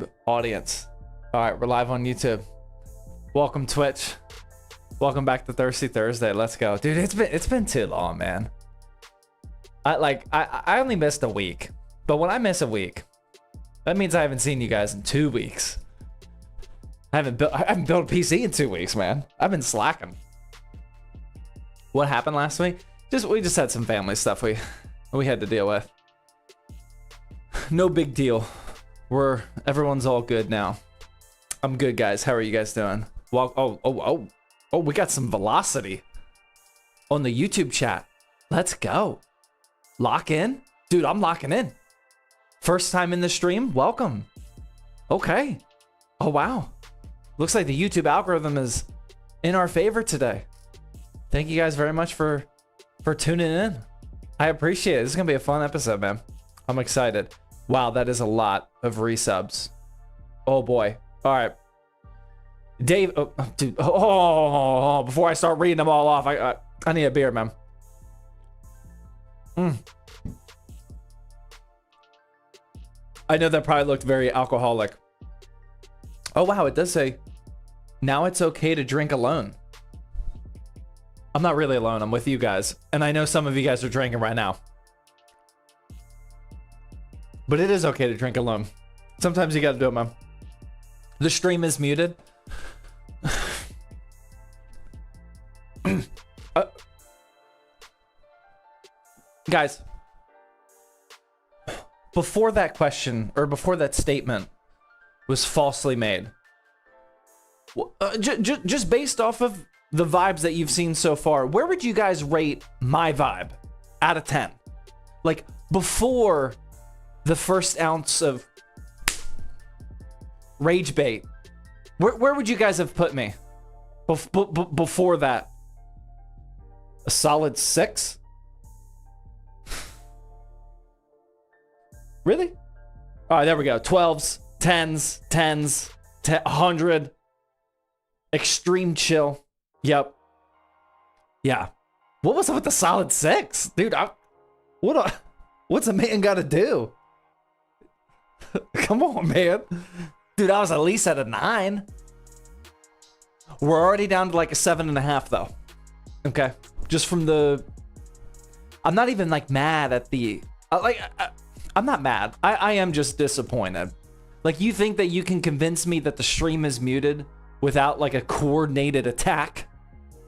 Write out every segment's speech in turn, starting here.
YouTube audience. All right, we're live on YouTube. Welcome Twitch. Welcome back to Thirsty Thursday. Let's go, dude. It's been too long, man. I only missed a week, but when I miss a week, that means I haven't seen you guys in 2 weeks. I haven't built a PC in 2 weeks, man. I've been slacking. What happened last week? We just had some family stuff we had to deal with. No big deal. Everyone's all good now. I'm good, guys. How are you guys doing? Well, oh, we got some velocity on the YouTube chat. Let's go. Lock in? Dude, I'm locking in. First time in the stream? Welcome. Okay. Oh, wow. Looks like the YouTube algorithm is in our favor today. Thank you guys very much for tuning in. I appreciate it. This is going to be a fun episode, man. I'm excited. Wow, that is a lot of resubs. Oh, boy. All right. Dave, dude. Before I start reading them all off, I need a beer, man. I know that probably looked very alcoholic. Oh, wow, it does say, now it's okay to drink alone. I'm not really alone. I'm with you guys. And I know some of you guys are drinking right now. But it is okay to drink alone. Sometimes you gotta do it, man. The stream is muted. Guys, before that question, or before that statement was falsely made, just based off of the vibes that you've seen so far, where would you guys rate my vibe out of 10? Like, before the first ounce of rage bait, where would you guys have put me before that? A solid 6? Really? All right, there we go. 12s, 10s, 100. Extreme chill. Yep. Yeah. What was up with the solid 6? Dude, what's a man got to do? Come on, man. Dude, I was at least at a 9. We're already down to like a 7.5 though. Okay. Just from the... I'm not even like mad at the... I'm not mad. I am just disappointed. Like, you think that you can convince me that the stream is muted without like a coordinated attack?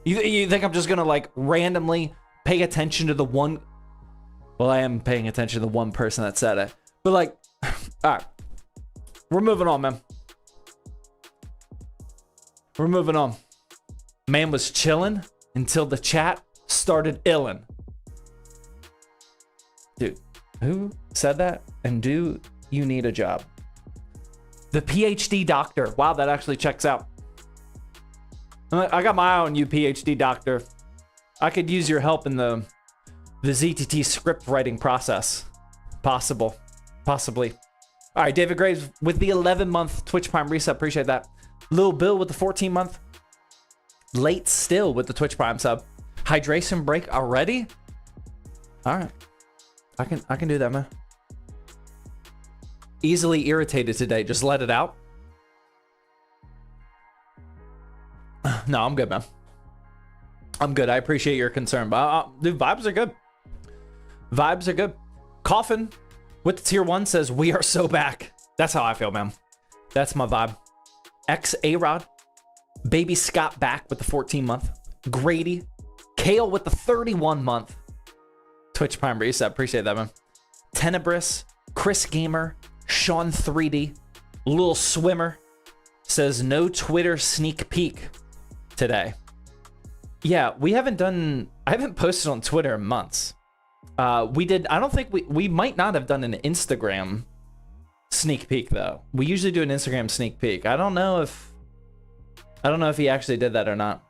You think I'm just gonna like randomly pay attention to the one... Well, I am paying attention to the one person that said it. But like, all right. We're moving on, man. We're moving on. Man was chilling until the chat started illin'. Dude, who said that? And do you need a job? The PhD doctor. Wow, that actually checks out. I got my eye on you, PhD doctor. I could use your help in the ZTT script writing process. Possibly. All right, David Graves with the 11-month Twitch Prime reset. Appreciate that. Lil Bill with the 14-month. Late still with the Twitch Prime sub. Hydration break already? All right. I can do that, man. Easily irritated today. Just let it out. No, I'm good, man. I'm good. I appreciate your concern. But dude, vibes are good. Vibes are good. Coffin with the tier 1 says, we are so back. That's how I feel, man. That's my vibe. X-A-Rod. Baby Scott back with the 14-month. Grady. Kale with the 31-month. Twitch Prime reset. Appreciate that, man. Tenebris. Chris Gamer. Sean 3D. Lil Swimmer says, no Twitter sneak peek today. Yeah, I haven't posted on Twitter in months. I don't think we might not have done an Instagram sneak peek though. We usually do an Instagram sneak peek. I don't know if he actually did that or not.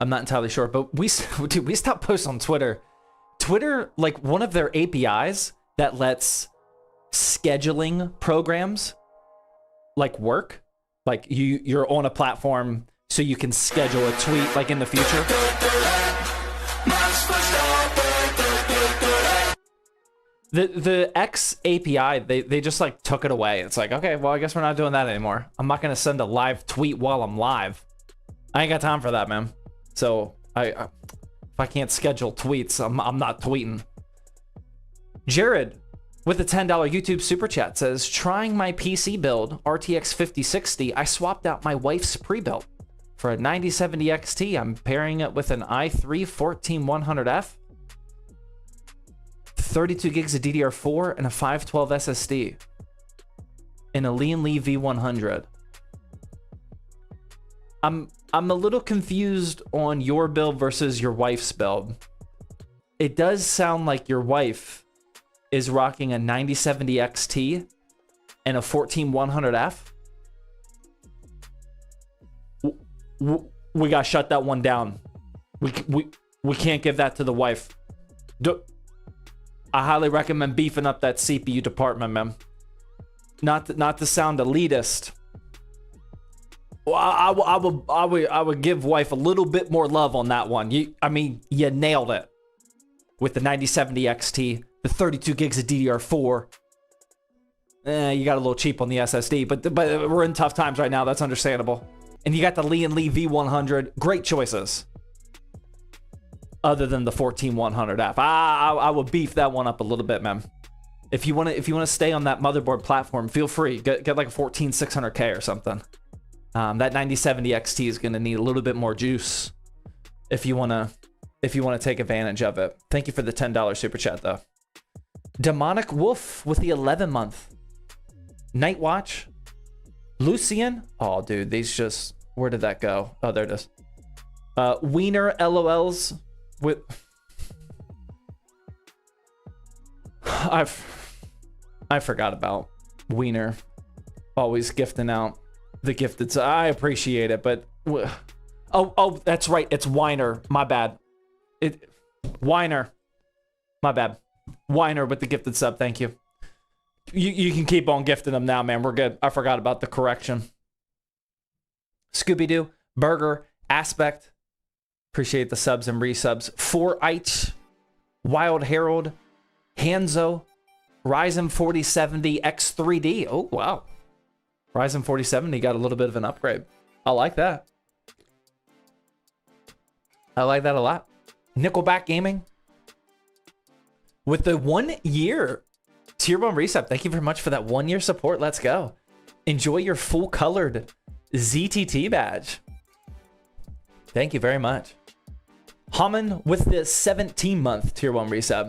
I'm not entirely sure, but we stopped posting on Twitter. Twitter, like, one of their APIs that lets scheduling programs like work, like you're on a platform so you can schedule a tweet like in the future. The X API, they just like took it away. It's like, okay, well, I guess we're not doing that anymore. I'm not gonna send a live tweet while I'm live. I ain't got time for that, man. So if I can't schedule tweets, I'm not tweeting. Jared with a $10 YouTube super chat says, trying my PC build, RTX 5060, I swapped out my wife's pre-built. For a 9070 XT, I'm pairing it with an i3 14100F, 32 gigs of DDR4, and a 512 SSD in a Lee & Lee V100. I'm a little confused on your build versus your wife's build. It does sound like your wife is rocking a 9070 XT and a 14100F. We gotta shut that one down. We can't give that to the wife. I highly recommend beefing up that CPU department, man. Not to sound elitist. Well, I would give wife a little bit more love on that one. You nailed it with the 9070 XT, the 32 gigs of DDR4. You got a little cheap on the SSD, but we're in tough times right now. That's understandable. And you got the Lee & Lee V100. Great choices. Other than the 14100F. I would beef that one up a little bit, man. If you want to stay on that motherboard platform, feel free. Get like a 14600K or something. That 9070 XT is going to need a little bit more juice if you want to take advantage of it. Thank you for the $10 super chat though. Demonic Wolf with the 11-month. Night Watch. Lucian. Oh, dude, these just, where did that go? Oh, there it is. Wiener LOLs with. I forgot about Wiener. Always gifting out the gifted. So I appreciate it, but oh, that's right. It's Weiner. My bad. Weiner. My bad. Weiner with the gifted sub. Thank you. You can keep on gifting them now, man. We're good. I forgot about the correction. Scooby-Doo, Burger, Aspect. Appreciate the subs and resubs. 4-Ite, Wild Herald, Hanzo, Ryzen 4070 X3D. Oh, wow. Ryzen 4070 got a little bit of an upgrade. I like that. I like that a lot. Nickelback Gaming with the 1 year Tier 1 reset. Thank you very much for that 1 year support. Let's go. Enjoy your full colored ZTT badge. Thank you very much. Haman with the 17-month Tier 1 reset.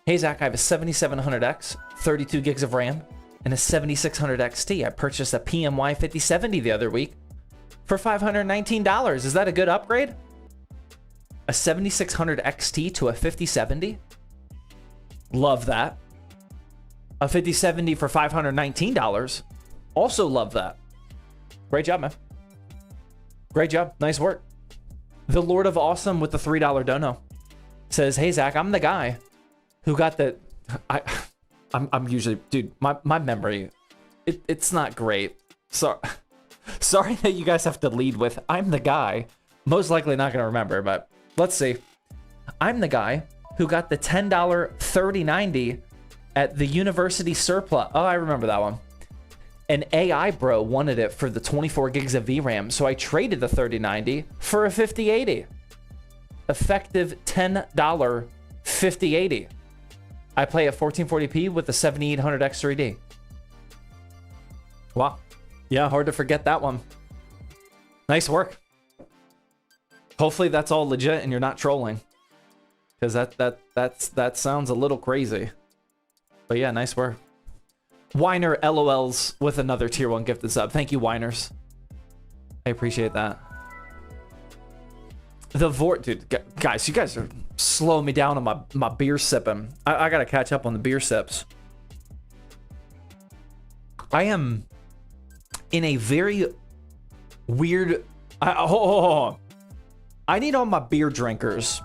Hey, Zach, I have a 7700X, 32 gigs of RAM, and a 7600 XT. I purchased a PMY 5070 the other week for $519. Is that a good upgrade? A 7600 XT to a 5070? Love that. A 5070 for $519. Also love that. Great job, man. Great job. Nice work. The Lord of Awesome with the $3 dono says, hey, Zach, I'm the guy who got the... I'm usually... Dude, my memory, it's not great. Sorry that you guys have to lead with, I'm the guy. Most likely not going to remember, but let's see. I'm the guy who got the $10 3090 at the University Surplus. Oh, I remember that one. An AI bro wanted it for the 24 gigs of VRAM, so I traded the 3090 for a 5080. Effective $10 5080. I play at 1440p with the 7800 X3D. Wow. Yeah, hard to forget that one. Nice work. Hopefully that's all legit and you're not trolling, because that sounds a little crazy. But yeah, nice work. Weiner LOLs with another Tier 1 gifted sub. Thank you, Weiners. I appreciate that. The Vort, dude, guys, you guys are slowing me down on my beer sipping. I gotta catch up on the beer sips. I am in a very weird... I need all my beer drinkers.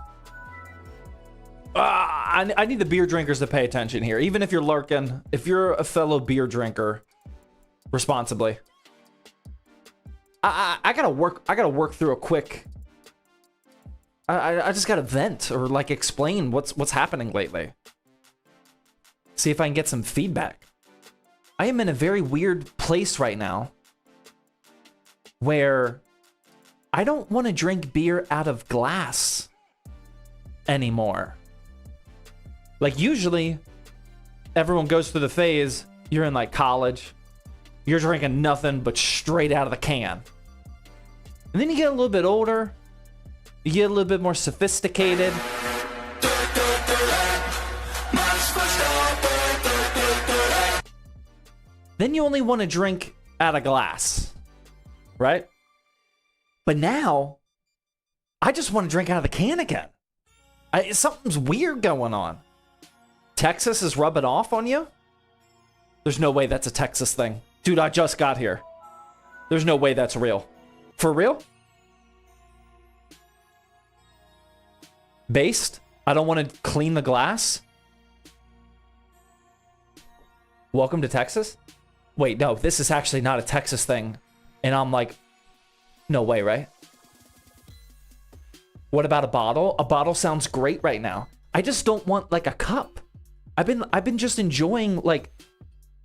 I need the beer drinkers to pay attention here. Even if you're lurking, if you're a fellow beer drinker, responsibly. I gotta work through a quick... I just gotta vent or like explain what's happening lately. see if I can get some feedback. I am in a very weird place right now where I don't want to drink beer out of glass anymore. Like usually everyone goes through the phase, you're in like college, you're drinking nothing but straight out of the can. And then you get a little bit older, you get a little bit more sophisticated. Then you only want to drink out of glass, right? But now, I just want to drink out of the can again. Something's weird going on. Texas is rubbing off on you? There's no way that's a Texas thing. Dude, I just got here. There's no way that's real. For real? Based? I don't want to clean the glass? Welcome to Texas? Wait, no, this is actually not a Texas thing. And I'm like, no way, right? What about a bottle? A bottle sounds great right now. I just don't want like a cup. I've been just enjoying like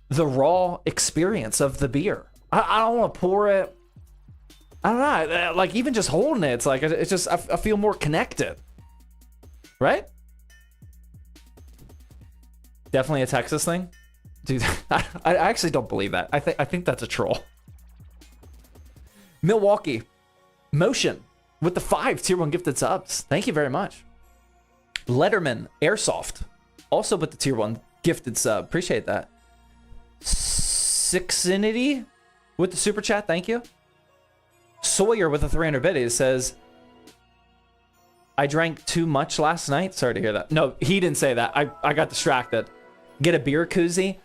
the raw experience of the beer. I don't want to pour it. I don't know. Like even just holding it, it's like it's just I feel more connected. Right? Definitely a Texas thing. Dude, I actually don't believe that. I think that's a troll. Milwaukee, Motion with the 5 tier 1 gifted subs. Thank you very much. Letterman Airsoft, also with the tier 1 gifted sub. Appreciate that. Sixinity with the super chat. Thank you. Sawyer with the 300 biddies says, I drank too much last night. Sorry to hear that. No, he didn't say that. I got distracted. Get a beer koozie.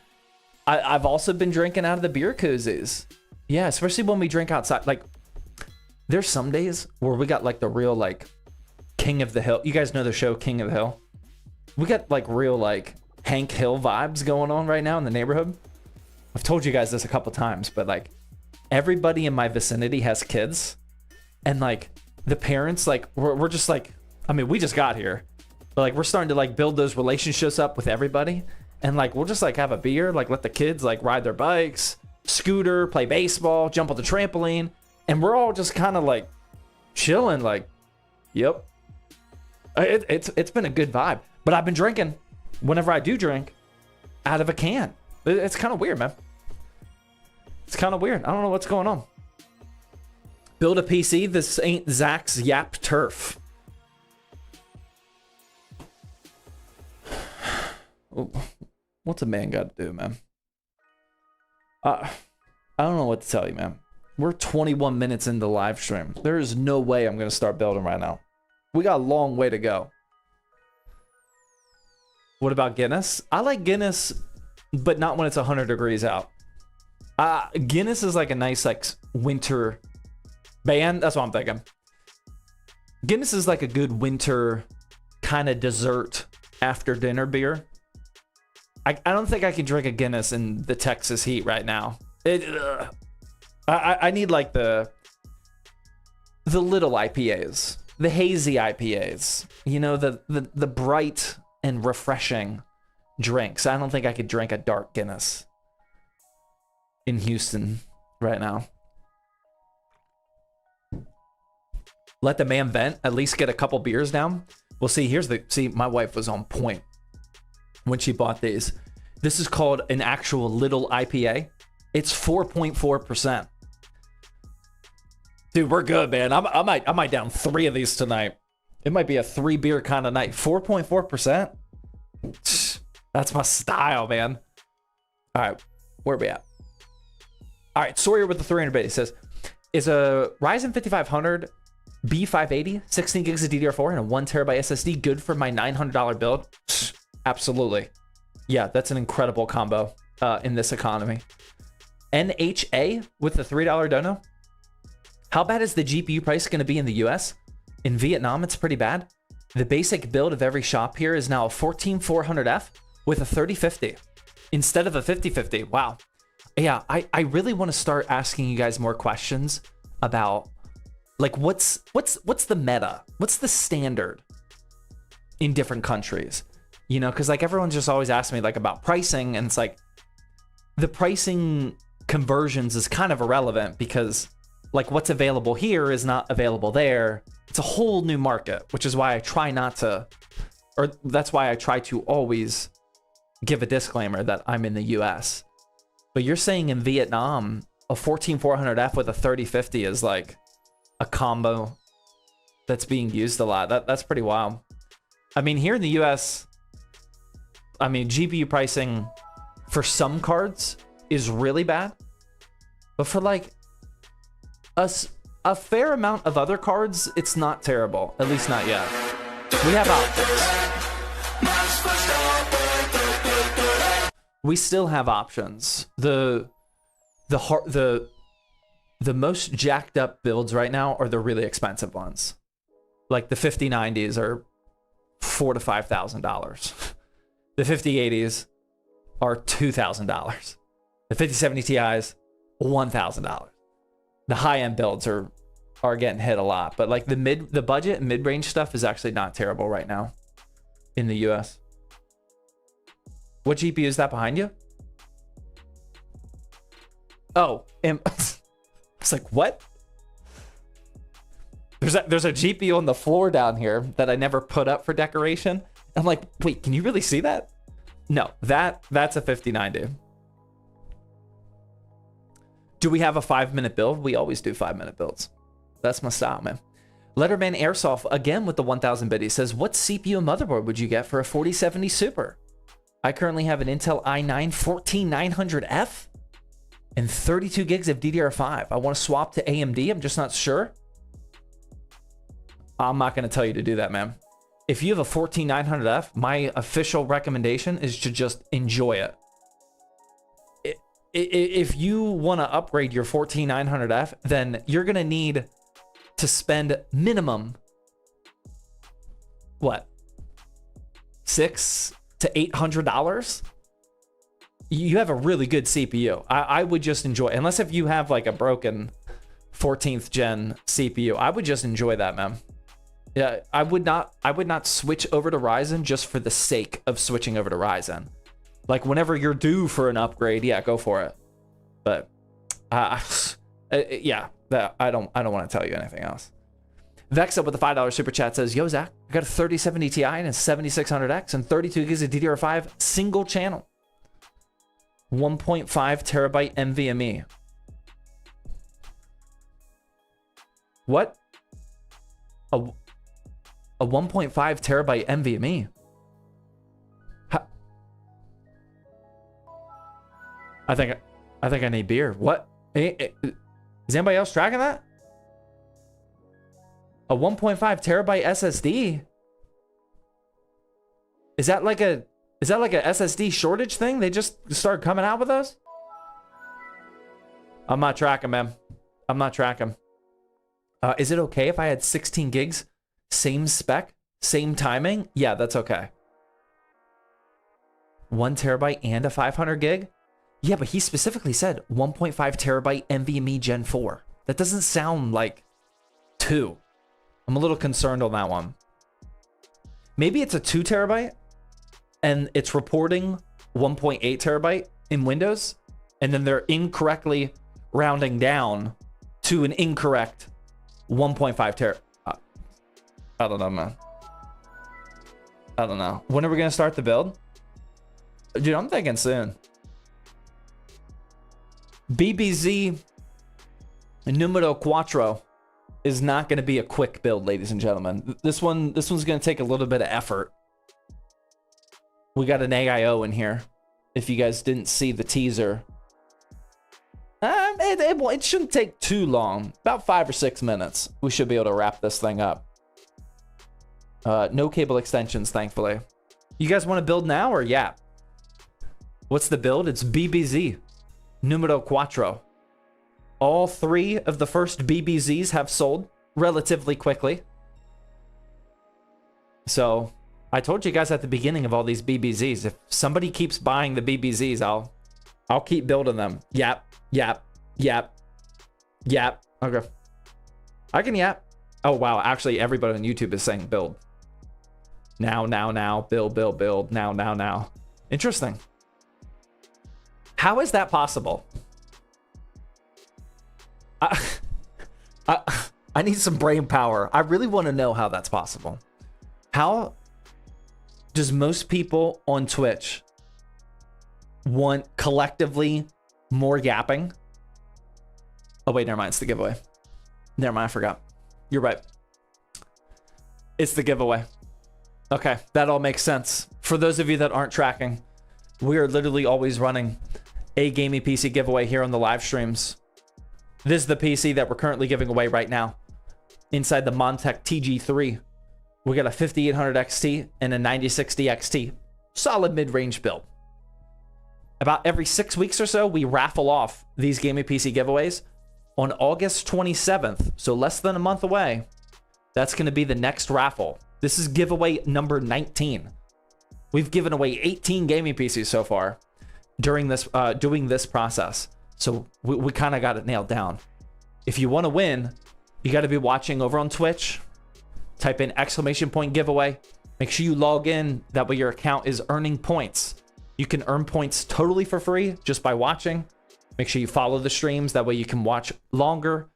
I've also been drinking out of the beer koozies. Yeah, especially when we drink outside. Like, there's some days where we got like the real like King of the Hill. You guys know the show King of the Hill? We got like real like Hank Hill vibes going on right now in the neighborhood. I've told you guys this a couple times, but like everybody in my vicinity has kids. And like the parents, like we're just like, I mean, we just got here. But like we're starting to like build those relationships up with everybody. And like we'll just like have a beer, like let the kids like ride their bikes, scooter, play baseball, jump on the trampoline, and we're all just kind of like chilling. Like, yep, it's been a good vibe. But I've been drinking whenever I do drink out of a can. It's kind of weird, man. It's kind of weird. I don't know what's going on. Build a PC. This ain't Zach's Yap Turf. What's a man got to do, man? I don't know what to tell you, man. We're 21 minutes into the live stream. There is no way I'm going to start building right now. We got a long way to go. What about Guinness? I like Guinness, but not when it's 100 degrees out. Guinness is like a nice like winter band. That's what I'm thinking. Guinness is like a good winter kind of dessert after dinner beer. I don't think I can drink a Guinness in the Texas heat right now. I need like the little IPAs, the hazy IPAs, you know, the bright and refreshing drinks. I don't think I could drink a dark Guinness in Houston right now. Let the man vent, at least get a couple beers down. Well, see, my wife was on point when she bought these. This is called an actual little IPA. It's 4.4%. Dude, we're good, man. I might down 3 of these tonight. It might be a 3 beer kind of night. 4.4%? That's my style, man. All right, where are we at? All right, Sawyer with the 300 bit. He says, is a Ryzen 5500 B580, 16 gigs of DDR4 and a 1 terabyte SSD good for my $900 build? Absolutely. Yeah, that's an incredible combo in this economy. NHA with the $3 dono. How bad is the GPU price going to be in the US? In Vietnam, it's pretty bad. The basic build of every shop here is now a 14400F with a 3050 instead of a 5050. Wow. Yeah, I really want to start asking you guys more questions about like what's the meta? What's the standard in different countries? You know, because like everyone's just always asking me like about pricing, and it's like the pricing conversions is kind of irrelevant because like what's available here is not available there. It's a whole new market, which is why I try not to, or that's why I try to always give a disclaimer that I'm in the US. But you're saying in Vietnam, a 14400F with a 3050 is like a combo that's being used a lot. That's pretty wild. I mean, here in the US, I mean, GPU pricing for some cards is really bad, but for like a fair amount of other cards, it's not terrible. At least not yet. We have options. We still have options. The most jacked up builds right now are the really expensive ones. Like the 5090s are $4,000 to $5,000. The 5080s are $2,000. The 5070 Ti's $1,000. The high-end builds are getting hit a lot, but like the budget and mid-range stuff is actually not terrible right now in the US. What GPU is that behind you? Oh, it's like, what? There's a GPU on the floor down here that I never put up for decoration. I'm like, wait, can you really see that? No, that's a 5090. Do we have a 5-minute build? We always do 5-minute builds. That's my style, man. Letterman Airsoft, again with the 1000 bit, he says, what CPU and motherboard would you get for a 4070 Super? I currently have an Intel i9 14900F and 32 gigs of DDR5. I want to swap to AMD. I'm just not sure. I'm not going to tell you to do that, man. If you have a 14900F, my official recommendation is to just enjoy it. If you want to upgrade your 14900F, then you're going to need to spend minimum, what, $600 to $800? You have a really good CPU. I would just enjoy, unless if you have like a broken 14th gen CPU, I would just enjoy that, man. Yeah, I would not switch over to Ryzen just for the sake of switching over to Ryzen. Like whenever you're due for an upgrade, yeah, go for it. But yeah, I don't want to tell you anything else. Vex up with the $5 super chat says, yo Zach, I got a 3070 Ti and a 7600X and 32 gigs of DDR5 single channel. 1.5 terabyte NVMe. What? A 1.5 terabyte NVMe? I think I need beer. What? Is anybody else tracking that? A 1.5 terabyte SSD? Is that like a SSD shortage thing? They just started coming out with those? I'm not tracking, man. I'm not tracking. Is it okay if I had 16 gigs? Same spec? Same timing? Yeah, that's okay. 1 terabyte and a 500 gig? Yeah, but he specifically said 1.5 terabyte NVMe Gen 4. That doesn't sound like 2. I'm a little concerned on that one. Maybe it's a 2 terabyte and it's reporting 1.8 terabyte in Windows, and then they're incorrectly rounding down to an incorrect 1.5 terabyte. I don't know, man. I don't know. When are we going to start the build? Dude, I'm thinking soon. BBZ numero cuatro is not going to be a quick build, ladies and gentlemen. This one's going to take a little bit of effort. We got an AIO in here. If you guys didn't see the teaser, it shouldn't take too long. About 5 or 6 minutes. We should be able to wrap this thing up. No cable extensions, thankfully. You guys want to build now or yeah? What's the build? It's BBZ numero cuatro. All 3 of the first BBZs have sold relatively quickly. So I told you guys at the beginning of all these BBZs, if somebody keeps buying the BBZs, I'll keep building them. Yap, yap, yap, yap. Okay. I can yap. Oh, wow. Actually, everybody on YouTube is saying build. Now. Build. Now. Interesting. How is that possible? I need some brain power. I really want to know how that's possible. How does most people on Twitch want collectively more yapping? Oh, wait, never mind. It's the giveaway. Never mind. I forgot. You're right. It's the giveaway. Okay, that all makes sense. For those of you that aren't tracking, we are literally always running a gaming PC giveaway here on the live streams. This is the PC that we're currently giving away right now. Inside the Montech TG3, we got a 5800 XT and a 9060 XT. Solid mid-range build. About every 6 weeks or so, we raffle off these gaming PC giveaways. On August 27th, so less than a month away, that's going to be the next raffle. This is giveaway number 19. We've given away 18 gaming PCs so far during this doing this process. So we kind of got it nailed down. If you want to win, you got to be watching over on Twitch. Type in !giveaway. Make sure you log in. That way your account is earning points. You can earn points totally for free just by watching. Make sure you follow the streams. That way you can watch longer.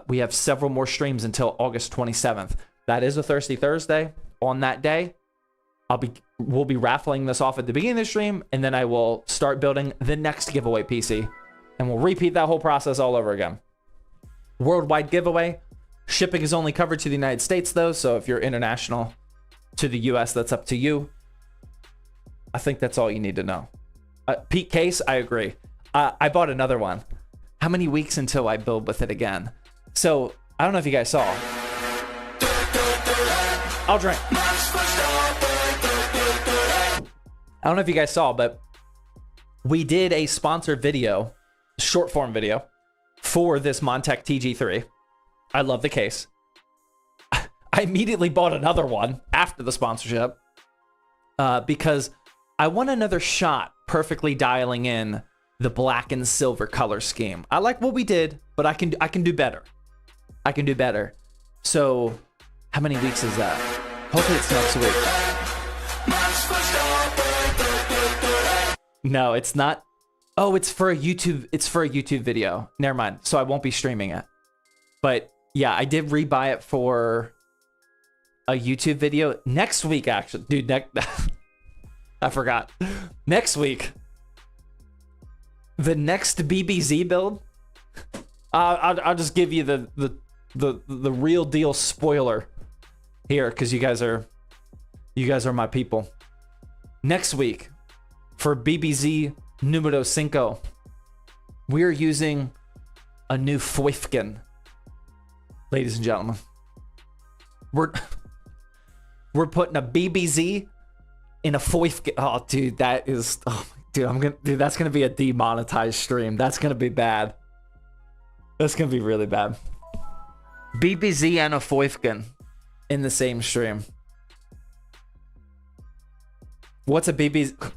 We have several more streams until August 27th. That is a Thirsty Thursday. On that day, we'll be raffling this off at the beginning of the stream, and then I will start building the next giveaway PC, and we'll repeat that whole process all over again. Worldwide giveaway. Shipping is only covered to the United States, though, so if you're international to the US, that's up to you. I think that's all you need to know. Pete Case, I agree. I bought another one. How many weeks until I build with it again? So, I don't know if you guys saw. I'll drink. I don't know if you guys saw, but we did a sponsored video, short form video, for this Montech TG3. I love the case. I immediately bought another one after the sponsorship because I want another shot perfectly dialing in the black and silver color scheme. I like what we did, but I can do better. I can do better. So, how many weeks is that? Hopefully it's next week. No, it's not. Oh, it's for a YouTube. It's for a YouTube video. Never mind. So I won't be streaming it. But yeah, I did rebuy it for a YouTube video next week. Actually, dude, I forgot. Next week, the next BBZ build. I'll just give you the real deal spoiler here, because you guys are my people. Next week, for BBZ numero 5, we're using a new Foifkin. Ladies and gentlemen, we're putting a BBZ in a Foifkin. Oh, dude, that is, oh, dude, that's gonna be a demonetized stream. That's gonna be bad. That's gonna be really bad. BBZ and a Foifkin in the same stream. What's a BBZ?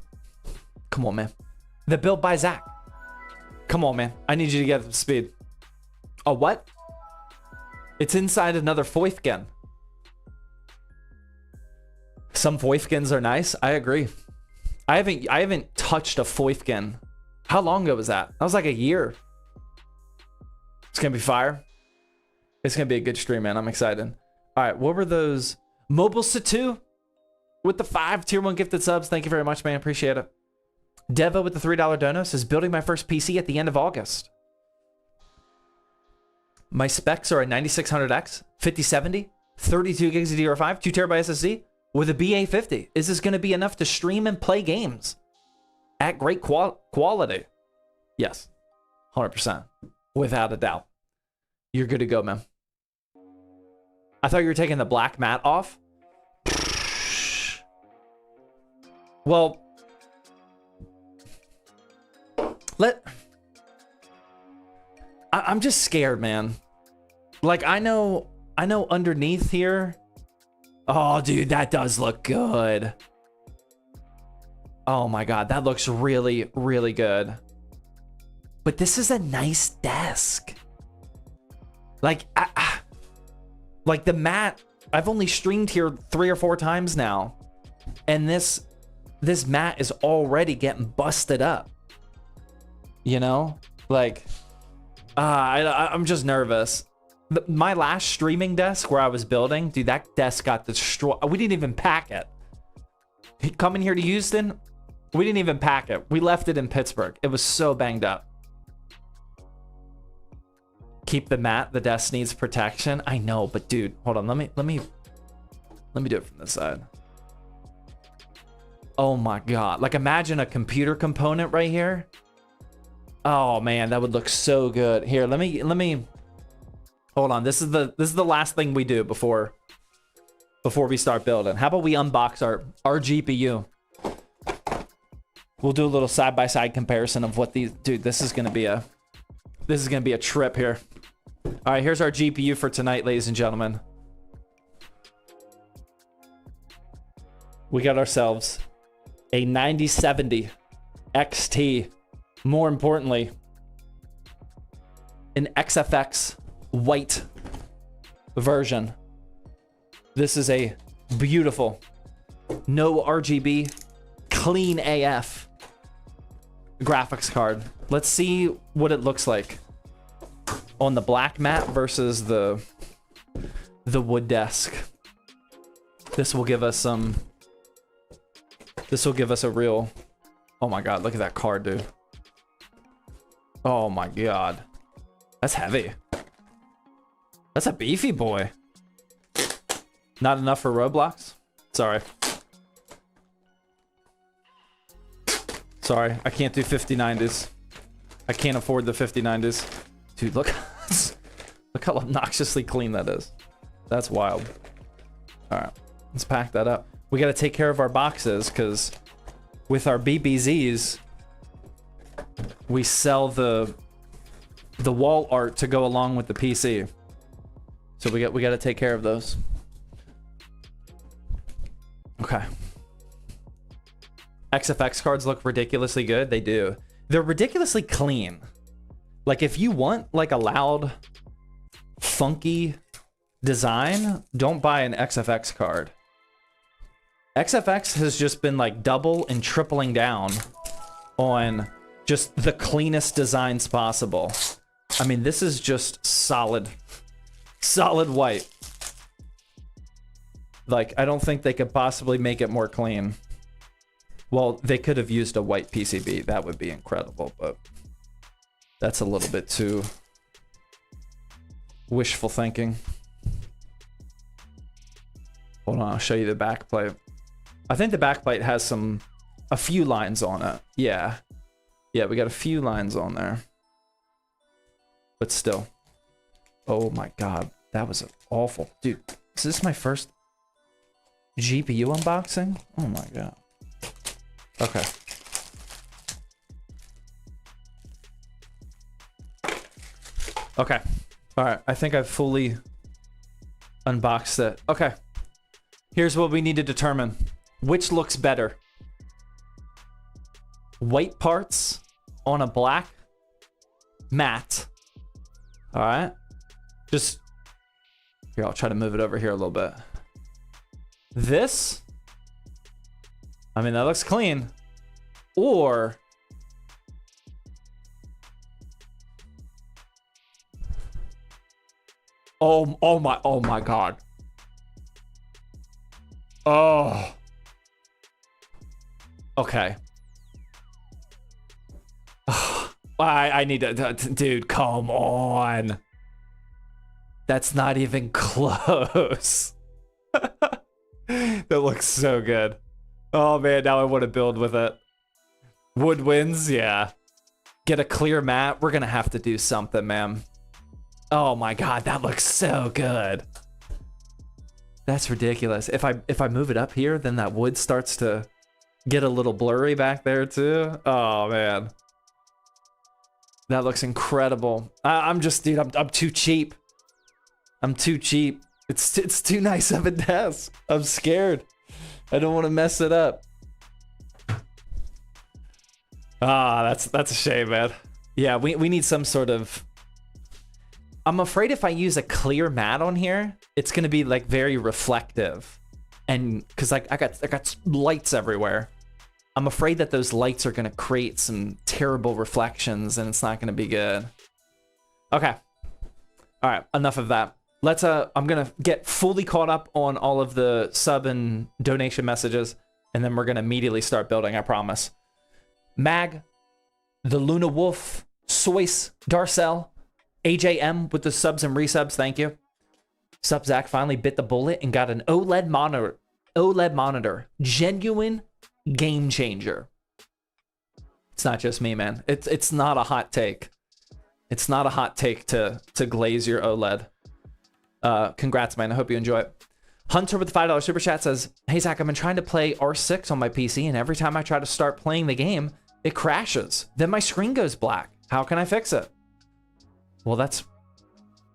Come on, man. The build by Zach. Come on, man. I need you to get up to speed. A what? It's inside another Foifkin. Some Foifkins are nice. I agree. I haven't touched a Foifkin. How long ago was that? That was like a year. It's gonna be fire. It's gonna be a good stream, man. I'm excited. All right, what were those? Mobile Satu with the 5 tier 1 gifted subs. Thank you very much, man. Appreciate it. Deva with the $3 dono says, building my first PC at the end of August. My specs are a 9600X, 5070, 32 gigs of DDR5, 2 terabyte SSD with a BA50. Is this going to be enough to stream and play games at great quality? Yes, 100%. Without a doubt. You're good to go, man. I thought you were taking the black mat off. Well, I'm just scared, man. Like, I know underneath here. Oh, dude, that does look good. Oh my God, that looks really, really good. But this is a nice desk. Like, like the mat I've only streamed here 3 or 4 times now, and this mat is already getting busted up. You know, like, I'm just nervous. My last streaming desk where I was building, dude, that desk got destroyed. We didn't even pack it. Coming here to Houston, we didn't even pack it. We left it in Pittsburgh. It was so banged up. Keep the mat. The desk needs protection. I know, but dude, hold on. Let me do it from this side. Oh my God. Like, imagine a computer component right here. Oh man, that would look so good. Here, let me hold on. This is the last thing we do before we start building. How about we unbox our GPU? We'll do a little side-by-side comparison of what these, dude, this is gonna be a trip here. All right, here's our GPU for tonight, ladies and gentlemen. We got ourselves a 9070 XT. More importantly, an XFX white version. This is a beautiful, no RGB, clean AF graphics card. Let's see what it looks like on the black mat versus the wood desk. This will give us a real, oh my God, look at that card, dude. Oh my God. That's heavy. That's a beefy boy. Not enough for Roblox? Sorry. Sorry, I can't do 5090s. I can't afford the 5090s. Dude, look. Look how obnoxiously clean that is. That's wild. Alright, let's pack that up. We gotta take care of our boxes, because with our BBZs, we sell the wall art to go along with the PC. So we got to take care of those. Okay. XFX cards look ridiculously good. They do. They're ridiculously clean. Like, if you want like a loud, funky design, don't buy an XFX card. XFX has just been like double and tripling down on just the cleanest designs possible. I mean, this is just solid white. Like, I don't think they could possibly make it more clean. Well, they could have used a white PCB. That would be incredible, but that's a little bit too wishful thinking. Hold on, I'll show you the back plate. I think the back plate has a few lines on it. Yeah. Yeah, we got a few lines on there. But still. Oh my God, that was awful. Dude, is this my first GPU unboxing? Oh my God. Okay. Okay. All right, I think I've fully unboxed it. Okay. Here's what we need to determine. Which looks better? White parts on a black mat. All right. Just here, I'll try to move it over here a little bit. This, I mean, that looks clean. Or oh my God. Oh. Okay. I need to, dude, come on. That's not even close. That looks so good. Oh man, now I want to build with it. Wood wins, yeah. Get a clear mat. We're gonna have to do something, man. Oh my God, that looks so good. That's ridiculous. If I move it up here, then that wood starts to get a little blurry back there too. Oh man. That looks incredible. I'm just, dude, I'm too cheap. I'm too cheap. It's too nice of a desk. I'm scared. I don't want to mess it up. Ah, that's a shame, man. Yeah, we need some sort of... I'm afraid if I use a clear matte on here, it's gonna be like very reflective, and because like I got lights everywhere. I'm afraid that those lights are gonna create some terrible reflections, and it's not gonna be good. Okay, all right, enough of that. Let's I'm gonna get fully caught up on all of the sub and donation messages, and then we're gonna immediately start building. I promise. Mag, the Luna Wolf, Soyce, Darcel, AJM with the subs and resubs, thank you. Subzac finally bit the bullet and got an OLED monitor. Genuine game changer. It's not just me, man. It's not a hot take. It's not a hot take to glaze your OLED. Congrats, man. I hope you enjoy it. Hunter with the $5 super chat says, hey, Zach, I've been trying to play R6 on my PC, and every time I try to start playing the game, it crashes. Then my screen goes black. How can I fix it? Well, that's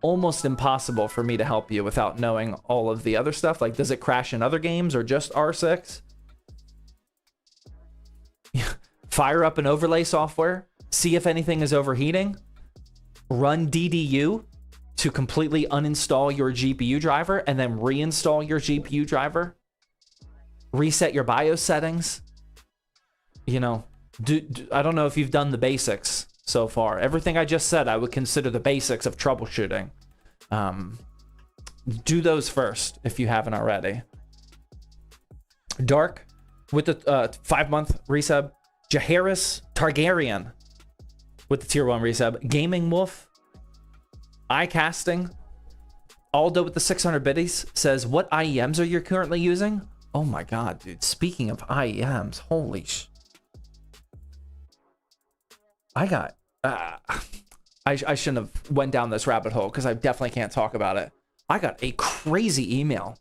almost impossible for me to help you without knowing all of the other stuff. Like, does it crash in other games or just R6? Fire up an overlay software. See if anything is overheating. Run DDU to completely uninstall your GPU driver and then reinstall your GPU driver. Reset your BIOS settings. You know, I don't know if you've done the basics so far. Everything I just said, I would consider the basics of troubleshooting. Do those first if you haven't already. Dark with the 5-month resub. Jaharis Targaryen with the tier 1 resub. Gaming Wolf. iCasting. Aldo with the 600 biddies says, what IEMs are you currently using? Oh my god, dude. Speaking of IEMs, holy sh... I got... I shouldn't have went down this rabbit hole because I definitely can't talk about it. I got a crazy email.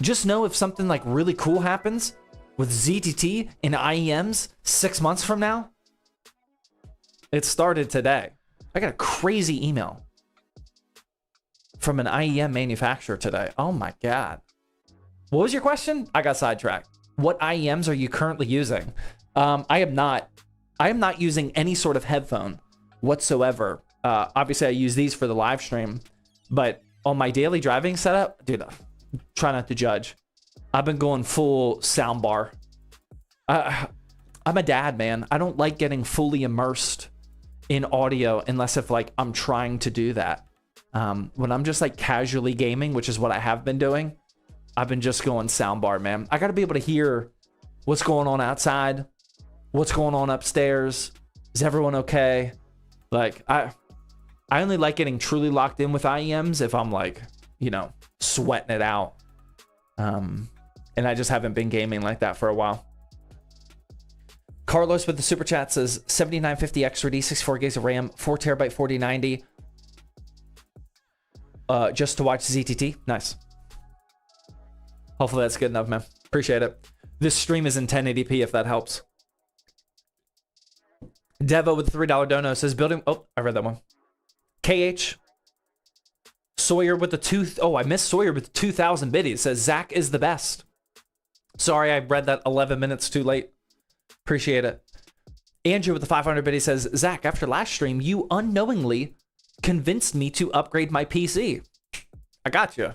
Just know if something like really cool happens with ZTT and IEMs 6 months from now, it started today. I got a crazy email from an IEM manufacturer today. Oh my god. What was your question? I got sidetracked. What IEMs are you currently using? I am not using any sort of headphone whatsoever. Obviously, I use these for the live stream, but on my daily driving setup, dude, try not to judge. I've been going full soundbar. I'm a dad, man. I don't like getting fully immersed in audio unless if like I'm trying to do that. When I'm just like casually gaming, which is what I have been doing, I've been just going soundbar, man. I got to be able to hear what's going on outside, what's going on upstairs. Is everyone okay? Like I only like getting truly locked in with IEMs if I'm like, you know, sweating it out. And I just haven't been gaming like that for a while. Carlos with the super chat says 7950 X3D, 64 gigs of RAM, 4TB 4090. Just to watch ZTT. Nice. Hopefully that's good enough, man. Appreciate it. This stream is in 1080p if that helps. Devo with the $3 dono says building. Oh, I read that one. KH Sawyer with the I missed Sawyer with the 2000 biddies. Says Zach is the best. Sorry, I read that 11 minutes too late. Appreciate it. Andrew with the 500 biddies says, Zach, after last stream, you unknowingly convinced me to upgrade my PC. I got you.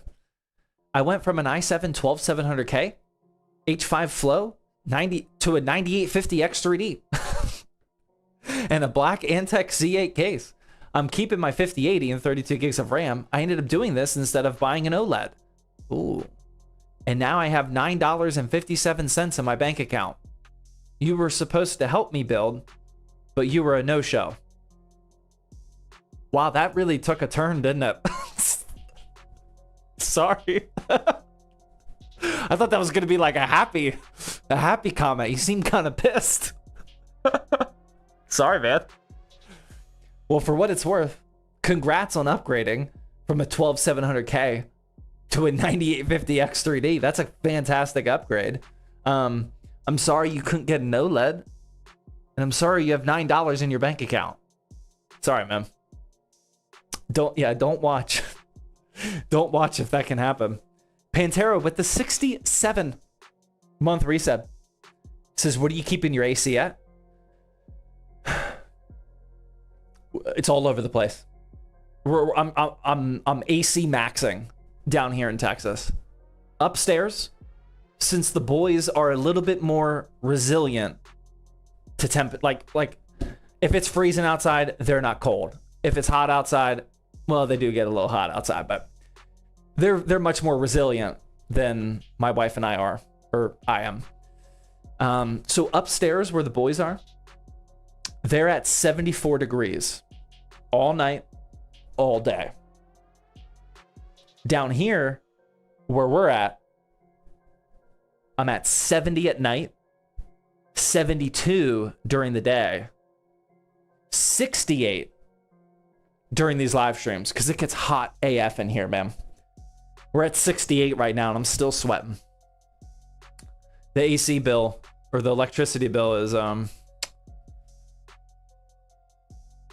I went from an i7 12700K H5 Flow 90 to a 9850 X3D and a black Antec Z8 case. I'm keeping my 5080 and 32 gigs of RAM. I ended up doing this instead of buying an OLED. Ooh. And now I have $9.57 in my bank account. You were supposed to help me build, but you were a no-show. Wow, that really took a turn, didn't it? Sorry. I thought that was gonna be like a happy comment. You seemed kind of pissed. Sorry, man. Well, for what it's worth, congrats on upgrading from a 12700K to a 9850 X3D. That's a fantastic upgrade. I'm sorry you couldn't get an OLED, and I'm sorry you have $9 in your bank account. Sorry, man. Don't watch. Don't watch if that can happen. Pantera with the 67-month reset says, what are you keeping your AC at? It's all over the place. I'm AC maxing down here in Texas. Upstairs, since the boys are a little bit more resilient to temp, like if it's freezing outside, they're not cold. If it's hot outside, well, they do get a little hot outside, but they're much more resilient than my wife and I are, or I am. So upstairs where the boys are, they're at 74 degrees all night, all day. Down here where we're at, I'm at 70 at night, 72 during the day, 68 during these live streams, because it gets hot AF in here, man. We're at 68 right now, and I'm still sweating. The AC bill, or the electricity bill, is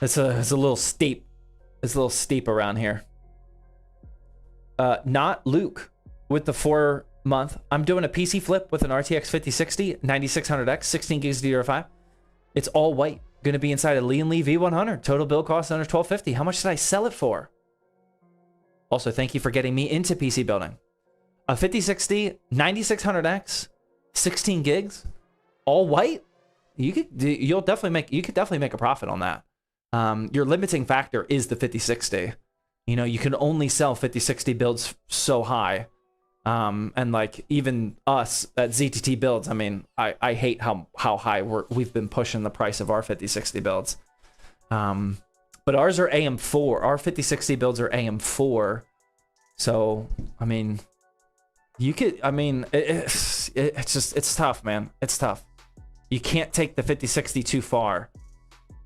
it's a little steep. It's a little steep around here. Not Luke with the 4-month. I'm doing a PC flip with an RTX 5060, 9600X, 16 gigs DDR5. It's all white. Going to be inside a Lee & Lee V100. Total build cost under $1250. How much did I sell it for? Also, thank you for getting me into PC building. A 5060, 9600X, 16 gigs, all white. You could definitely make a profit on that. Your limiting factor is the 5060. You know, you can only sell 5060 builds so high. And like even us at ZTT builds, I mean, I hate how high we've been pushing the price of our 5060 builds. But ours are AM4. Our 5060 builds are AM4. So, I mean, it's tough, man. It's tough. You can't take the 5060 too far.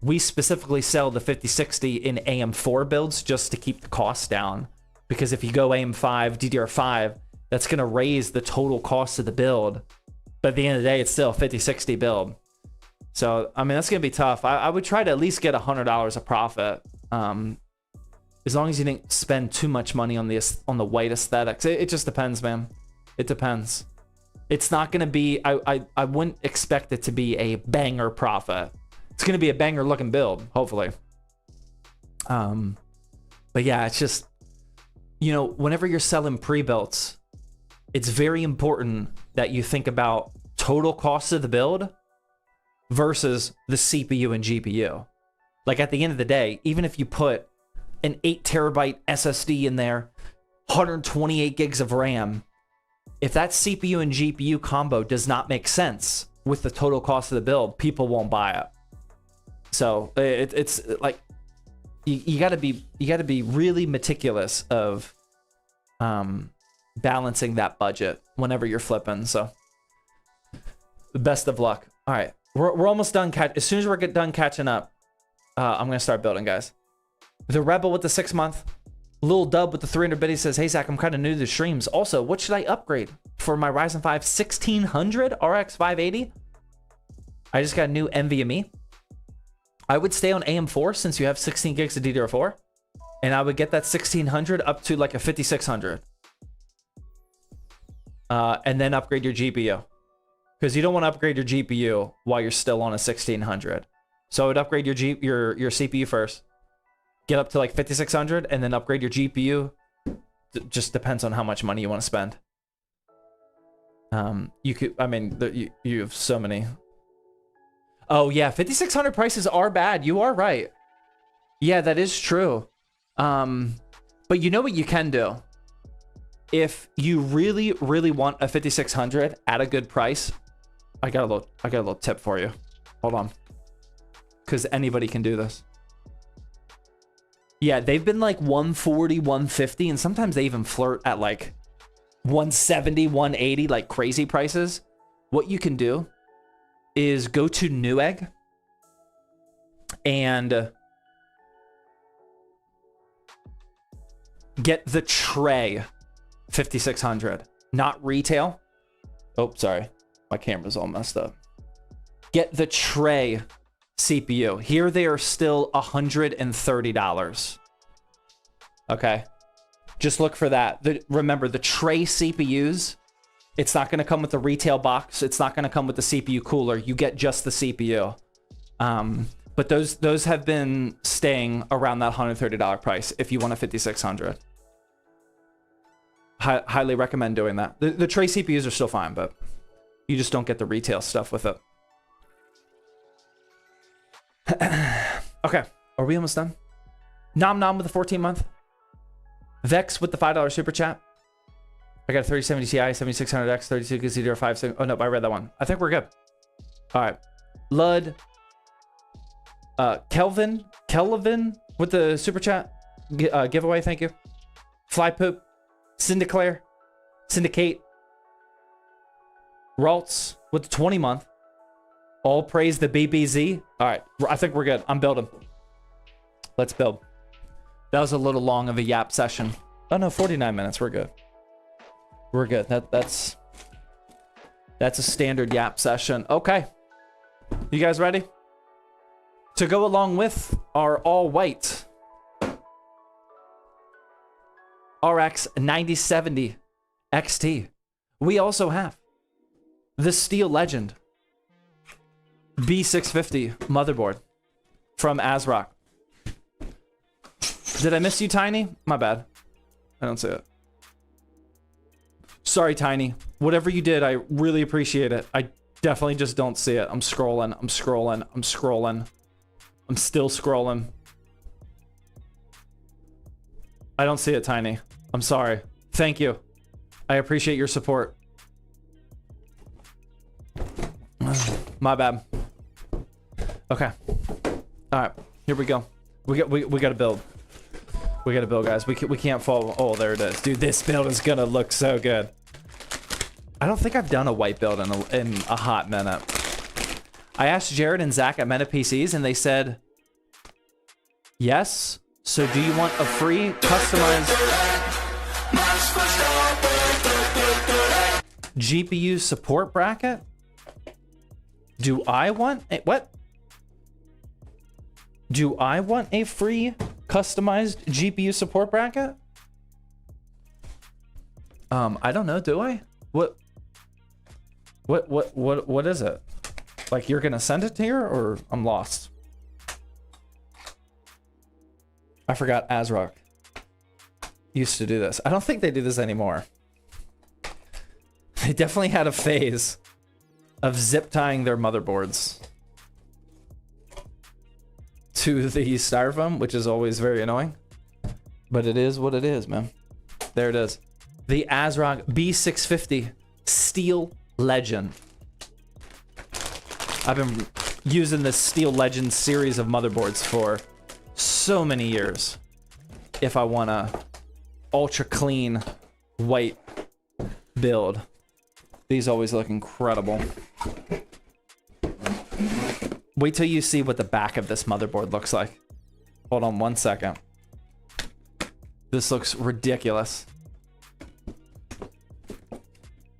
We specifically sell the 5060 in AM4 builds just to keep the costs down. Because if you go AM5, DDR5, that's going to raise the total cost of the build. But at the end of the day, it's still a 5060 build. So, I mean, that's going to be tough. I would try to at least get $100 of profit. As long as you didn't spend too much money on the white aesthetics. It just depends, man. It depends. It's not going to be... I wouldn't expect it to be a banger profit. It's going to be a banger looking build, hopefully. But yeah, it's just... You know, whenever you're selling pre-builts, it's very important that you think about total cost of the build versus the CPU and GPU. Like at the end of the day, even if you put an 8 terabyte SSD in there, 128 gigs of RAM, if that CPU and GPU combo does not make sense with the total cost of the build, people won't buy it. So it's like you gotta be really meticulous of balancing that budget whenever you're flipping. So best of luck. All right, we're almost done. As soon as we're done catching up, I'm gonna start building, guys. The Rebel with the 6-month, Lil Dub with the 300 biddy says, "Hey Zach, I'm kind of new to the streams. Also, what should I upgrade for my Ryzen 5 1600 RX 580? I just got a new NVMe. I would stay on AM4 since you have 16 gigs of DDR4, and I would get that 1600 up to like a 5600, and then upgrade your GPU, because you don't want to upgrade your GPU while you're still on a 1600. So I would upgrade your CPU first, get up to like 5600, and then upgrade your GPU. Just depends on how much money you want to spend. You could, I mean, you have so many. Oh yeah, 5600 prices are bad. You are right. Yeah, that is true. But you know what you can do? If you really, really want a 5600 at a good price, I got a little tip for you. Hold on. Because anybody can do this. Yeah, they've been like 140, 150, and sometimes they even flirt at like 170, 180, like crazy prices. What you can do is go to Newegg and get the tray 5600, not retail. Oh, sorry. My camera's all messed up. Get the tray CPU. Here they are still $130. Okay. Just look for that. Remember, the tray CPUs, it's not going to come with the retail box. It's not going to come with the CPU cooler. You get just the CPU. But those have been staying around that $130 price if you want a 5600. Highly recommend doing that. The tray CPUs are still fine, but you just don't get the retail stuff with it. Okay, are we almost done? Nom Nom with the 14-month. Vex with the $5 super chat. I got a 3070 Ti, 7600X, 32 DDR5. Oh no, I read that one. I think we're good. All right, Lud. Kelvin with the super chat giveaway. Thank you. Fly Poop. Syndicate. Raltz with the 20-month. All praise the BBZ. All right, I think we're good. I'm building. Let's build. That was a little long of a yap session. Oh no, 49 minutes. We're good. We're good. That's a standard yap session. Okay. You guys ready? To go along with our all white RX 9070 XT, we also have the Steel Legend B650 motherboard from ASRock. Did I miss you, Tiny? My bad. I don't see it. Sorry, Tiny. Whatever you did, I really appreciate it. I definitely just don't see it. I'm scrolling. I'm still scrolling. I don't see it, Tiny. I'm sorry. Thank you. I appreciate your support. My bad. Okay. All right. Here we go. We got to build. We got to build, guys. We can't fall. Oh, there it is. Dude, this build is going to look so good. I don't think I've done a white build in a hot minute. I asked Jared and Zach at Meta PCs, and they said, yes. So do you want a free customized GPU support bracket? Do I want a, what? Do I want a free customized GPU support bracket? I don't know. Do I? What is it? Like, you're gonna send it here, or I'm lost? I forgot ASRock used to do this. I don't think they do this anymore. They definitely had a phase of zip tying their motherboards to the styrofoam, which is always very annoying. But it is what it is, man. There it is. The ASRock B650 Steel Legend. I've been using this Steel Legend series of motherboards for so many years. If I want a ultra clean white build, these always look incredible. Wait till you see what the back of this motherboard looks like. Hold on 1 second. This looks ridiculous.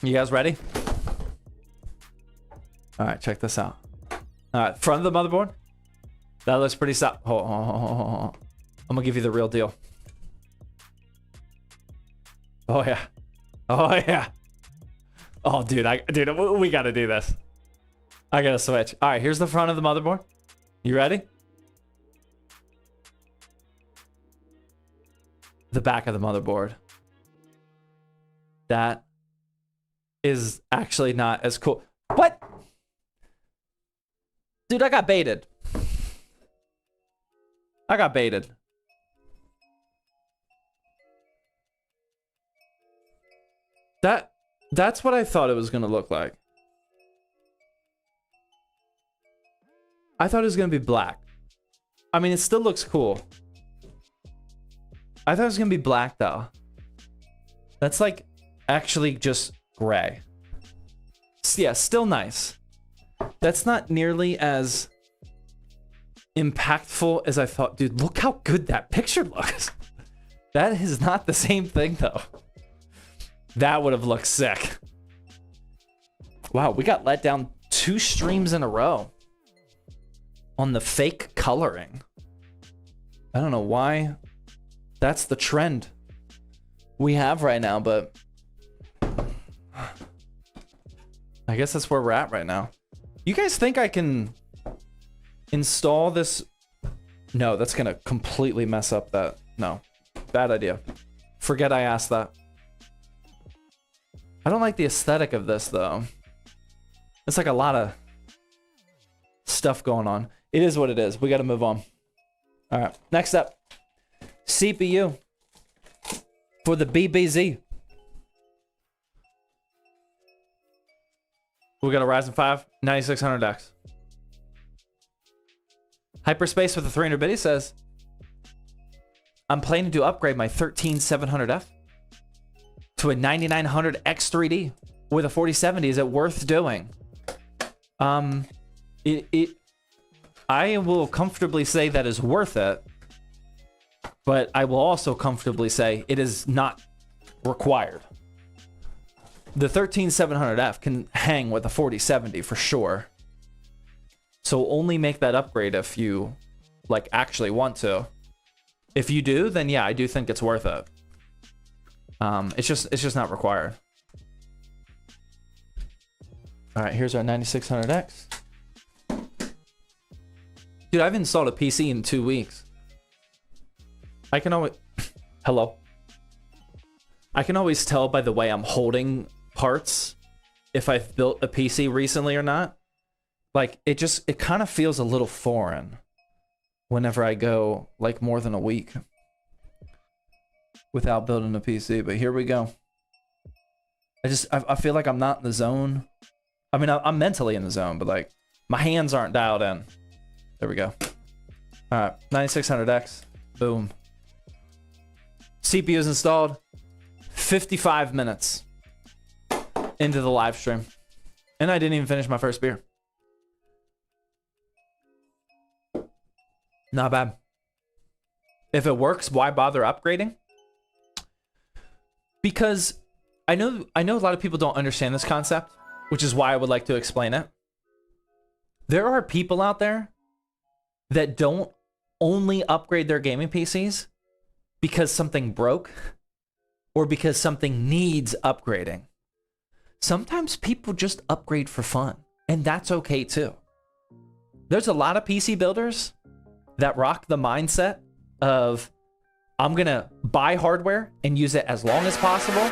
You guys ready? All right, check this out. All right, front of the motherboard. That looks pretty solid. Hold on. I'm gonna give you the real deal. Oh yeah. Oh yeah. Oh dude, we gotta do this. I gotta switch. All right, here's the front of the motherboard. You ready? The back of the motherboard. That is actually not as cool. What? Dude, I got baited. I got baited. That's what I thought it was gonna look like. I thought it was gonna be black. I mean, it still looks cool. I thought it was gonna be black though. That's like actually just gray. Yeah, still nice. That's not nearly as impactful as I thought. Dude, look how good that picture looks. That is not the same thing though. That would have looked sick. Wow, we got let down 2 streams in a row on the fake coloring. I don't know why that's the trend we have right now, but I guess that's where we're at right now. You guys think I can Install this. No, that's gonna completely mess up that. No, bad idea. Forget I asked that. I don't like the aesthetic of this though. It's like a lot of stuff going on. It is what it is. We got to move on. All right, next up, CPU for the BBZ. We got a Ryzen 5 9600X. Hyperspace with a 300 biddy says, I'm planning to upgrade my 13700F to a 9900 X3D with a 4070. Is it worth doing? I will comfortably say that is worth it, but I will also comfortably say it is not required. The 13700F can hang with a 4070 for sure. So only make that upgrade if you like actually want to. If you do, then yeah, I do think it's worth it. It's just not required. All right, here's our 9600X. Dude, I've installed a PC in 2 weeks. I can always hello. I can always tell by the way I'm holding parts if I've built a PC recently or not. Like it kind of feels a little foreign whenever I go like more than a week without building a PC. But here we go. I feel like I'm not in the zone. I mean, I'm mentally in the zone, but like my hands aren't dialed in. There we go. All right, 9600X. Boom. CPU is installed. 55 minutes into the live stream. And I didn't even finish my first beer. Not bad. If it works, why bother upgrading? Because I know a lot of people don't understand this concept, which is why I would like to explain it. There are people out there that don't only upgrade their gaming PCs because something broke or because something needs upgrading. Sometimes people just upgrade for fun, and that's okay too. There's a lot of PC builders that rock the mindset of, I'm gonna buy hardware and use it as long as possible.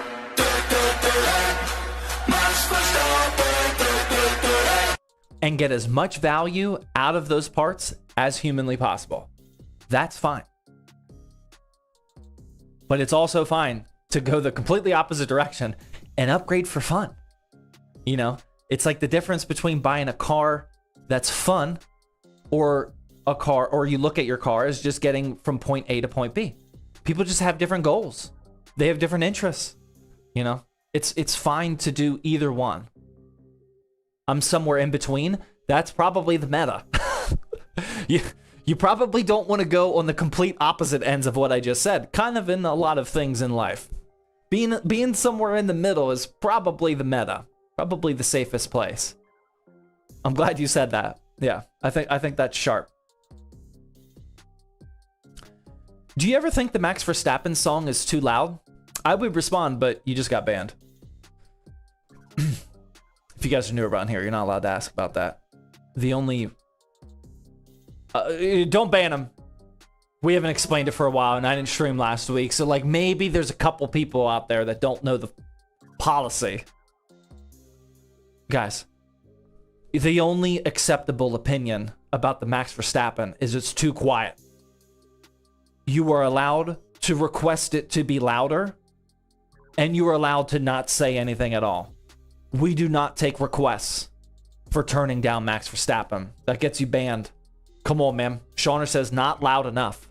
And get as much value out of those parts as humanly possible. That's fine. But it's also fine to go the completely opposite direction and upgrade for fun. You know, it's like the difference between buying a car that's fun or a car, or you look at your car as just getting from point A to point B. People just have different goals. They have different interests. You know, it's fine to do either one. I'm somewhere in between. That's probably the meta. You probably don't want to go on the complete opposite ends of what I just said. Kind of in a lot of things in life. Being somewhere in the middle is probably the meta. Probably the safest place. I'm glad you said that. Yeah, I think that's sharp. Do you ever think the Max Verstappen song is too loud? I would respond, but you just got banned. If you guys are new around here, you're not allowed to ask about that. The only... don't ban him. We haven't explained it for a while, and I didn't stream last week, so like maybe there's a couple people out there that don't know the policy. Guys, the only acceptable opinion about the Max Verstappen is it's too quiet. You are allowed to request it to be louder, and you are allowed to not say anything at all. We do not take requests for turning down Max Verstappen. That gets you banned. Come on, man. Shauner says not loud enough.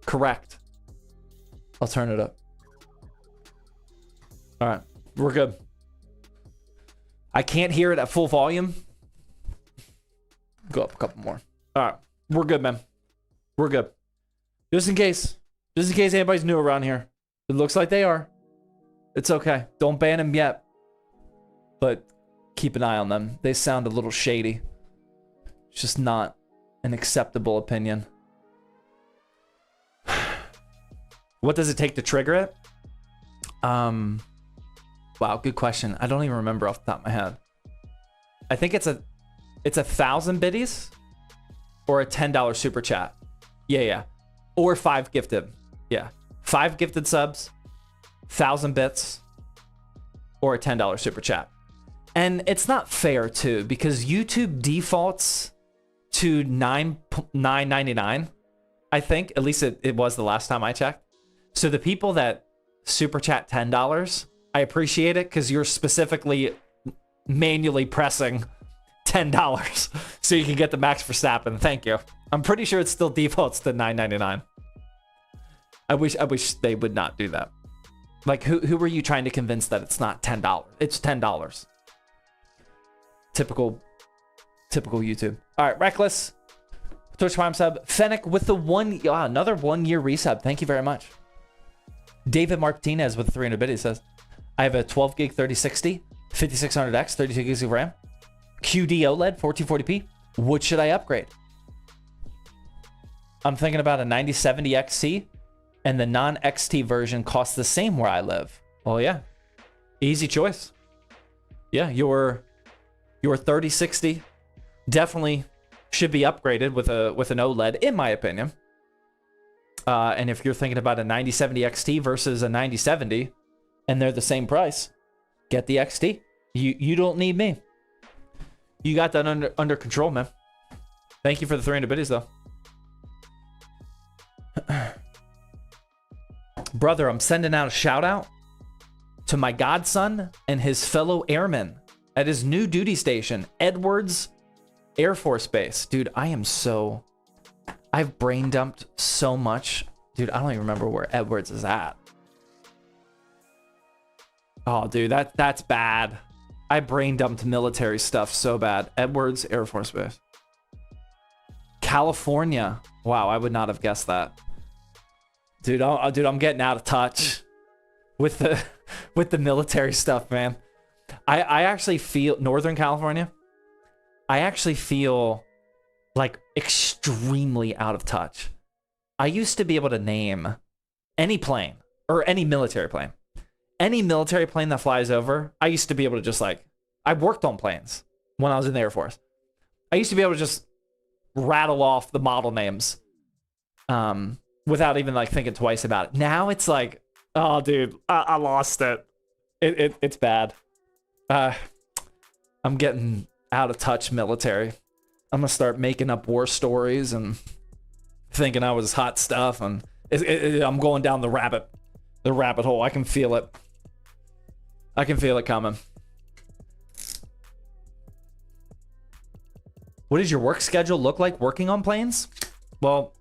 Correct. I'll turn it up. All right, we're good. I can't hear it at full volume. Go up a couple more. All right, we're good, man. We're good. Just in case anybody's new around here. It looks like they are. It's okay. Don't ban them yet. But keep an eye on them. They sound a little shady. It's just not an acceptable opinion. What does it take to trigger it? Wow, good question. I don't even remember off the top of my head. I think it's 1,000 biddies or a $10 super chat. Yeah. Or 5 gifted. Yeah. 5 gifted subs, 1,000 bits, or a $10 super chat. And it's not fair too, because YouTube defaults to $9.99. I think, at least it was the last time I checked. So the people that super chat $10, I appreciate it because you're specifically manually pressing $10 so you can get the Max Verstappen. Thank you. I'm pretty sure it still defaults to $9.99. I wish they would not do that. Like, who were you trying to convince that it's not $10? It's $10. Typical YouTube. All right, Reckless. Twitch Prime sub. Fennec with the another 1 year resub. Thank you very much. David Martinez with 300 bit. He says, I have a 12 gig 3060, 5600X, 32 gigs of RAM, QD OLED, 1440p. What should I upgrade? I'm thinking about a 9070 XT, and the non-XT version costs the same where I live. Well, yeah. Easy choice. Yeah, your 3060 definitely should be upgraded with an OLED, in my opinion. And if you're thinking about a 9070 XT versus a 9070, and they're the same price, get the XT. You don't need me. You got that under control, man. Thank you for the 300 biddies, though. Brother, I'm sending out a shout out to my godson and his fellow airmen at his new duty station, Edwards Air Force Base. Dude, I've brain dumped so much. Dude, I don't even remember where Edwards is at. Oh, dude, that's bad. I brain dumped military stuff so bad. Edwards Air Force Base. California. Wow, I would not have guessed that. Dude, I'm getting out of touch with the military stuff, man. I actually feel Northern California. I actually feel like extremely out of touch. I used to be able to name any plane or any military plane. Any military plane that flies over, I used to be able to just I worked on planes when I was in the Air Force. I used to be able to just rattle off the model names without even thinking twice about it. Now it's like, oh, dude, I lost it. It's bad. I'm getting out of touch military. I'm gonna start making up war stories and thinking I was hot stuff, and I'm going down the rabbit hole. I can feel it. I can feel it coming. What does your work schedule look like working on planes? Well,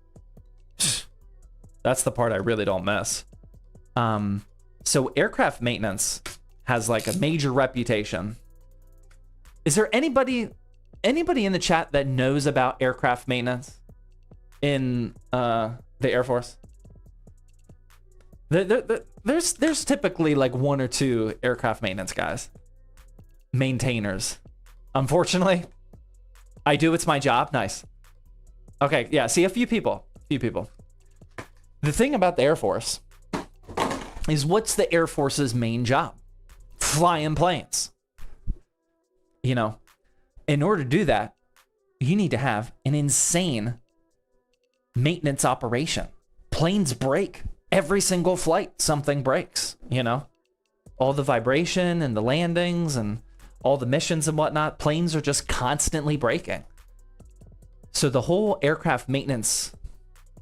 that's the part I really don't miss. So aircraft maintenance has a major reputation. Is there anybody in the chat that knows about aircraft maintenance in the Air Force? There's typically 1 or 2 aircraft maintenance guys, maintainers. Unfortunately, I do. It's my job. Nice. Okay, yeah. See, a few people. The thing about the Air Force is, what's the Air Force's main job? Flying planes. You know, in order to do that, you need to have an insane maintenance operation. Planes break. Every single flight, something breaks, you know? All the vibration and the landings and all the missions and whatnot, planes are just constantly breaking. So the whole aircraft maintenance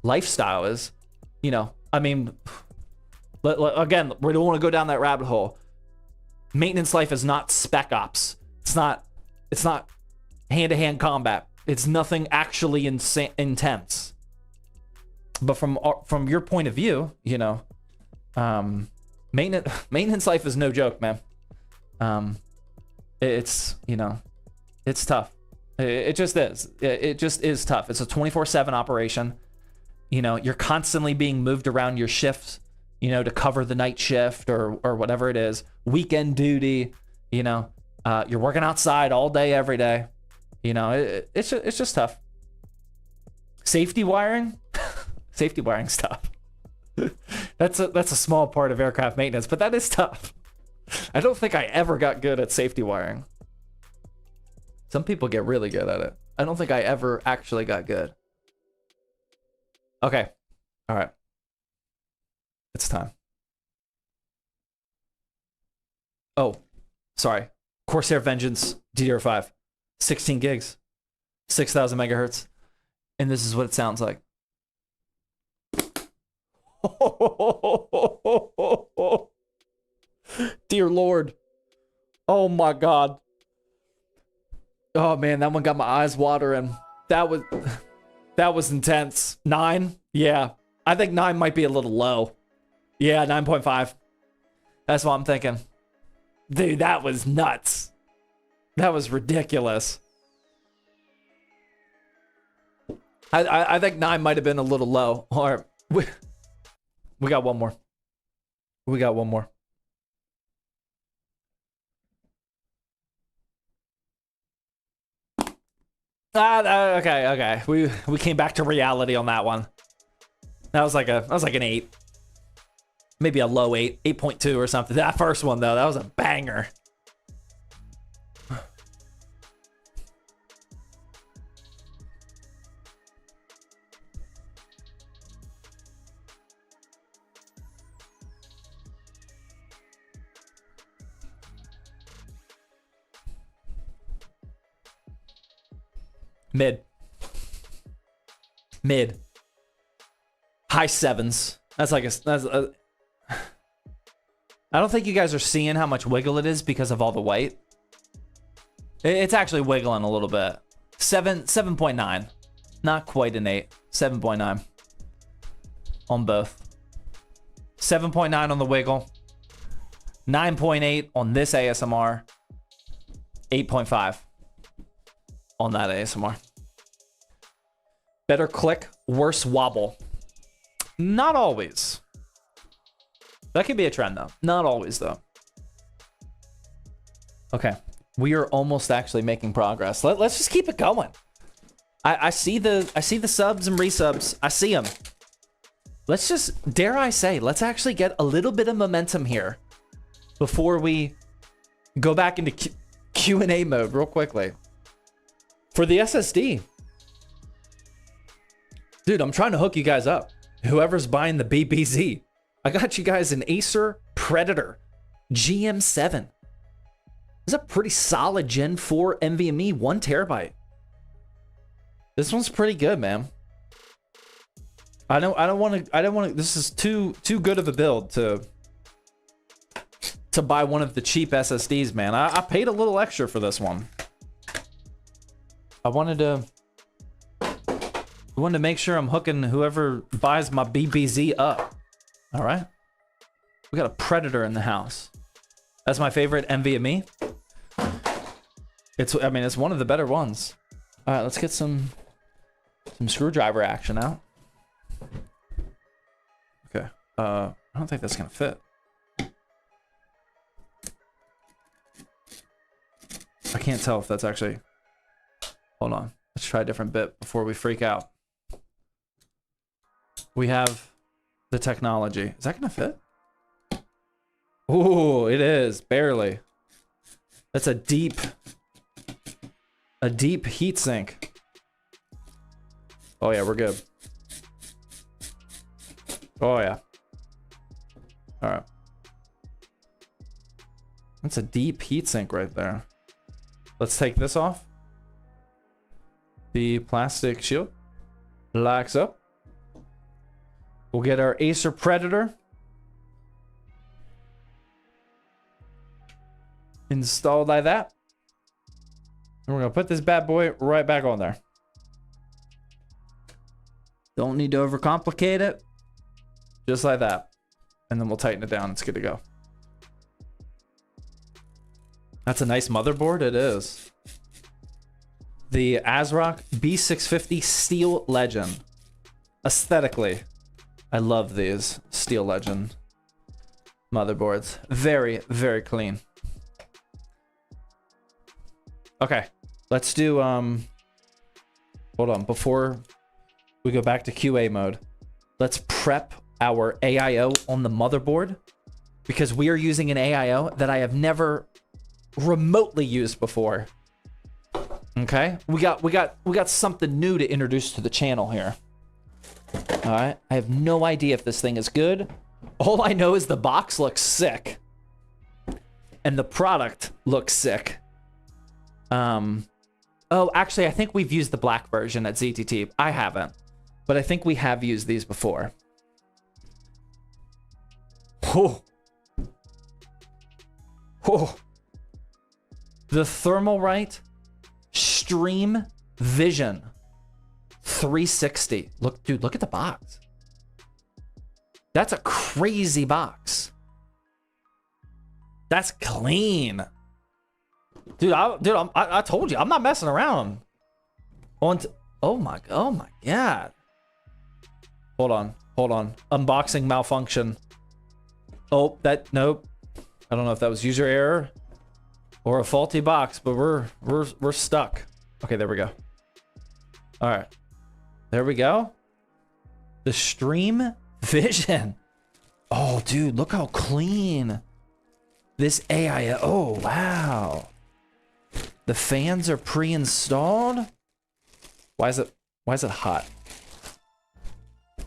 lifestyle is, you know, I mean, again, we don't want to go down that rabbit hole. Maintenance life is not spec ops. It's not hand-to-hand combat. It's nothing actually intense. But from your point of view, you know, maintenance life is no joke, man. It's, you know, it's tough. It just is. It just is tough. It's a 24/7 operation. You know, you're constantly being moved around your shifts, you know, to cover the night shift or whatever it is. Weekend duty, you know, you're working outside all day, every day. You know, it's just tough. Safety wiring. Safety wiring stuff. That's a small part of aircraft maintenance, but that is tough. I don't think I ever got good at safety wiring. Some people get really good at it. I don't think I ever actually got good. Okay. All right. It's time. Oh, sorry. Corsair Vengeance DDR5. 16 gigs. 6,000 megahertz. And this is what it sounds like. Dear Lord. Oh my God. Oh man, that one got my eyes watering. That was intense. 9? Yeah. I think 9 might be a little low. Yeah, 9.5. That's what I'm thinking. Dude, that was nuts. That was ridiculous. I think 9 might have been a little low. All right. We got one more. We got one more. Okay. We came back to reality on that one. That was like an 8. Maybe a low 8, 8.2 or something. That first one though, that was a banger. Mid. High 7s. That's a I don't think you guys are seeing how much wiggle it is because of all the white. It's actually wiggling a little bit. 7.9. Not quite an 8. 7.9. On both. 7.9 on the wiggle. 9.8 on this ASMR. 8.5 on that ASMR. Better click, worse wobble. Not always. That could be a trend though. Not always though. Okay. We are almost actually making progress. Let's just keep it going. I see the subs and resubs. I see them. Let's just, dare I say, let's actually get a little bit of momentum here before we go back into Q&A mode real quickly. For the SSD. Dude, I'm trying to hook you guys up. Whoever's buying the BBZ. I got you guys an Acer Predator GM7. This is a pretty solid Gen 4 NVMe, 1 terabyte. This one's pretty good, man. I don't want to. This is too good of a build to buy one of the cheap SSDs, man. I paid a little extra for this one. I wanted to make sure I'm hooking whoever buys my BBZ up. All right. We got a Predator in the house. That's my favorite NVMe. I mean, it's one of the better ones. All right, let's get some screwdriver action out. Okay. I don't think that's gonna fit. I can't tell if that's actually. Hold on. Let's try a different bit before we freak out. We have the technology. Is that gonna fit? Ooh, it is. Barely. That's a deep heat sink. Oh yeah, we're good. Oh yeah. All right. That's a deep heat sink right there. Let's take this off. The plastic shield locks up. We'll get our Acer Predator installed like that. And we're gonna put this bad boy right back on there. Don't need to overcomplicate it. Just like that. And then we'll tighten it down. It's good to go. That's a nice motherboard. It is. The ASRock B650 Steel Legend. Aesthetically, I love these Steel Legend motherboards. Very, very clean. Okay, let's do, hold on, before we go back to QA mode, let's prep our AIO on the motherboard because we are using an AIO that I have never remotely used before. Okay, we got something new to introduce to the channel here. All right. I have no idea if this thing is good. All I know is the box looks sick. And the product looks sick. Oh, actually, I think we've used the black version at ZTT. I haven't. But I think we have used these before. Oh. Oh. The Thermalright Stream Vision 360. Look, dude, look at the box. That's a crazy box. That's clean. Dude, I told you, I'm not messing around. Oh my God. Hold on. Unboxing malfunction. Oh, nope. I don't know if that was user error or a faulty box, but we're stuck. Okay, there we go. All right. There we go. The Stream Vision. Oh, dude, look how clean this AI. Oh, wow. The fans are pre-installed. Why is it hot?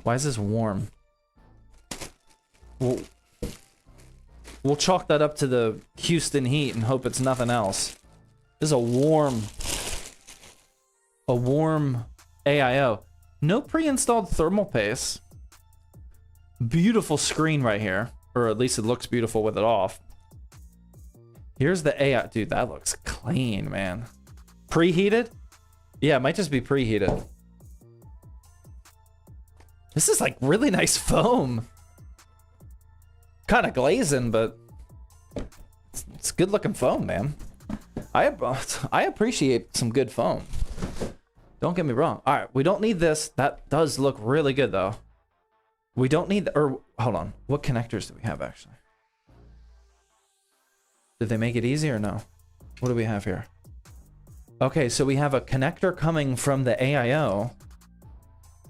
Why is this warm? We'll chalk that up to the Houston heat and hope it's nothing else. This is a warm AIO. No pre-installed thermal paste. Beautiful screen right here. Or at least it looks beautiful with it off. Here's the AI. Dude, that looks clean, man. Preheated? Yeah, it might just be preheated. This is like really nice foam. Kind of glazing, but it's good looking foam, man. I appreciate some good foam. Don't get me wrong. All right, we don't need this. That does look really good though. We don't need hold on. What connectors do we have actually? Did they make it easy or no? What do we have here? Okay, so we have a connector coming from the AIO.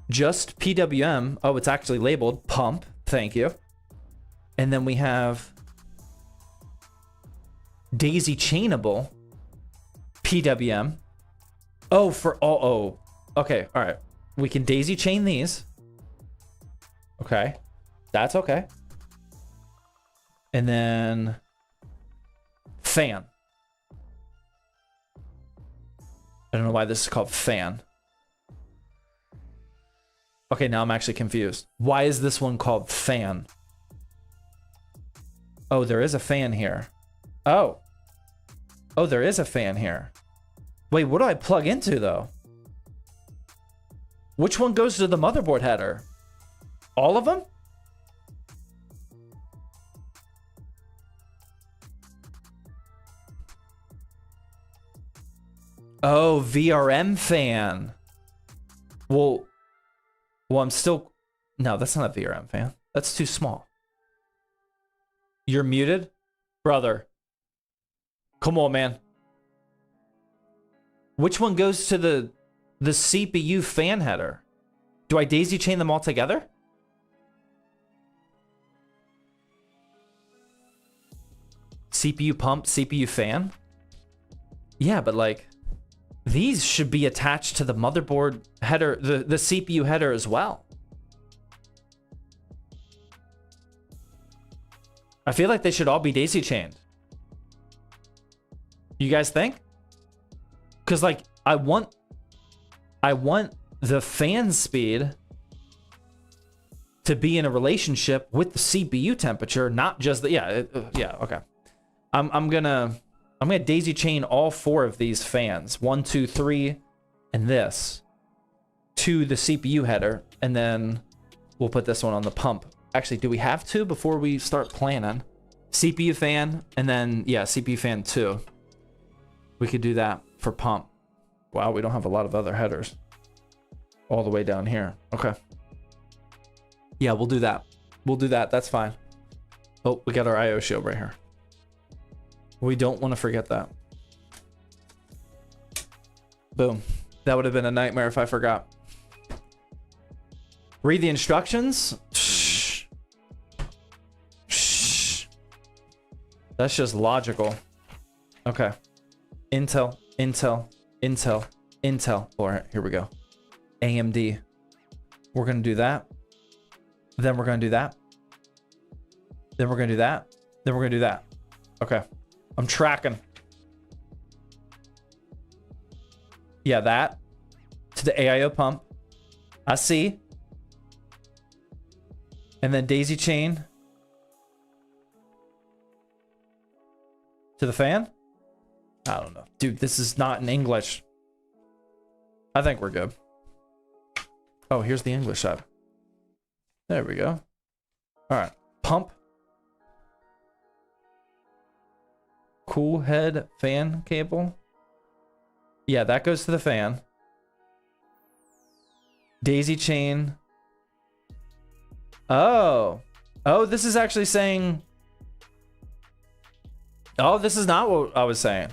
Just PWM. Oh, it's actually labeled pump. Thank you. And then we have daisy chainable PWM. Oh, okay, all right. We can daisy chain these. Okay, that's okay. And then fan. I don't know why this is called fan. Okay, now I'm actually confused. Why is this one called fan? Oh, there is a fan here. Oh, there is a fan here. Wait, what do I plug into though? Which one goes to the motherboard header? All of them? Oh, VRM fan. Well, I'm still... No, that's not a VRM fan. That's too small. You're muted? Brother. Come on, man. Which one goes to the CPU fan header? Do I daisy chain them all together? CPU pump, CPU fan? Yeah, but like... These should be attached to the motherboard header, the CPU header as well. I feel like they should all be daisy chained. You guys think? Because like I want the fan speed to be in a relationship with the CPU temperature, not just the yeah, okay. I'm gonna daisy chain all 4 of these fans, 1, 2, 3, and this to the CPU header, and then we'll put this one on the pump. Actually, do we have to before we start planning? CPU fan, and then yeah, CPU fan 2. We could do that for pump. Wow, we don't have a lot of other headers all the way down here. Okay. Yeah, we'll do that. We'll do that. That's fine. Oh, we got our IO shield right here. We don't want to forget that. Boom. That would have been a nightmare if I forgot. Read the instructions. Shh. Shh. That's just logical. Okay. Intel, Intel, Intel, Intel. All right, here we go. AMD. We're going to do that. Then we're going to do that. Then we're going to do that. Then we're going to do that. Okay. I'm tracking. Yeah, that. To the AIO pump. I see. And then daisy chain. To the fan? I don't know. Dude, this is not in English. I think we're good. Oh, here's the English side. There we go. All right. Pump. Cool head fan cable. Yeah, that goes to the fan. Daisy chain. Oh. Oh, this is actually saying... Oh, this is not what I was saying.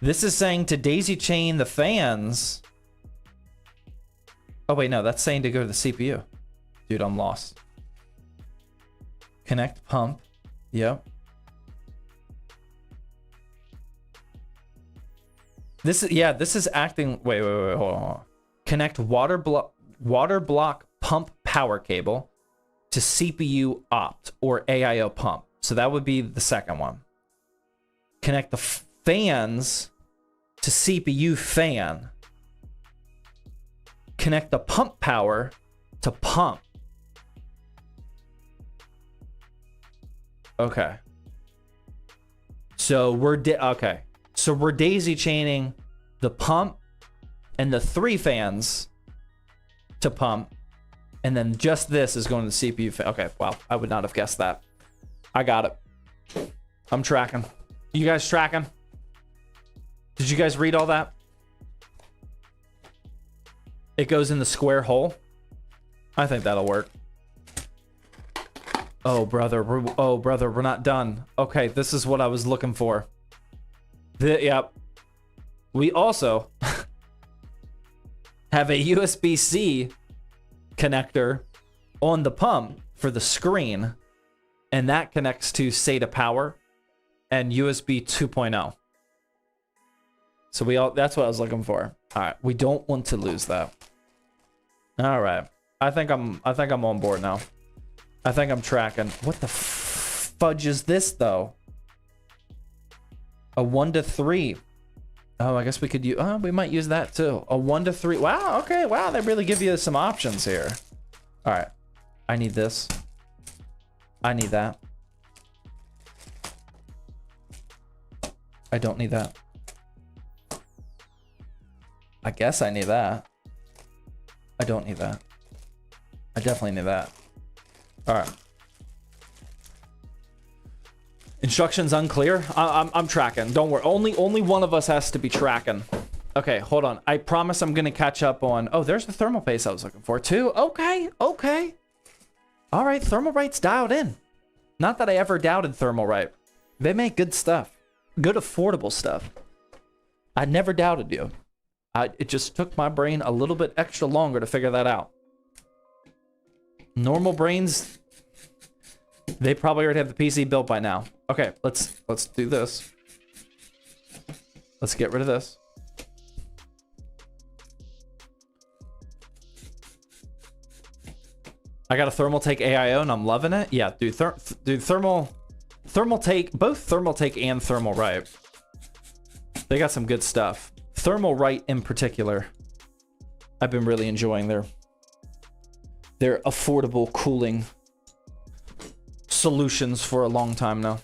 This is saying to daisy chain the fans. Oh, wait, no. That's saying to go to the CPU. Dude, I'm lost. Connect pump. Yep. This is, yeah, this is acting... Wait, hold on. Connect water block pump power cable to CPU opt or AIO pump. So that would be the second one. Connect the fans to CPU fan. Connect the pump power to pump. Okay. So we're okay. So we're daisy chaining the pump and the 3 fans to pump, and then just this is going to the CPU fan. Okay, wow. I would not have guessed that. I got it. I'm tracking. You guys tracking? Did you guys read all that? It goes in the square hole. I think that'll work. Oh, brother. We're not done. Okay, this is what I was looking for. Yep. We also have a USB-C connector on the pump for the screen, and that connects to SATA power and USB 2.0. So that's what I was looking for. All right, we don't want to lose that. All right, I think I'm on board now. I think I'm tracking. What the fudge is this though? A 1 to 3. Oh, I guess we could use. Oh, we might use that too. A 1 to 3. Wow. Okay. Wow. They really give you some options here. All right. I need this. I need that. I don't need that. I guess I need that. I don't need that. I definitely need that. All right. Instructions unclear. I'm tracking. Don't worry. Only one of us has to be tracking. Okay, hold on. I promise I'm gonna catch up on. Oh, there's the thermal paste I was looking for too. Okay, okay. All right, Thermalright's dialed in. Not that I ever doubted Thermalright. They make good stuff, good affordable stuff. I never doubted you. It just took my brain a little bit extra longer to figure that out. Normal brains, they probably already have the PC built by now. Okay, let's do this. Let's get rid of this. I got a Thermaltake AIO and I'm loving it. Yeah, dude, Thermaltake, both Thermaltake and Thermalright. They got some good stuff. Thermalright in particular, I've been really enjoying their affordable cooling solutions for a long time now.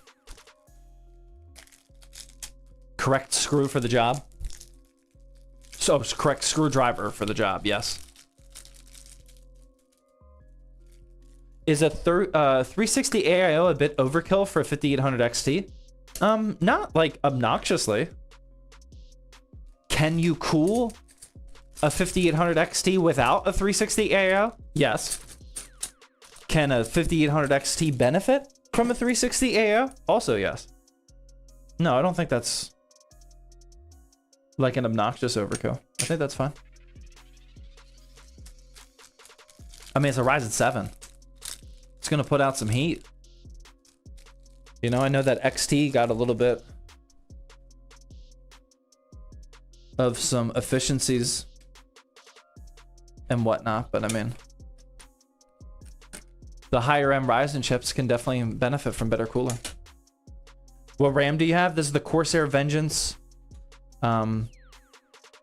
Correct screw for the job. So correct screwdriver for the job, yes. Is a 360 AIO a bit overkill for a 5800 XT? Not like obnoxiously. Can you cool a 5800 XT without a 360 AIO? Yes. Can a 5800 XT benefit from a 360 AIO? Also yes. No, I don't think that's like an obnoxious overkill. I think that's fine. I mean, it's a Ryzen 7. It's gonna put out some heat. You know, I know that XT got a little bit of some efficiencies and whatnot, but I mean, The higher end Ryzen chips can definitely benefit from better cooling. What RAM do you have? This is the Corsair Vengeance. They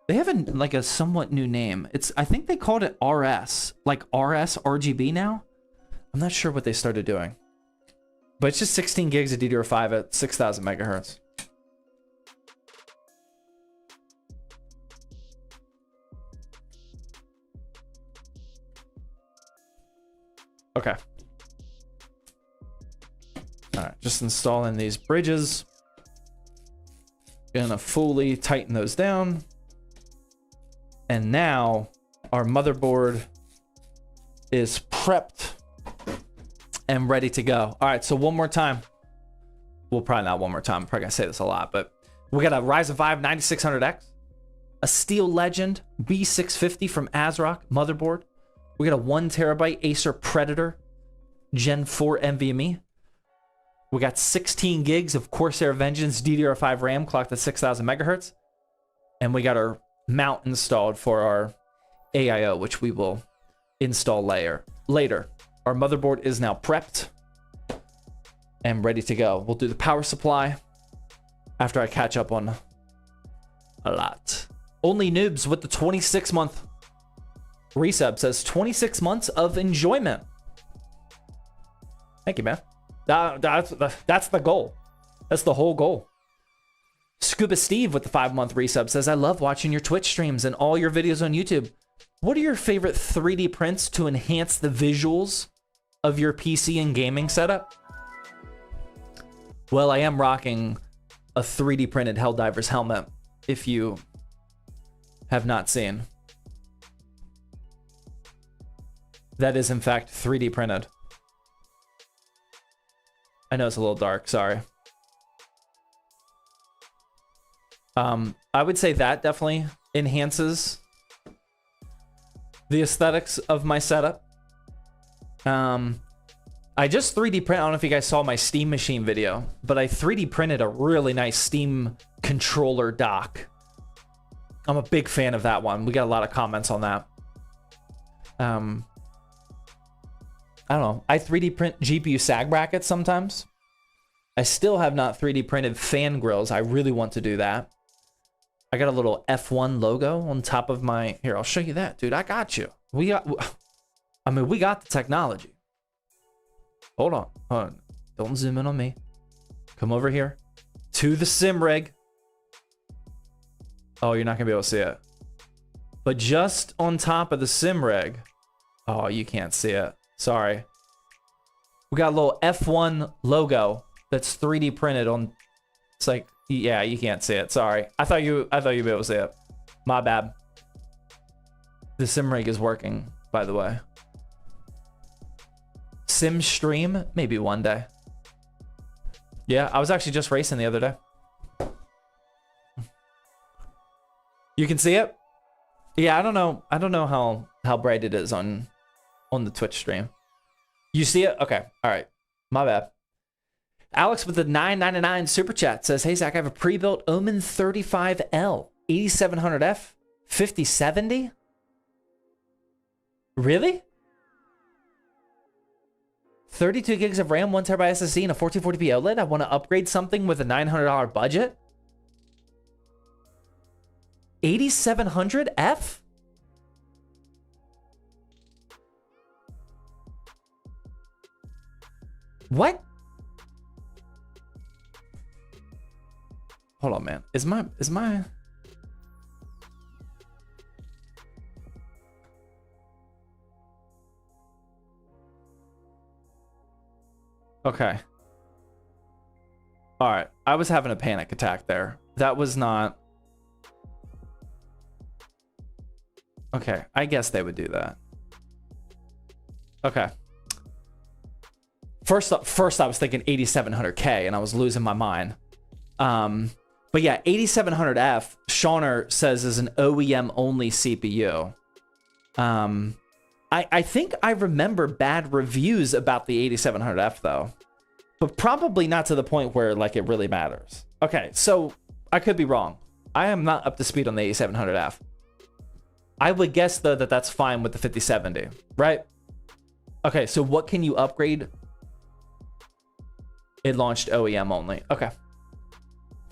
have a somewhat new name. I think they called it RS, like RS RGB now. I'm not sure what they started doing, but it's just 16 gigs of DDR5 at 6,000 megahertz. Okay. All right, just installing these bridges. Gonna fully tighten those down. And now our motherboard is prepped and ready to go. All right, so one more time. Well, probably not one more time. I'm probably gonna say this a lot, but we got a Ryzen 5 9600X, a Steel Legend B650 from ASRock motherboard. We got a 1 terabyte Acer Predator Gen 4 NVMe. We got 16 gigs of Corsair Vengeance DDR5 RAM clocked at 6,000 megahertz. And we got our mount installed for our AIO, which we will install later. Our motherboard is now prepped and ready to go. We'll do the power supply after I catch up on a lot. Only Noobs with the 26-month resub says 26 months of enjoyment. Thank you, man. That's the goal. That's the whole goal. Scuba Steve with the 5-month resub says, I love watching your Twitch streams and all your videos on YouTube. What are your favorite 3D prints to enhance the visuals of your PC and gaming setup? Well, I am rocking a 3D printed Helldivers helmet, if you have not seen. That is, in fact, 3D printed. I know it's a little dark, sorry. I would say that definitely enhances the aesthetics of my setup. I just 3D print, I don't know if you guys saw my Steam Machine video, but I 3D printed a really nice Steam controller dock. I'm a big fan of that one. We got a lot of comments on that. I don't know. I 3D print GPU sag brackets sometimes. I still have not 3D printed fan grills. I really want to do that. I got a little F1 logo on top of my... Here, I'll show you that, dude. I got you. We got the technology. Hold on. Don't zoom in on me. Come over here to the sim rig. Oh, you're not going to be able to see it. But just on top of the sim rig... Oh, you can't see it. Sorry. We got a little F1 logo that's 3D printed on... It's like... Yeah, you can't see it. Sorry. I thought you'd be able to see it. My bad. The sim rig is working, by the way. Sim stream? Maybe one day. Yeah, I was actually just racing the other day. You can see it? Yeah, I don't know how bright it is on the Twitch stream. You see it? Okay. All right. My bad. Alex with the $9.99 super chat says, hey, Zach, I have a pre-built Omen 35L, 8700F, 5070. Really? 32 gigs of RAM, 1 terabyte SSD, and a 1440p OLED. I want to upgrade something with a $900 budget. 8700F? What? Hold on, man. Is my... Okay. All right. I was having a panic attack there. That was not... Okay. I guess they would do that. Okay. First I was thinking 8700K and I was losing my mind. But yeah, 8700F, Shauner says is an OEM only CPU. I think I remember bad reviews about the 8700F though, but probably not to the point where like it really matters. Okay, so I could be wrong. I am not up to speed on the 8700F. I would guess though that that's fine with the 5070, right? Okay, so what can you upgrade? It launched OEM only. Okay.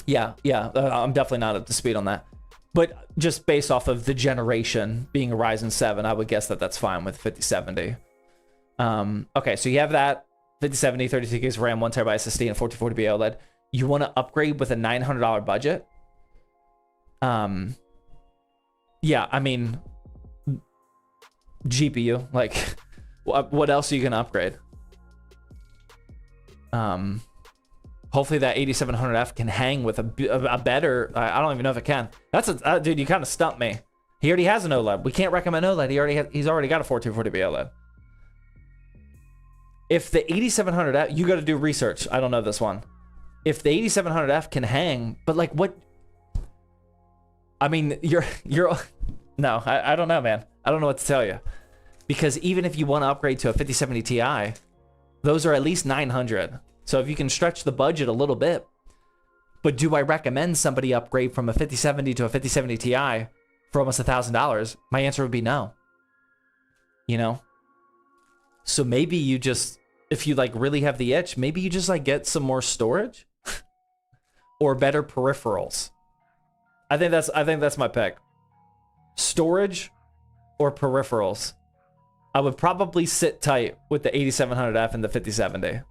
Yeah, I'm definitely not up to speed on that. But just based off of the generation being a Ryzen 7, I would guess that that's fine with 5070. Okay, so you have that 5070, 32 gigs of RAM, 1 terabyte SSD, and 1440p OLED. You want to upgrade with a $900 budget? Yeah, I mean, GPU. Like, what else are you gonna upgrade? Hopefully that 8700F can hang with a better. I don't even know if it can. That's a dude. You kind of stumped me. He already has an OLED. We can't recommend OLED. He's already got a 1440p OLED. If the 8700F, you got to do research. I don't know this one. If the 8700F can hang, but like what? I mean, you're no, I don't know, man. I don't know what to tell you, because even if you want to upgrade to a 5070 Ti, those are at least 900. So if you can stretch the budget a little bit, but do I recommend somebody upgrade from a 5070 to a 5070 Ti for almost $1,000? My answer would be no. You know? So maybe you just, if you like really have the itch, maybe you just like get some more storage or better peripherals. I think that's my pick. Storage or peripherals. I would probably sit tight with the 8700F and the 5070.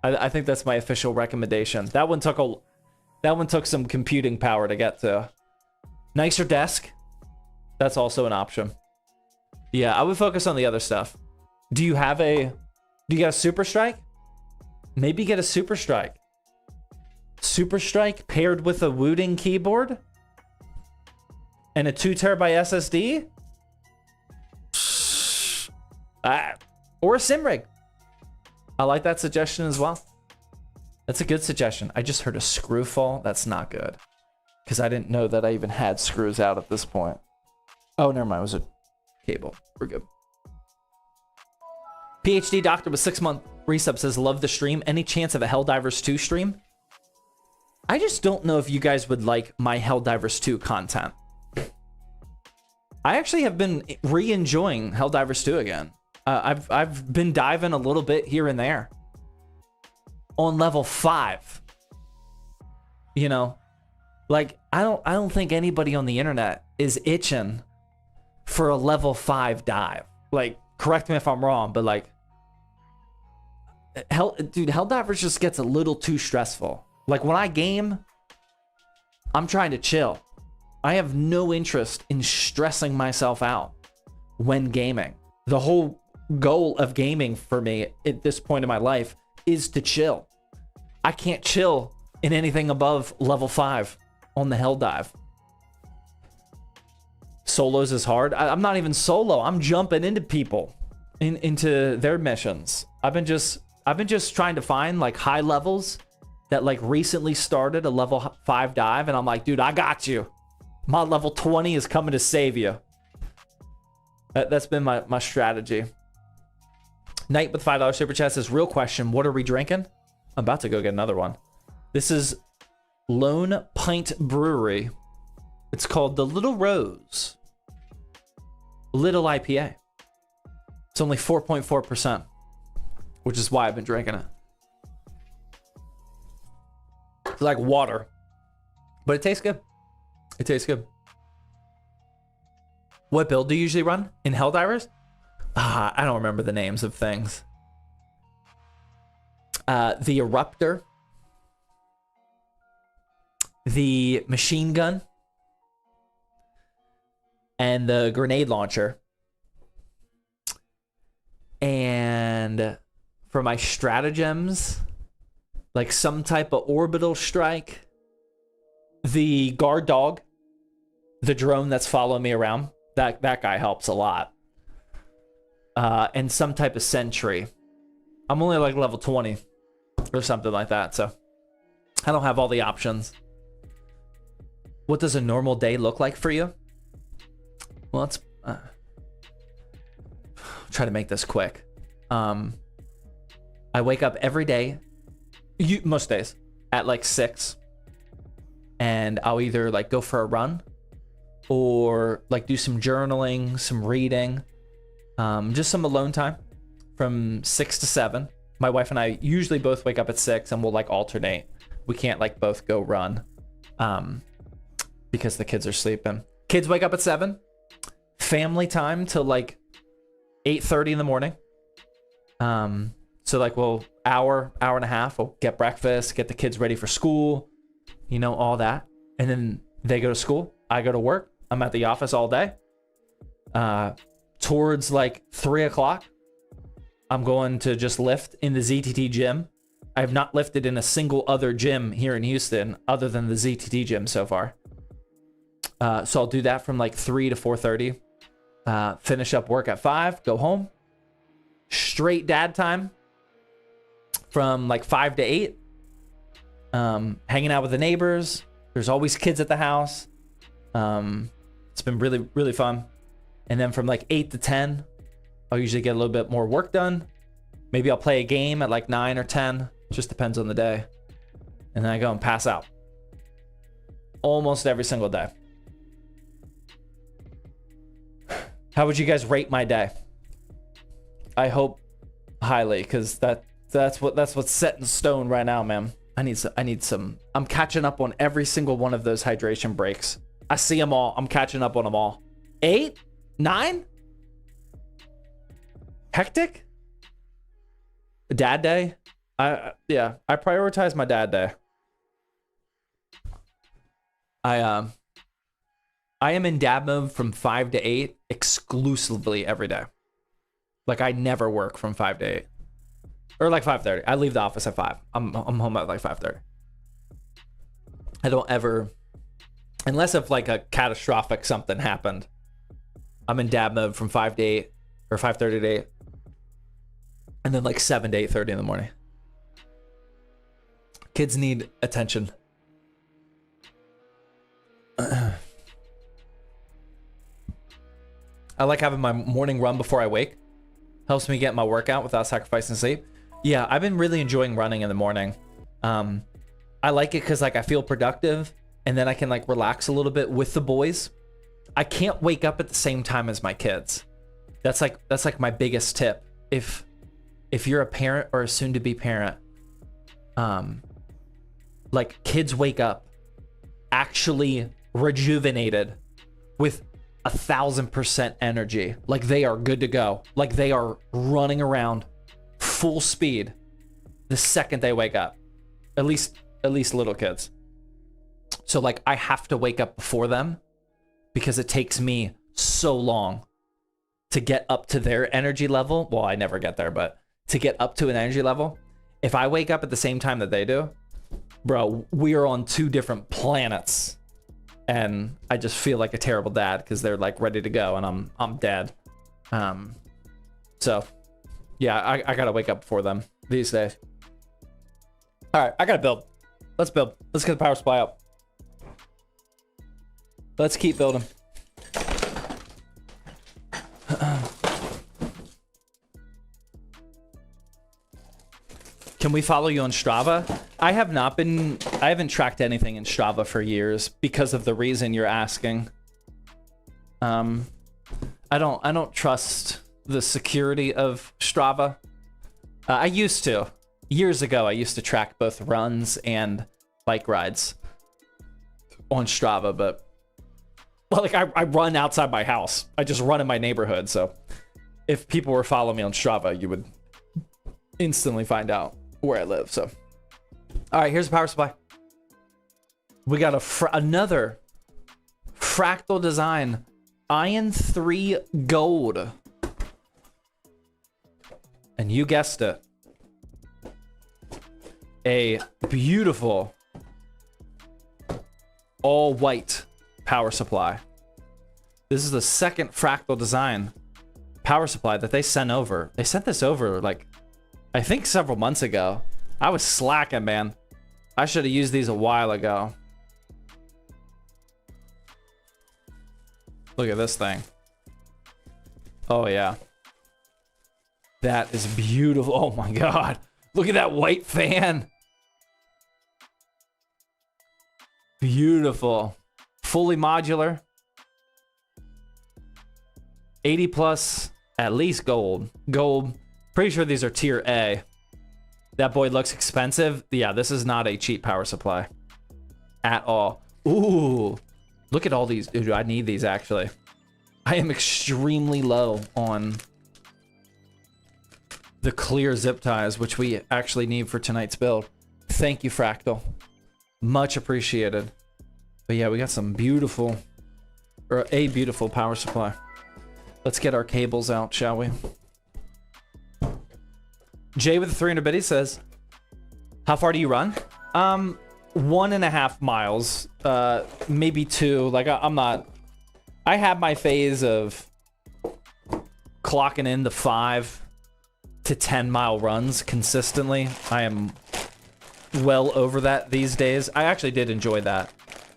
I think that's my official recommendation. That one took some computing power to get to. Nicer desk. That's also an option. Yeah, I would focus on the other stuff. Do you get a Super Strike? Maybe get a Super Strike. Super Strike paired with a Wooting keyboard and a 2 terabyte SSD? Or a sim rig. I like that suggestion as well. That's a good suggestion. I just heard a screw fall. That's not good, because I didn't know that I even had screws out at this point. Oh, never mind. It was a cable. We're good. PhD Doctor with 6-month resub says, love the stream. Any chance of a Helldivers 2 stream? I just don't know if you guys would like my Helldivers 2 content. I actually have been re-enjoying Helldivers 2 again. I've been diving a little bit here and there. On level 5. You know? Like, I don't think anybody on the internet is itching for a level 5 dive. Like, correct me if I'm wrong, but like, Helldivers just gets a little too stressful. Like, when I game, I'm trying to chill. I have no interest in stressing myself out when gaming. The whole goal of gaming for me at this point in my life is to chill. I can't chill in anything above level 5 on the Helldive. Solos is hard. I'm not even solo. I'm jumping into people into their missions. I've been just trying to find like high levels that like recently started a level 5 dive, and I'm like, dude, I got you. My level 20 is coming to save you. That's been my strategy. Knight with $5 super chat says, real question, what are we drinking? I'm about to go get another one. This is Lone Pint Brewery. It's called the Little Rose Little IPA. It's only 4.4%, which is why I've been drinking it. It's like water, but it tastes good. It tastes good. What build do you usually run in Helldivers? I don't remember the names of things. The Eruptor, the Machine Gun, and the Grenade Launcher. And for my stratagems, like some type of orbital strike, the Guard Dog, the drone that's following me around, that guy helps a lot. And some type of sentry. I'm only like level 20 or something like that, so I don't have all the options. What does a normal day look like for you? Well, let's try to make this quick. I wake up every day, most days, at like 6, and I'll either like go for a run or like do some journaling, some reading, just some alone time, from 6 to 7. My wife and I usually both wake up at 6 and we'll like alternate. We can't like both go run because the kids are sleeping. Kids wake up at 7. Family time till like 8:30 in the morning. So like we'll hour and a half, we'll get breakfast, get the kids ready for school, you know, all that. And then they go to school. I go to work. I'm at the office all day. Towards like 3 o'clock, I'm going to just lift in the ZTT gym. I have not lifted in a single other gym here in Houston other than the ZTT gym so far. So I'll do that from like 3 to 4:30. Finish up work at 5, go home. Straight dad time from like 5 to 8. Hanging out with the neighbors. There's always kids at the house. It's been really, really fun. And then from like 8 to 10, I'll usually get a little bit more work done. Maybe I'll play a game at like 9 or 10. Just depends on the day. And then I go and pass out. Almost every single day. How would you guys rate my day? I hope highly, because that's what's set in stone right now, man. I need some. I'm catching up on every single one of those hydration breaks. I see them all. I'm catching up on them all. 8? 9? Hectic? Dad day? I prioritize my dad day. I am in dad mode from 5 to 8 exclusively every day. Like I never work from 5 to 8. Or like 5:30. I leave the office at 5. I'm home at like 5:30. I don't ever, unless if like a catastrophic something happened, I'm in dad mode from 5 to 8 or 5:30 to 8. And then like 7 to 8:30 in the morning. Kids need attention. I like having my morning run before I wake. Helps me get my workout without sacrificing sleep. Yeah, I've been really enjoying running in the morning. I like it because like I feel productive and then I can like relax a little bit with the boys. I can't wake up at the same time as my kids. That's like my biggest tip. If you're a parent or a soon-to-be parent, like kids wake up actually rejuvenated with 1,000% energy. Like they are good to go. Like they are running around full speed the second they wake up. At least little kids. So like I have to wake up before them because it takes me so long to get up to their energy level. Well, I never get there, but to get up to an energy level, if I wake up at the same time that they do, bro, we are on 2 different planets. And I just feel like a terrible dad because they're like ready to go and I'm dead. So yeah, I gotta wake up before them these days. All right, I gotta build. Let's build. Let's get the power supply up. Let's keep building. Can we follow you on Strava? I haven't tracked anything in Strava for years because of the reason you're asking. I don't trust the security of Strava. I used to. Years ago, I used to track both runs and bike rides on Strava, but well, like I run outside my house. I just run in my neighborhood, so if people were following me on Strava, you would instantly find out where I live. So all right, here's the power supply. We got another fractal design Iron 3 gold, and you guessed it, a beautiful all white power supply. This is the second fractal design power supply that they sent over. They sent this over like I think several months ago. I was slacking, man. I should have used these a while ago. Look at this thing. Oh yeah. That is beautiful. Oh my God. Look at that white fan. Beautiful. Fully modular. 80 plus, at least gold. Gold. Pretty sure these are tier A. That boy looks expensive. Yeah, this is not a cheap power supply at all. Ooh, look at all these. Dude, I need these actually. I am extremely low on the clear zip ties, which we actually need for tonight's build. Thank you, Fractal. Much appreciated. But yeah, we got some beautiful, or a beautiful power supply. Let's get our cables out, shall we? Jay with the 300 biddy says, how far do you run? 1.5 miles, maybe 2. Like I'm not, I have my phase of clocking in the 5 to 10 mile runs consistently. I am well over that these days. I actually did enjoy that.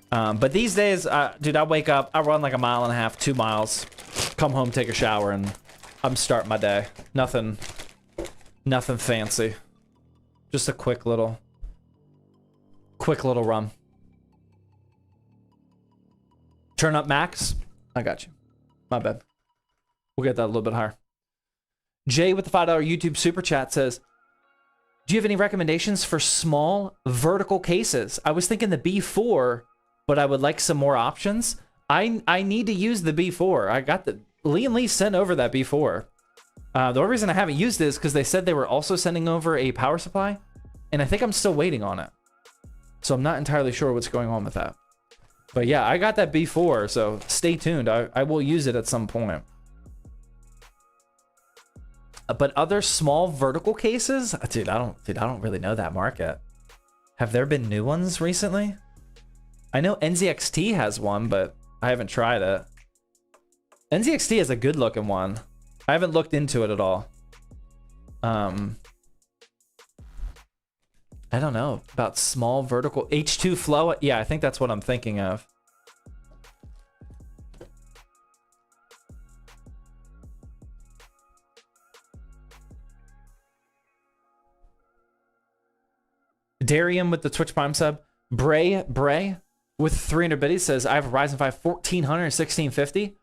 But these days, dude, I wake up, I run like 1.5 miles, 2 miles, come home, take a shower, and I'm starting my day. Nothing fancy. Just a quick little run. Turn up max. I got you. My bad. We'll get that a little bit higher. Jay with the $5 YouTube super chat says, do you have any recommendations for small vertical cases? I was thinking the B4, but I would like some more options. I need to use the B4. I got the Lee and Lee sent over that B4. The only reason I haven't used it is because they said they were also sending over a power supply, and I think I'm still waiting on it. So I'm not entirely sure what's going on with that. But yeah, I got that B4, so stay tuned. I will use it at some point. But other small vertical cases, dude, I don't really know that market. Have there been new ones recently? I know NZXT has one, but I haven't tried it. NZXT has a good looking one. I haven't looked into it at all. I don't know about small vertical H2 flow. Yeah, I think that's what I'm thinking of. Darium with the Twitch Prime sub. Bray with 300 biddies says, I have a Ryzen 5 1400 1650.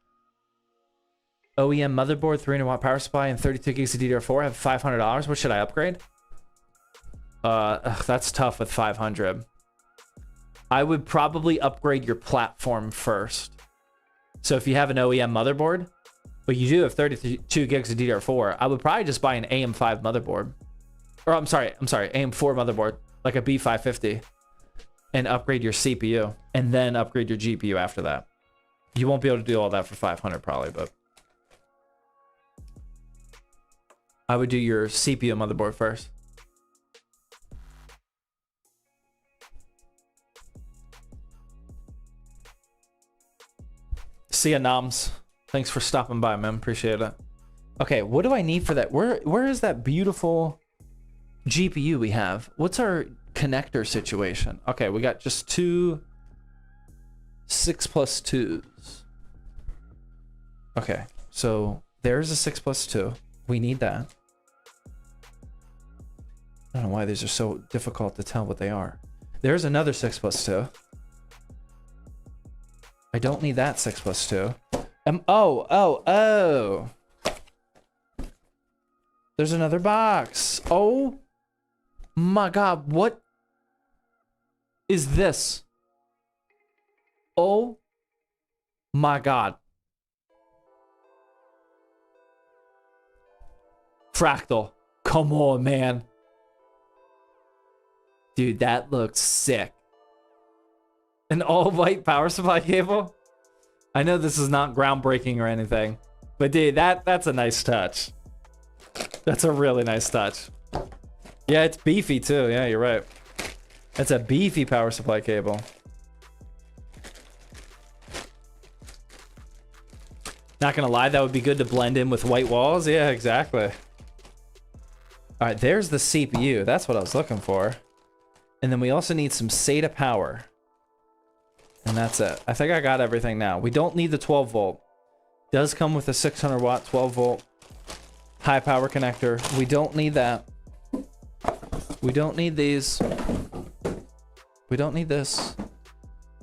OEM motherboard, 300 watt power supply, and 32 gigs of DDR4. I have $500. What should I upgrade? That's tough with 500. I would probably upgrade your platform first. So if you have an OEM motherboard, but you do have 32 gigs of DDR4, I would probably just buy an AM5 motherboard. Or I'm sorry, AM4 motherboard, like a B550, and upgrade your CPU, and then upgrade your GPU after that. You won't be able to do all that for 500 probably, but I would do your CPU motherboard first. See ya, Noms. Thanks for stopping by, man. Appreciate it. Okay, what do I need for that? Where is that beautiful GPU we have? What's our connector situation? Okay, we got just 2 6+2s. Okay, so there's a 6+2. We need that. I don't know why these are so difficult to tell what they are. There's another 6+2. I don't need that 6+2. Oh. There's another box. Oh my God, what is this? Oh my God. Fractal, come on, man. Dude, that looks sick. An all-white power supply cable? I know this is not groundbreaking or anything, but dude, that's a nice touch. That's a really nice touch. Yeah, it's beefy too. Yeah, you're right. That's a beefy power supply cable. Not gonna lie, that would be good to blend in with white walls. Yeah, exactly. All right, there's the CPU. That's what I was looking for. And then we also need some SATA power. And that's it. I think I got everything now. We don't need the 12 volt. Does come with a 600 watt 12 volt high power connector. We don't need that. We don't need these. We don't need this.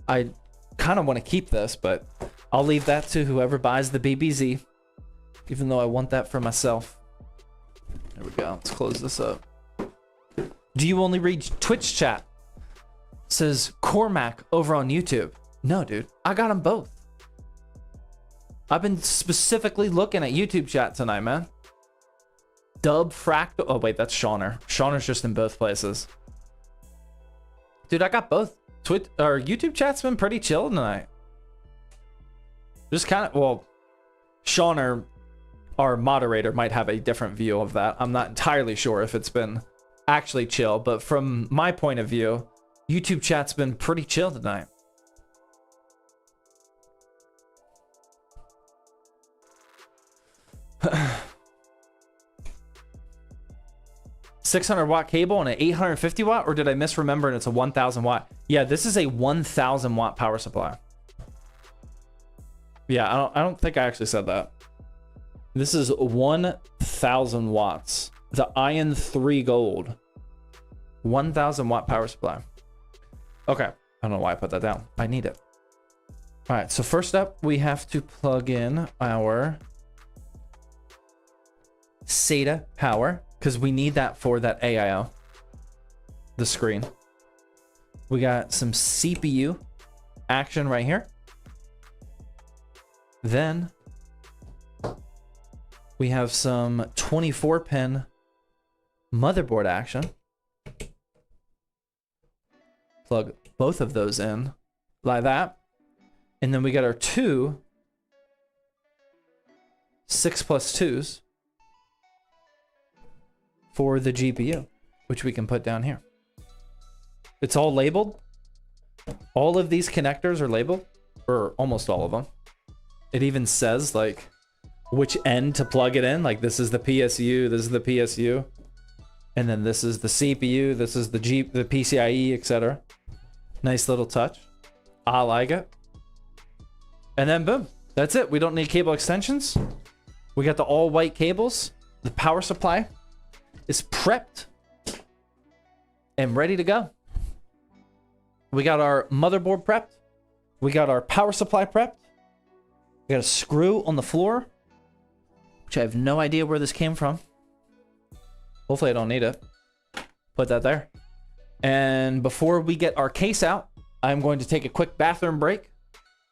I kind of want to keep this, but I'll leave that to whoever buys the BBZ, even though I want that for myself. There we Let's close this up. Do you only read Twitch chat? Says Cormac over on YouTube. No, dude. I got them both. I've been specifically looking at YouTube chat tonight, man. Dub Fractal. Oh, wait, that's Shauner. Shauner's just in both places. Dude, I got both. Twitch or YouTube chat's been pretty chill tonight. Just kind of, well, Shauner, our moderator, might have a different view of that. I'm not entirely sure if it's been actually chill, but from my point of view, YouTube chat's been pretty chill tonight. $600-watt cable and an 850-watt, or did I misremember and it's a 1,000-watt? Yeah, this is a 1,000-watt power supply. Yeah, I don't think I actually said that. This is 1,000 watts. The Ion 3 Gold. 1,000-watt power supply. Okay, I don't know why I put that down. I need it. All right, so first up, we have to plug in our SATA power, because we need that for that AIO, the screen. We got some CPU action right here. Then we have some 24-pin motherboard action. Plug both of those in like that. And then we got our two 6+2s for the GPU, which we can put down here. It's all labeled. All of these connectors are labeled, or almost all of them. It even says like which end to plug it in. Like this is the PSU, this is the PSU, and then this is the CPU, this is the PCIe, etc. Nice little touch. I like it. And then boom, that's it. We don't need cable extensions. We got the all white cables. The power supply is prepped and ready to go. We got our motherboard prepped. We got our power supply prepped. We got a screw on the floor, which I have no idea where this came from. Hopefully I don't need it. Put that there. And before we get our case out, I'm going to take a quick bathroom break.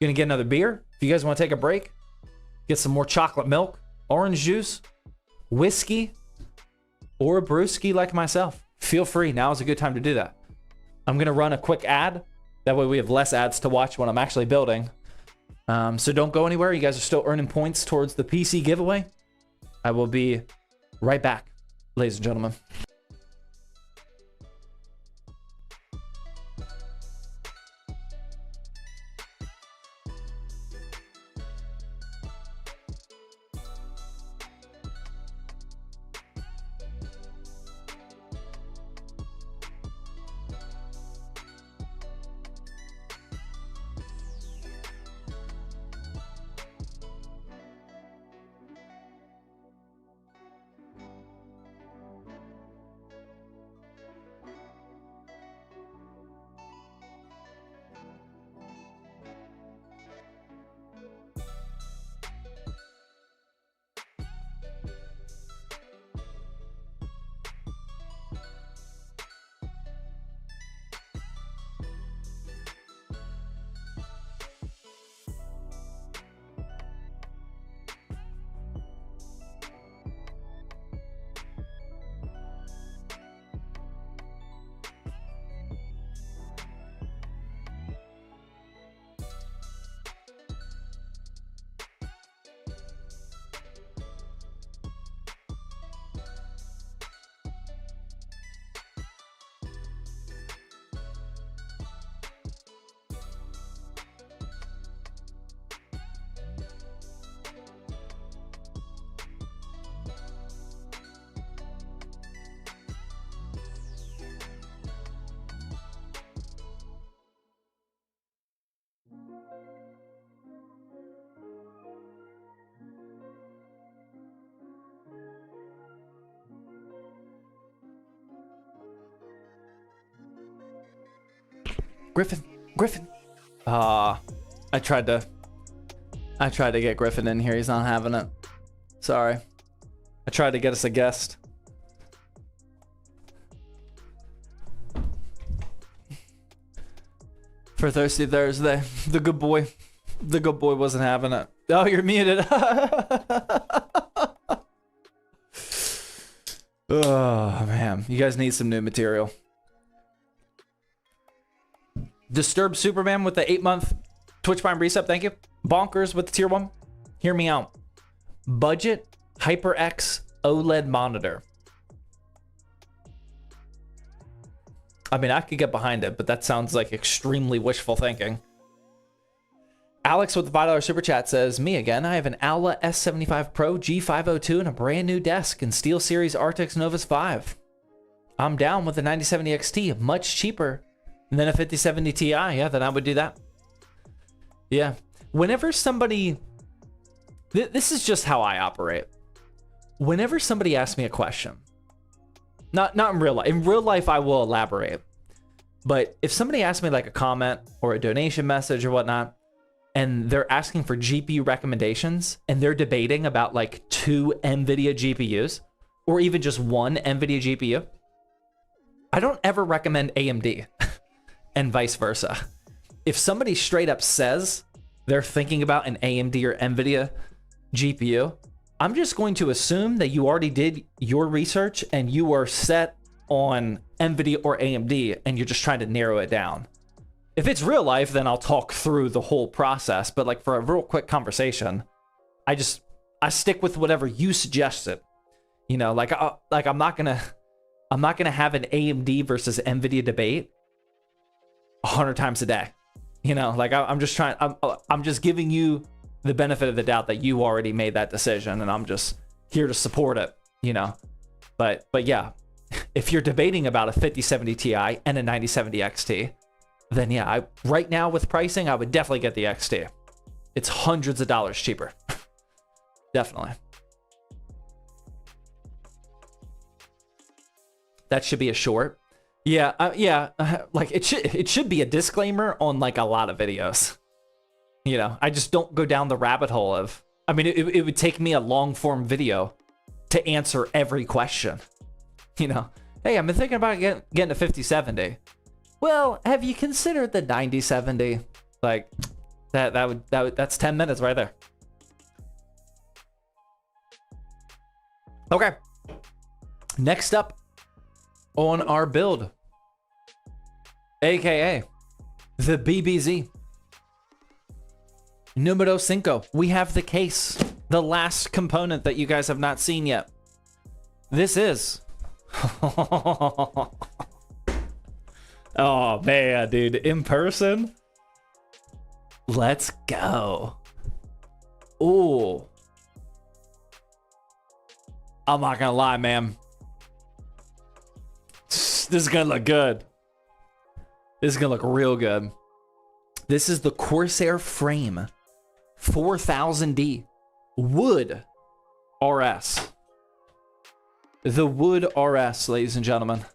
Gonna get another beer. If you guys want to take a break, get some more chocolate milk, orange juice, whiskey, or a brewski like myself, feel free. Now is a good time to do that. I'm gonna run a quick ad. That way we have less ads to watch when I'm actually building. So don't go anywhere. You guys are still earning points towards the PC giveaway. I will be right back, ladies and gentlemen. Griffin. I tried to get Griffin in here. He's not having it. Sorry. I tried to get us a guest. for Thirsty Thursday. The good boy wasn't having it. Oh, you're muted. Oh, man. You guys need some new material. Disturbed Superman with the 8-month Twitch Prime resub. Thank you. Bonkers with the tier 1. Hear me out. Budget HyperX OLED monitor. I mean, I could get behind it, but that sounds like extremely wishful thinking. Alex with the $5 super chat says, me again. I have an Owla S75 Pro G502 and a brand new desk and SteelSeries RTX Novus 5. I'm down with the 9070 XT, much cheaper than a 5070 Ti. Yeah, then I would do that. Yeah. Whenever somebody... This is just how I operate. Whenever somebody asks me a question, not in real life. In real life, I will elaborate. But if somebody asks me like a comment or a donation message or whatnot, and they're asking for GPU recommendations, and they're debating about like 2 NVIDIA GPUs, or even just 1 NVIDIA GPU, I don't ever recommend AMD, and vice versa. If somebody straight up says they're thinking about an AMD or NVIDIA GPU, I'm just going to assume that you already did your research and you are set on NVIDIA or AMD, and you're just trying to narrow it down. If it's real life, then I'll talk through the whole process. But like for a real quick conversation, I stick with whatever you suggested. You know, like I'm not gonna have an AMD versus NVIDIA debate 100 times a day. You know, like I'm just giving you the benefit of the doubt that you already made that decision, and I'm just here to support it. You know, but yeah, if you're debating about a 5070 Ti and a 9070 XT, then yeah, right now with pricing, I would definitely get the XT. It's hundreds of dollars cheaper. Definitely. That should be a short. Yeah, like it should be a disclaimer on like a lot of videos. You know, I just don't go down the rabbit hole of, I mean, it would take me a long form video to answer every question. You know, hey, I've been thinking about getting a 5070. Well, have you considered the 9070? Like that's 10 minutes right there. Okay. Next up on our build, aka the BBZ. Numero 5. We have the case, the last component that you guys have not seen yet. This is oh man, dude, in person? Let's go. Ooh. I'm not gonna lie, man. This is gonna look good. This is gonna look real good. This is the Corsair Frame 4000D Wood RS. The Wood RS, ladies and gentlemen.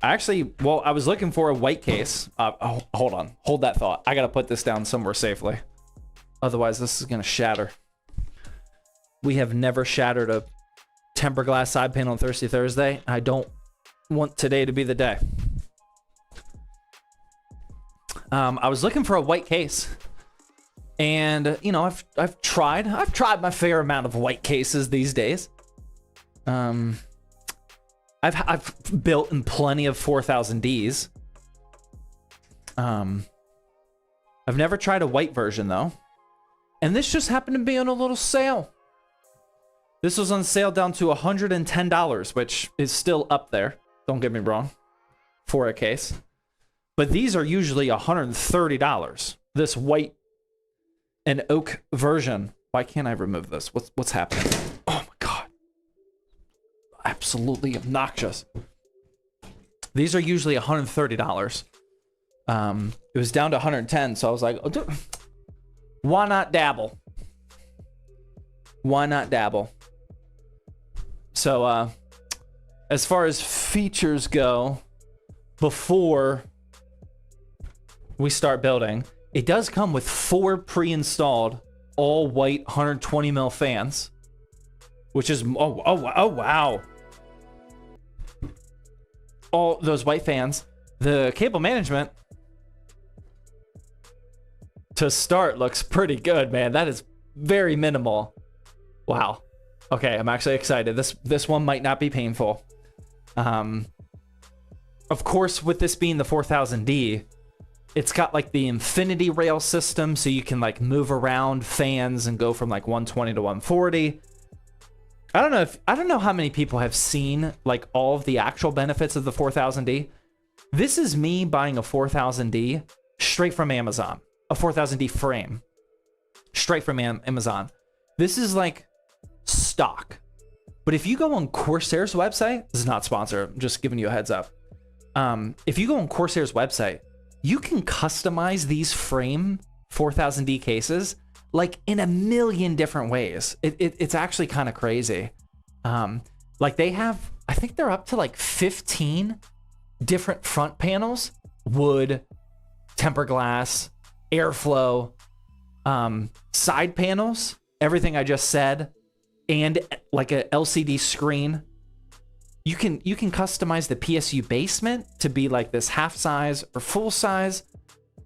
Actually, well, I was looking for a white case. Hold on. Hold that thought. I gotta put this down somewhere safely. Otherwise, this is gonna shatter. We have never shattered a tempered glass side panel on Thirsty Thursday. I don't want today to be the day. I was looking for a white case. And, you know, I've tried my fair amount of white cases these days. I've built in plenty of 4000Ds. I've never tried a white version though. And this just happened to be on a little sale. This was on sale down to $110, which is still up there. Don't get me wrong, for a case. But these are usually $130. This white and oak version. Why can't I remove this? What's happening? Oh my God. Absolutely obnoxious. These are usually $130. It was down to 110, so I was like, oh, dude, why not dabble? Why not dabble? So, as far as features go, before we start building, it does come with 4 pre-installed all white 120mm fans, which is, oh wow. All those white fans. The cable management to start looks pretty good, man. That is very minimal. Wow. Okay, I'm actually excited. This one might not be painful. Of course, with this being the 4000D, it's got like the infinity rail system, so you can like move around fans and go from like 120 to 140. I don't know how many people have seen like all of the actual benefits of the 4000D. This is me buying a 4000D straight from Amazon, a 4000D frame straight from Amazon. This is like stock. But if you go on Corsair's website, this is not sponsored, I'm just giving you a heads up. If you go on Corsair's website, you can customize these frame 4000D cases like in a million different ways. It's actually kind of crazy. Like they have, I think they're up to like 15 different front panels, wood, tempered glass, airflow, side panels, everything I just said, and like a LCD screen. You can customize the PSU basement to be like this half size or full size.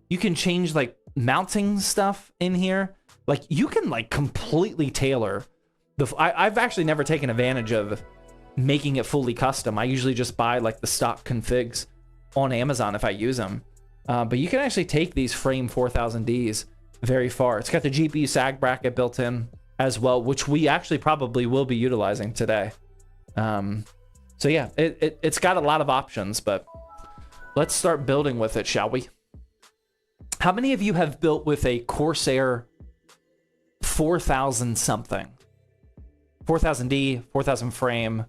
You can change like mounting stuff in here. Like you can like completely tailor I've actually never taken advantage of making it fully custom. I usually just buy like the stock configs on Amazon if I use them. But you can actually take these frame 4000Ds very far. It's got the GPU sag bracket built in as well, which we actually probably will be utilizing today. So yeah, it's got a lot of options, but let's start building with it, shall we? How many of you have built with a Corsair 4000 something? 4000D, 4000 frame,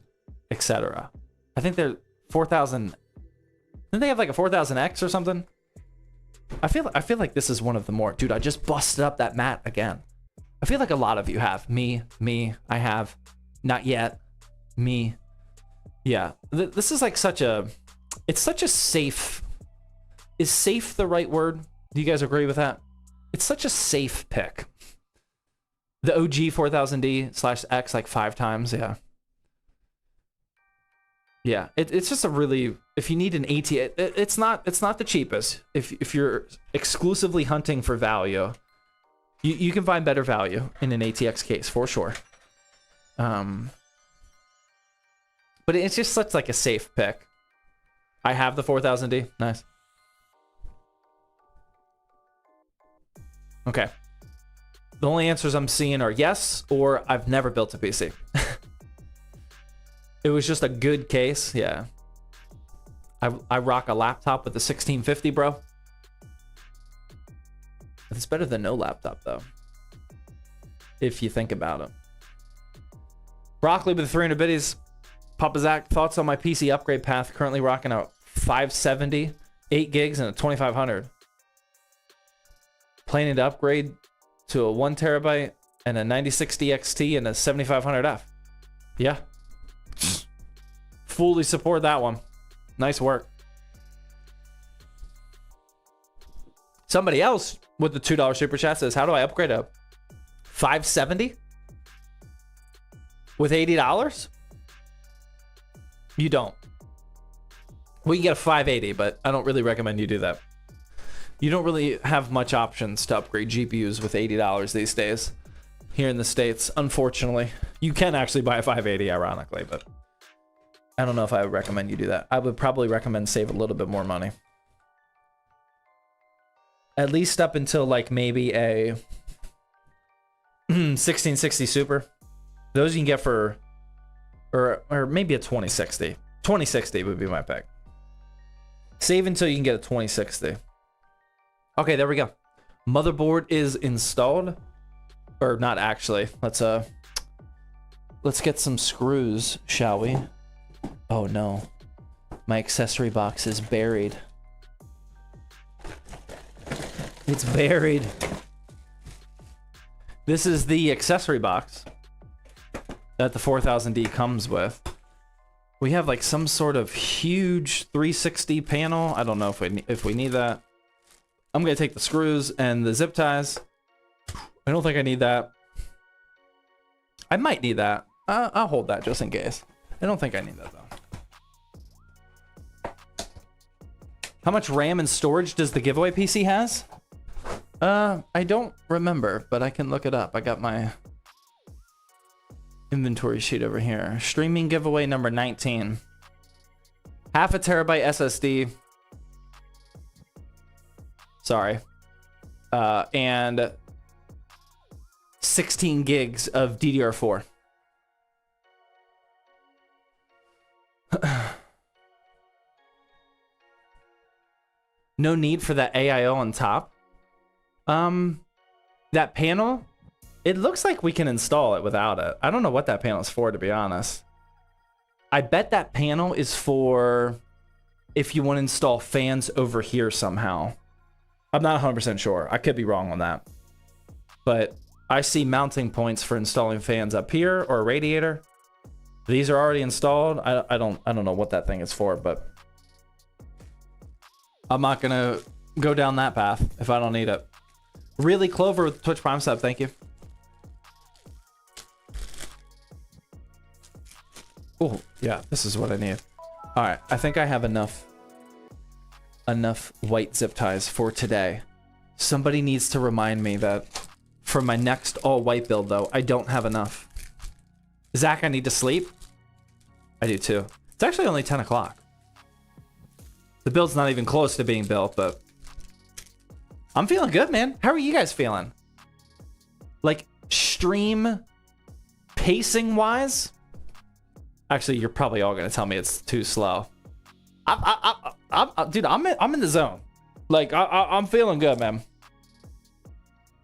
etc. I think they're 4000. Didn't they have like a 4000X or something? I feel like this is one of the more. Dude, I just busted up that mat again. I feel like a lot of you have. Me, I have. Not yet. Me. Yeah. This is like such a. It's such a safe. Is safe the right word? Do you guys agree with that? It's such a safe pick. The OG 4000D/X like 5 times, yeah. Yeah, it's just a really, if you need an AT, it's not the cheapest. If you're exclusively hunting for value, you can find better value in an ATX case for sure. But it's just such like a safe pick. I have the 4000D, nice. Okay. The only answers I'm seeing are yes, or I've never built a PC. It was just a good case, yeah. I rock a laptop with the 1650, bro. It's better than no laptop, though. If you think about it. Broccoli with 300 biddies. Papa Zach, thoughts on my PC upgrade path? Currently rocking a 570, 8 gigs, and a 2500. Planning to upgrade to a 1 terabyte and a 9060 XT and a 7500F. Yeah. Fully support that one. Nice work. Somebody else with the $2 super chat says, how do I upgrade a 570 with $80? You don't. We can get a 580, but I don't really recommend you do that. You don't really have much options to upgrade GPUs with $80 these days here in the States, unfortunately. You can actually buy a 580, ironically, but I don't know if I would recommend you do that. I would probably recommend save a little bit more money. At least up until like maybe a 1660 Super. Those you can get for, or maybe a 2060. 2060 would be my pick. Save until you can get a 2060. Okay, there we go. Motherboard is installed, or not actually. Let's get some screws, shall we? Oh no, my accessory box is buried. It's buried. This is the accessory box that the 4000D comes with. We have like some sort of huge 360 panel. I don't know if we need that. I'm gonna take the screws and the zip ties. I don't think I need that. I might need that. I'll hold that just in case. I don't think I need that though. How much RAM and storage does the giveaway PC has? I don't remember, but I can look it up. I got my inventory sheet over here. Streaming giveaway number 19. Half a terabyte SSD. Sorry. And 16 gigs of DDR4. No need for that AIO on top. That panel, it looks like we can install it without it. I don't know what that panel is for, to be honest. I bet that panel is for if you want to install fans over here somehow. I'm not 100% sure. I could be wrong on that. But I see mounting points for installing fans up here or a radiator. These are already installed. I don't know what that thing is for, but I'm not gonna go down that path if I don't need it. Really, Clover with Twitch Prime sub, thank you. Oh, yeah, this is what I need. All right, I think I have enough white zip ties for today. Somebody needs to remind me that for my next all white build, though, I don't have enough. Zach, I need to sleep. I do too. It's actually only 10 o'clock. The build's not even close to being built, but I'm feeling good, man. How are you guys feeling? Like, stream pacing wise? Actually, you're probably all gonna tell me it's too slow. Dude, I'm in the zone. Like, I'm feeling good, man.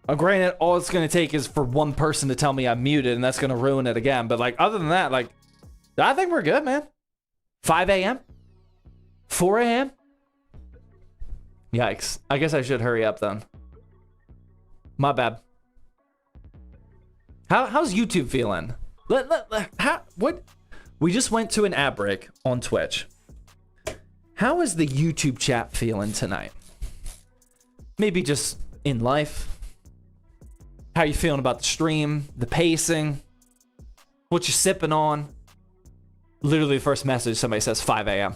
Granted, all it's gonna take is for one person to tell me I'm muted, and that's gonna ruin it again. But like, other than that, like, I think we're good, man. 5 a.m. 4 a.m. Yikes. I guess I should hurry up then. My bad. How's YouTube feeling? What? We just went to an ad break on Twitch. How is the YouTube chat feeling tonight? Maybe just in life. How you feeling about the stream, the pacing, what you sipping on? Literally the first message, somebody says 5 a.m.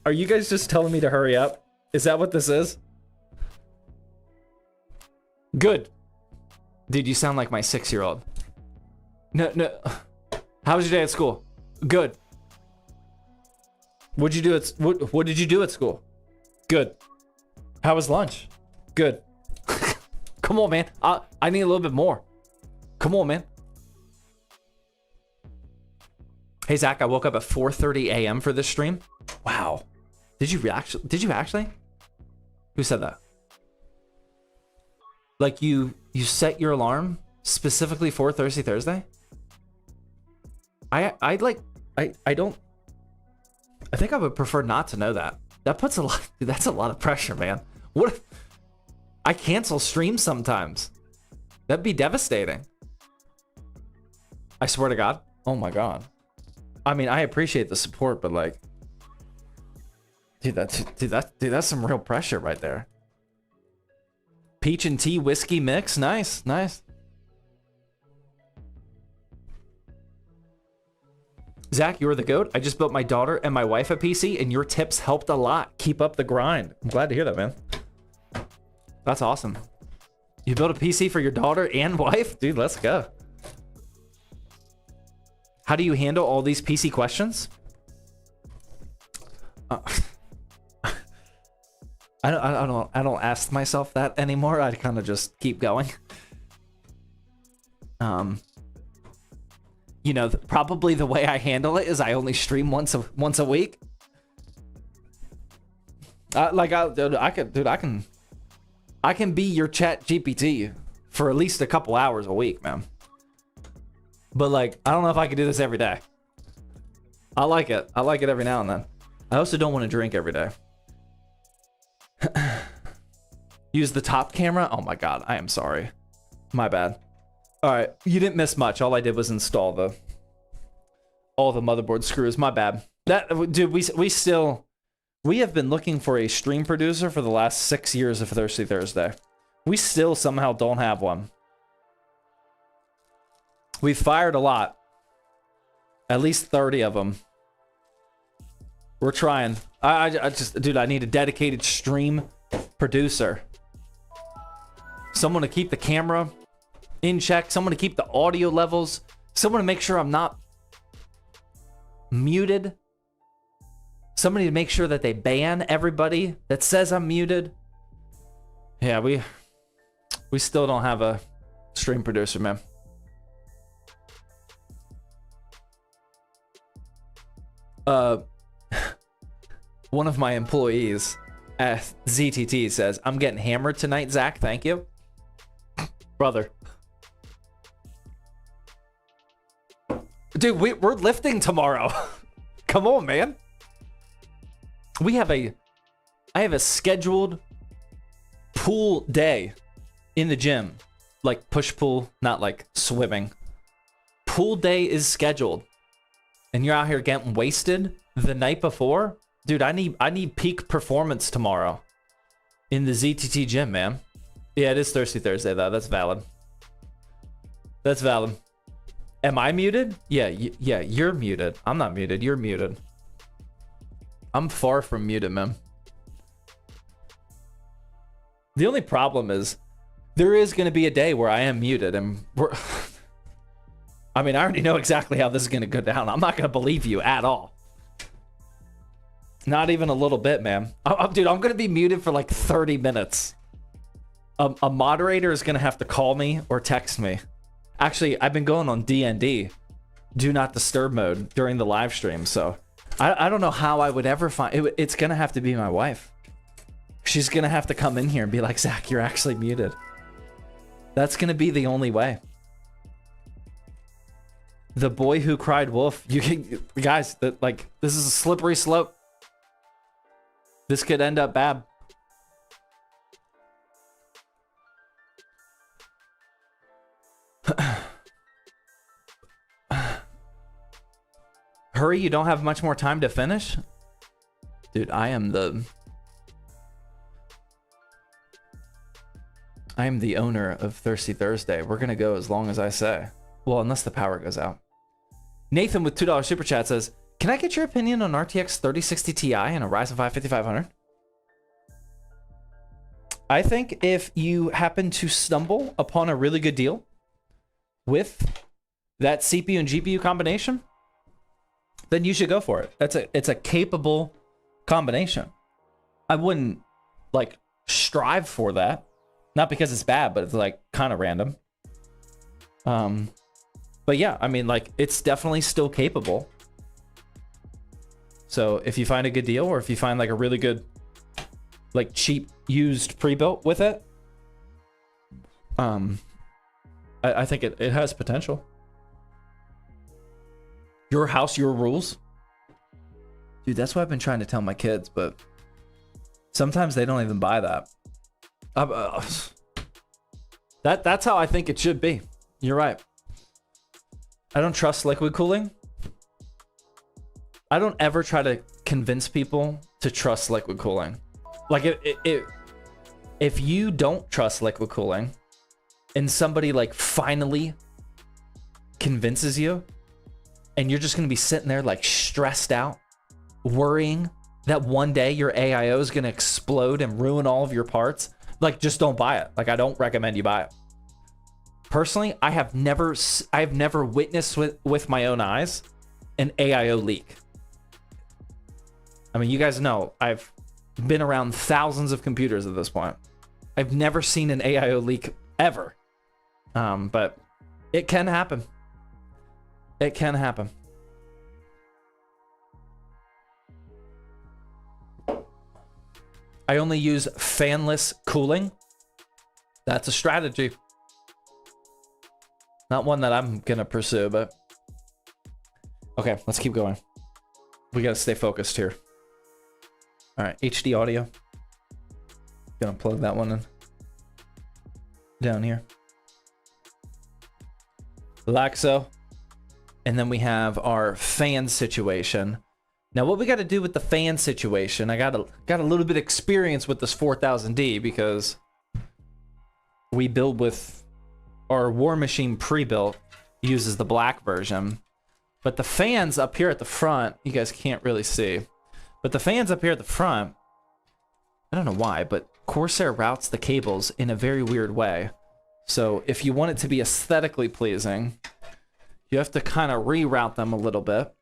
Are you guys just telling me to hurry up? Is that what this is? Good. Dude, you sound like my 6-year-old. No. How was your day at school? Good. What did you do at school? Good. How was lunch? Good. Come on, man. I need a little bit more. Come on, man. Hey, Zach, I woke up at 4:30 a.m. for this stream. Wow. Did you actually? Who said that? Like you set your alarm specifically for Thursday? I think I would prefer not to know that. That puts a lot, dude, that's a lot of pressure, man. What if I cancel streams sometimes? That'd be devastating. I swear to God. Oh my God. I mean, I appreciate the support, but like, dude, that's some real pressure right there. Peach and tea whiskey mix. Nice. Zach, you're the GOAT. I just built my daughter and my wife a PC, and your tips helped a lot. Keep up the grind. I'm glad to hear that, man. That's awesome. You built a PC for your daughter and wife? Dude, let's go. How do you handle all these PC questions? I don't ask myself that anymore. I kind of just keep going. You know, probably the way I handle it is I only stream once a week. I can be your chat GPT for at least a couple hours a week, man. But like, I don't know if I could do this every day. I like it. I like it every now and then. I also don't want to drink every day. Use the top camera? Oh my God, I am sorry. My bad. All right, you didn't miss much. All I did was install all the motherboard screws. My bad. That dude, we have been looking for a stream producer for the last 6 years of Thirsty Thursday. We still somehow don't have one. We've fired a lot. At least 30 of them. We're trying. I just, dude, I need a dedicated stream producer. Someone to keep the camera in check. Someone to keep the audio levels. Someone to make sure I'm not muted. Somebody to make sure that they ban everybody that says I'm muted. Yeah, we still don't have a stream producer, man. One of my employees at ZTT says, I'm getting hammered tonight, Zach. Thank you. Brother. Dude, we're lifting tomorrow. Come on, man. I have a scheduled pool day in the gym. Like push pull, not like swimming. Pool day is scheduled. And you're out here getting wasted the night before? Dude, I need peak performance tomorrow in the ZTT gym, man. Yeah, it is Thirsty Thursday, though. That's valid. That's valid. Am I muted? Yeah, yeah, you're muted. I'm not muted. You're muted. I'm far from muted, man. The only problem is there is going to be a day where I am muted, and I mean, I already know exactly how this is going to go down. I'm not going to believe you at all. Not even a little bit, man. Dude, I'm going to be muted for like 30 minutes. A moderator is going to have to call me or text me. Actually, I've been going on DND, do not disturb mode, during the live stream. So I don't know how I would ever find it. It's going to have to be my wife. She's going to have to come in here and be like, Zach, you're actually muted. That's going to be the only way. The boy who cried wolf. You can, guys, like, this is a slippery slope. This could end up bad. Hurry, you don't have much more time to finish? Dude, I am the owner of Thirsty Thursday. We're gonna go as long as I say. Well, unless the power goes out. Nathan with $2 super chat says, can I get your opinion on RTX 3060 Ti and a Ryzen 5 5500? I think if you happen to stumble upon a really good deal with that CPU and GPU combination, then you should go for it. It's a capable combination. I wouldn't like strive for that. Not because it's bad, but it's like kind of random. But yeah, I mean, like, it's definitely still capable. So if you find a good deal, or if you find like a really good, like, cheap used pre-built with it, I think it has potential. Your house, your rules. Dude, that's what I've been trying to tell my kids, but sometimes they don't even buy that. That's how I think it should be. You're right. I don't trust liquid cooling. I don't ever try to convince people to trust liquid cooling. Like, if you don't trust liquid cooling and somebody like finally convinces you, and you're just going to be sitting there like stressed out, worrying that one day your AIO is going to explode and ruin all of your parts, like, just don't buy it. Like, I don't recommend you buy it. Personally, I have never witnessed with my own eyes an AIO leak. I mean, you guys know I've been around thousands of computers at this point. I've never seen an AIO leak ever. But it can happen. It can happen. I only use fanless cooling. That's a strategy. Not one that I'm gonna pursue, but okay, let's keep going. We gotta stay focused here. All right, HD audio. Gonna plug that one in down here. Like so. And then we have our fan situation. Now, what we got to do with the fan situation, I got a little bit of experience with this 4000D because we build with our War Machine pre-built, uses the black version. But the fans up here at the front, you guys can't really see, But the fans up here at the front, I don't know why, but Corsair routes the cables in a very weird way. So if you want it to be aesthetically pleasing, you have to kind of reroute them a little bit.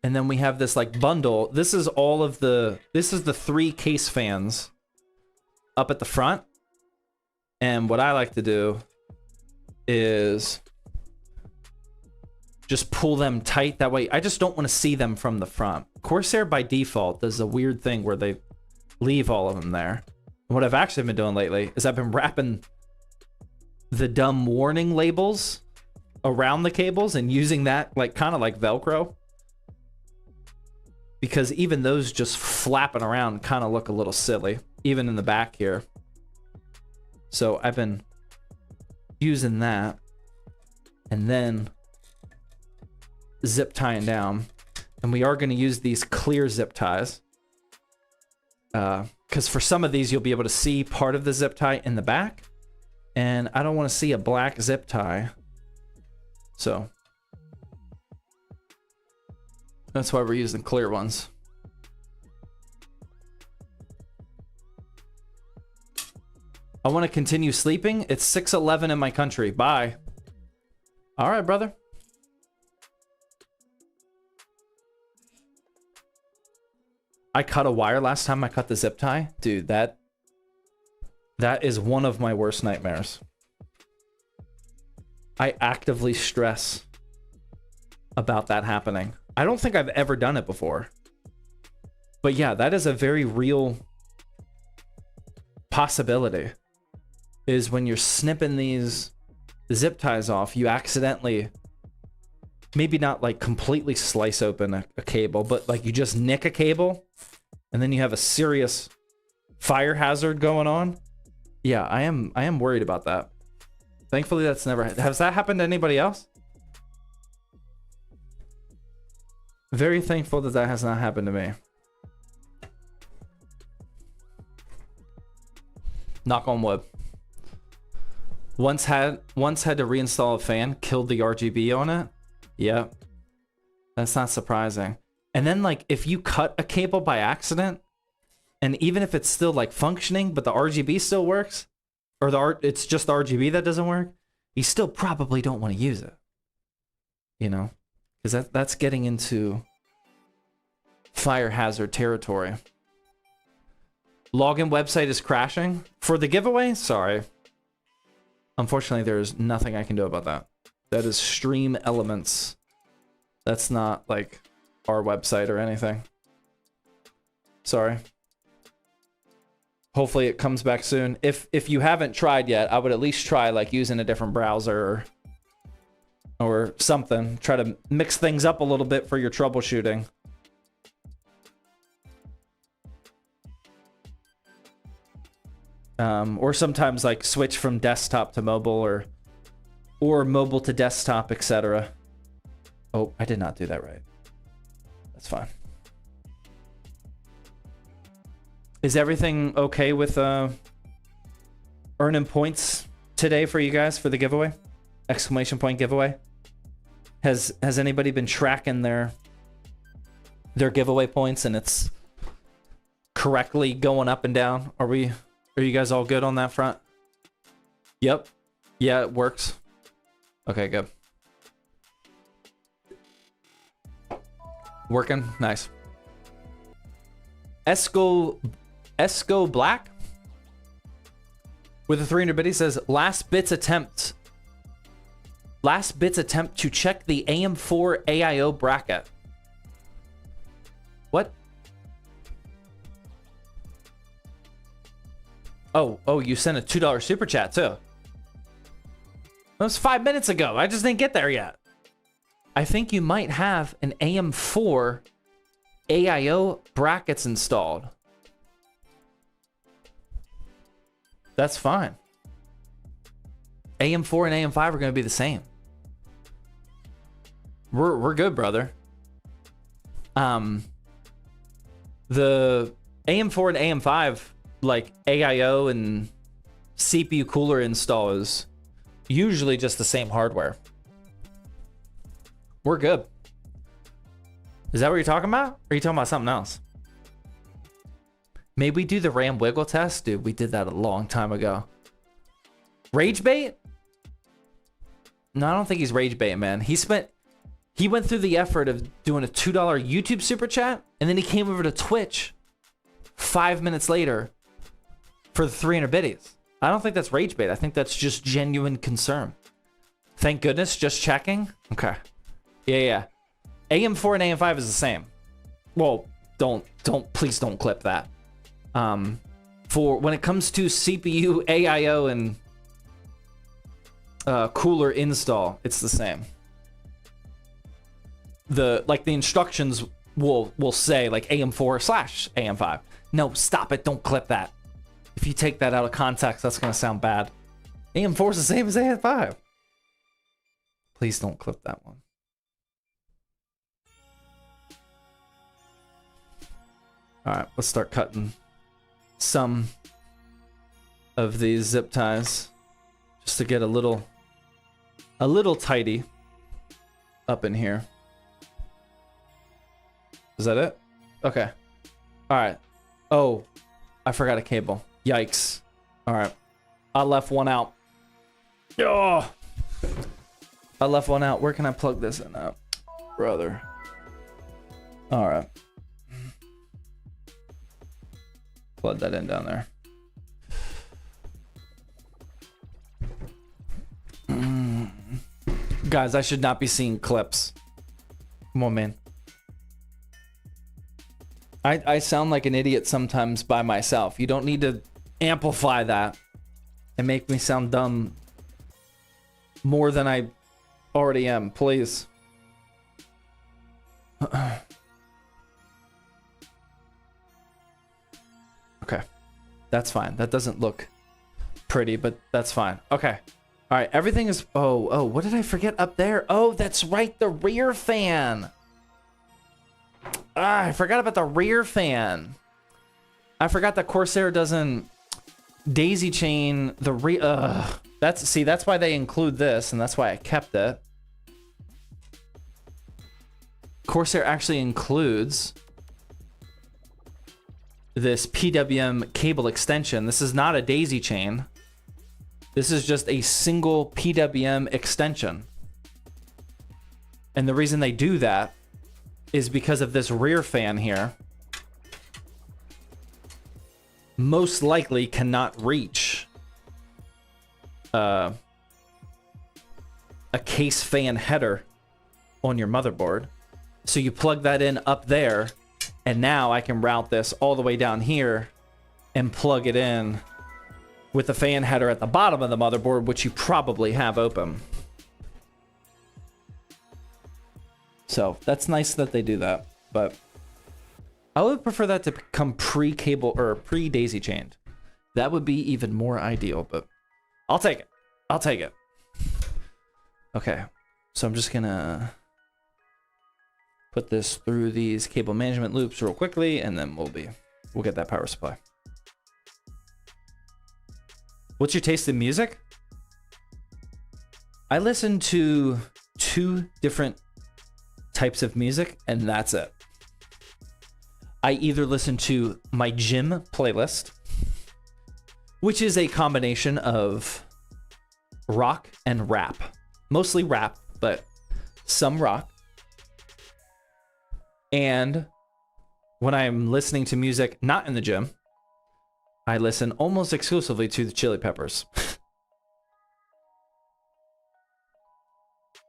And then we have this like bundle. This is the 3 case fans up at the front. And what I like to do is just pull them tight. That way, I just don't want to see them from the front. Corsair by default does a weird thing where they leave all of them there. And what I've actually been doing lately is I've been wrapping the dumb warning labels around the cables and using that like kind of like Velcro. Because even those just flapping around kind of look a little silly, even in the back here. So I've been using that and then zip tying down. And we are going to use these clear zip ties. Because for some of these, you'll be able to see part of the zip tie in the back. And I don't want to see a black zip tie. So that's why we're using clear ones. I want to continue sleeping. It's 6:11 in my country. Bye. All right, brother. I cut a wire last time I cut the zip tie. Dude, that is one of my worst nightmares. I actively stress about that happening. I don't think I've ever done it before. But yeah, that is a very real possibility. Is when you're snipping these zip ties off, you accidentally, maybe not like completely slice open a cable, but like you just nick a cable and then you have a serious fire hazard going on. Yeah, I am worried about that. Thankfully that's never, has that happened to anybody else? Very thankful that that has not happened to me. Knock on wood. Once had to reinstall a fan, killed the RGB on it. Yeah, that's not surprising. And then like if you cut a cable by accident, and even if it's still like functioning, but the RGB still works, or it's just the RGB that doesn't work, you still probably don't want to use it. You know, because that's getting into fire hazard territory. Login website is crashing for the giveaway. Sorry. Unfortunately, there's nothing I can do about that. That is Stream Elements. That's not like our website or anything. Sorry. Hopefully it comes back soon. If you haven't tried yet, I would at least try like using a different browser or something. Try to mix things up a little bit for your troubleshooting. Or sometimes like switch from desktop to mobile or mobile to desktop, etc. Oh, I did not do that right. That's fine. Is everything okay with earning points today for you guys for the giveaway? Exclamation point giveaway. Has anybody been tracking their giveaway points and it's correctly going up and down? Are you guys all good on that front? Yep. Yeah, it works. Okay, good. Working? Nice. Esco Black with a 300 biddy says last bits attempt to check the AM4 AIO bracket. What? Oh, you sent a $2 super chat too. That was 5 minutes ago. I just didn't get there yet. I think you might have an AM4 AIO brackets installed. That's fine. AM4 and AM5 are going to be the same. We're good, brother. The AM4 and AM5 like AIO and CPU cooler install is usually just the same hardware. We're good. Is that what you're talking about? Or are you talking about something else? Maybe we do the RAM wiggle test? Dude, we did that a long time ago. Rage bait? No, I don't think he's rage bait, man. He went through the effort of doing a $2 YouTube super chat, and then he came over to Twitch 5 minutes later for the 300 biddies. I don't think that's rage bait. I think that's just genuine concern. Thank goodness, just checking. Okay. Yeah. AM4 and AM5 is the same. Well, please don't clip that. For when it comes to CPU, AIO, and cooler install, it's the same. The instructions will say like AM4/AM5. No, stop it. Don't clip that. If you take that out of context, that's gonna sound bad. AM4 is the same as AM5. Please don't clip that one. All right, let's start cutting some of these zip ties just to get a little tidy up in here. Is that it? Okay. All right. Oh, I forgot a cable. Yikes. All right. I left one out. Oh, I left one out. Where can I plug this in at? Brother. All right. Plug that in down there. Guys, I should not be seeing clips. Come on, man. I sound like an idiot sometimes by myself. You don't need to amplify that and make me sound dumb more than I already am, please. Okay. That's fine. That doesn't look pretty, but that's fine. Okay. All right. Everything is... Oh, what did I forget up there? Oh, that's right. The rear fan. I forgot about the rear fan. I forgot that Corsair doesn't daisy chain the rear. That's why they include this, and that's why I kept it. Corsair actually includes this PWM cable extension. This is not a daisy chain. This is just a single PWM extension. And the reason they do that is because of this rear fan here. Most likely cannot reach a case fan header on your motherboard. So you plug that in up there, and now I can route this all the way down here and plug it in with the fan header at the bottom of the motherboard, which you probably have open. So that's nice that they do that, but I would prefer that to become pre-cable or pre-daisy chained. That would be even more ideal, but I'll take it. I'll take it. Okay, so I'm just gonna put this through these cable management loops real quickly, and then we'll get that power supply. What's your taste in music? I listen to 2 different types of music, and that's it. I either listen to my gym playlist, which is a combination of rock and rap. Mostly rap, but some rock. And when I'm listening to music not in the gym, I listen almost exclusively to the Chili Peppers.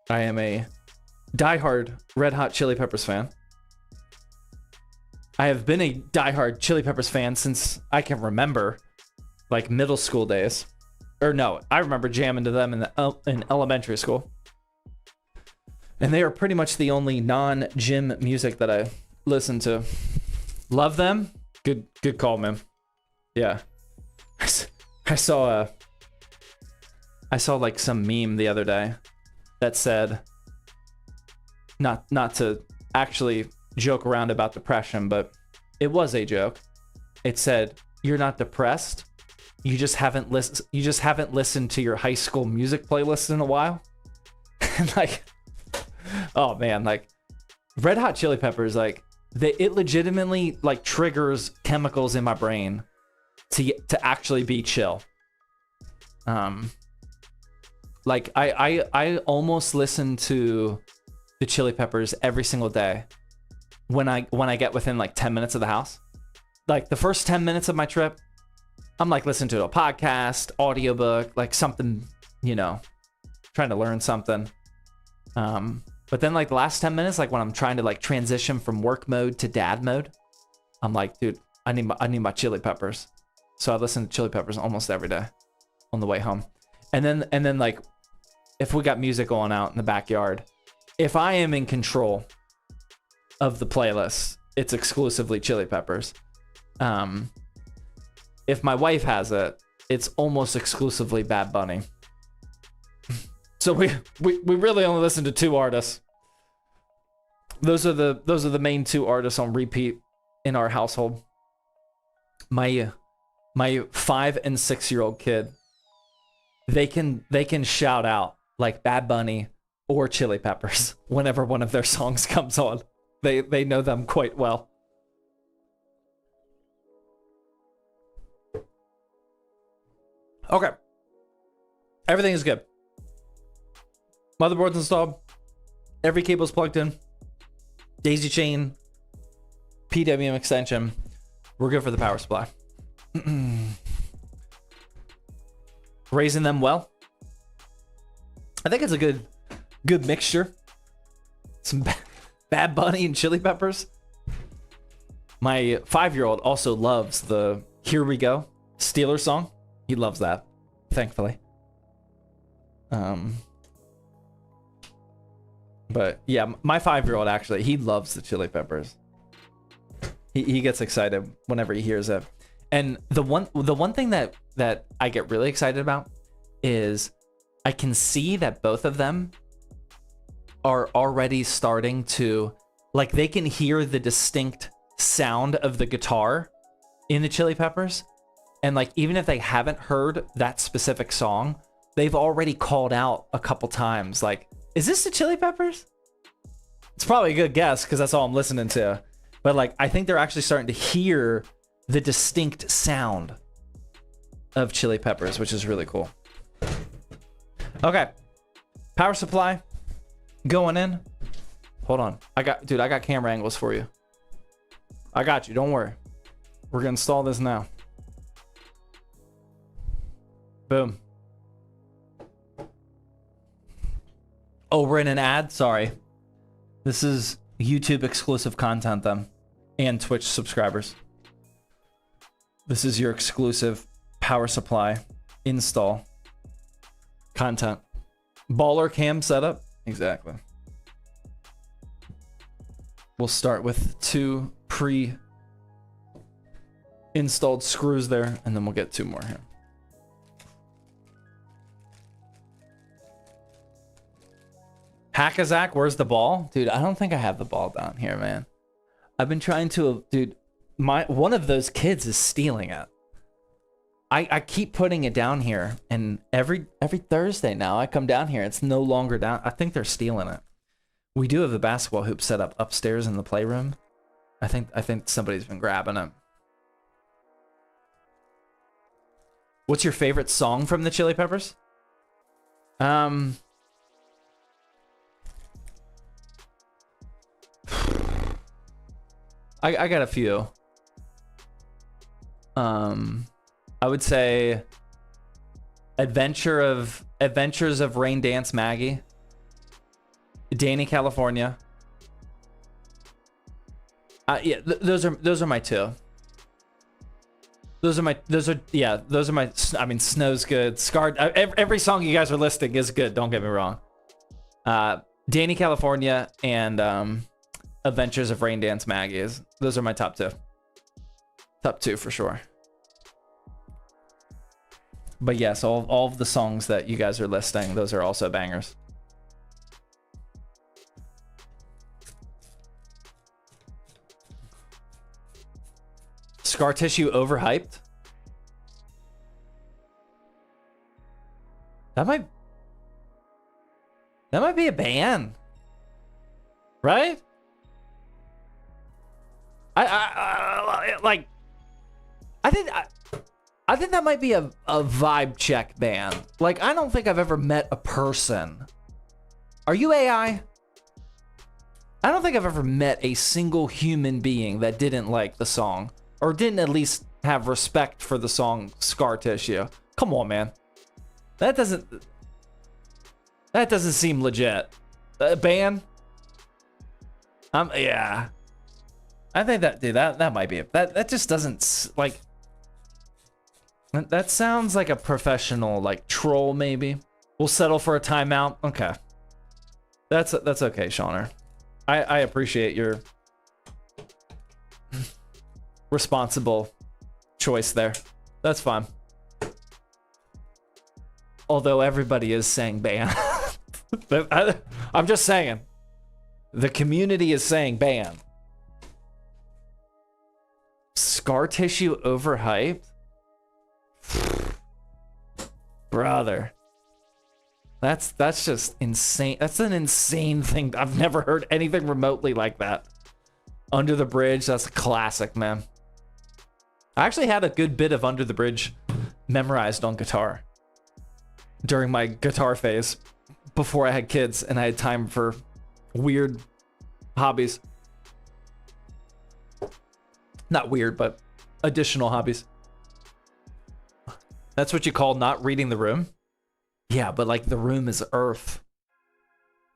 I am a diehard Red Hot Chili Peppers fan. I have been a diehard Chili Peppers fan since I can remember, like middle school days. Or no, I remember jamming to them in elementary school. And they are pretty much the only non-gym music that I listen to. Love them. Good call, man. Yeah. I saw like some meme the other day that said, not to actually joke around about depression, but it was a joke. It said, "You're not depressed. You just haven't listened to your high school music playlist in a while." And like, oh man, like Red Hot Chili Peppers, like it legitimately like triggers chemicals in my brain to actually be chill. Like I almost listen to the Chili Peppers every single day when I get within like 10 minutes of the house. Like the first 10 minutes of my trip, I'm like listening to a podcast, audiobook, like something, you know, trying to learn something. But then like the last 10 minutes, like when I'm trying to like transition from work mode to dad mode, I'm like, dude, I need my Chili Peppers. So I listen to Chili Peppers almost every day on the way home. And then like if we got music going out in the backyard, if I am in control of the playlist, it's exclusively Chili Peppers. If my wife has it, it's almost exclusively Bad Bunny. So we really only listen to two artists. Those are the main two artists on repeat in our household. My 5 and 6 year old kid, they can shout out like Bad Bunny or Chili Peppers whenever one of their songs comes on. They know them quite well. Okay. Everything is good. Motherboard's installed. Every cable's plugged in. Daisy chain. PWM extension. We're good for the power supply. Raising them well. I think it's a good mixture. Some Bad Bunny and Chili Peppers. My 5-year-old also loves the Here We Go Steelers song. He loves that, thankfully. But yeah, my 5-year-old actually, he loves the Chili Peppers. He gets excited whenever he hears it. And the one thing that I get really excited about is I can see that both of them are already starting to, like, they can hear the distinct sound of the guitar in the Chili Peppers. And like, even if they haven't heard that specific song, they've already called out a couple times, like, is this the Chili Peppers? It's probably a good guess because that's all I'm listening to. But like, I think they're actually starting to hear the distinct sound of Chili Peppers, which is really cool. Okay. Power supply going in. Hold on. I got camera angles for you. I got you. Don't worry. We're going to install this now. Boom. Oh, we're in an ad? Sorry. This is YouTube exclusive content then. And Twitch subscribers. This is your exclusive power supply install content. Baller cam setup. Exactly. We'll start with 2 pre-installed screws there, and then we'll get 2 more here. Hackazak, where's the ball? Dude, I don't think I have the ball down here, man. I've been trying to, dude, one of those kids is stealing it. I keep putting it down here, and every Thursday now I come down here, it's no longer down. I think they're stealing it. We do have the basketball hoop set up upstairs in the playroom. I think somebody's been grabbing it. What's your favorite song from the Chili Peppers? I got a few. I would say Adventures of Rain Dance Maggie. Danny California. Yeah, those are my 2. Those are my I mean, Snow's good. Scarred, every song you guys are listing is good, don't get me wrong. Danny California and Adventures of Rain Dance Maggie, those are my top 2. Top 2 for sure. But yes, all of the songs that you guys are listing, those are also bangers. Scar Tissue overhyped? That might be a band. Right? Like, I think that might be a vibe check ban. Like, I don't think I've ever met a person. Are you AI? I don't think I've ever met a single human being that didn't like the song or didn't at least have respect for the song Scar Tissue. Come on, man. That doesn't seem legit. Ban? Yeah. I think that, dude, that might be it. That just doesn't, like, that sounds like a professional, like, troll, maybe. We'll settle for a timeout. Okay. That's okay, Shauner. I appreciate your responsible choice there. That's fine. Although everybody is saying ban. I'm just saying. The community is saying ban. Scar Tissue overhyped? Brother. That's just insane. That's an insane thing. I've never heard anything remotely like that. Under the Bridge, that's a classic, man. I actually had a good bit of Under the Bridge memorized on guitar during my guitar phase before I had kids and I had time for weird hobbies. Not weird, but additional hobbies. That's what you call not reading the room? Yeah, but like the room is Earth.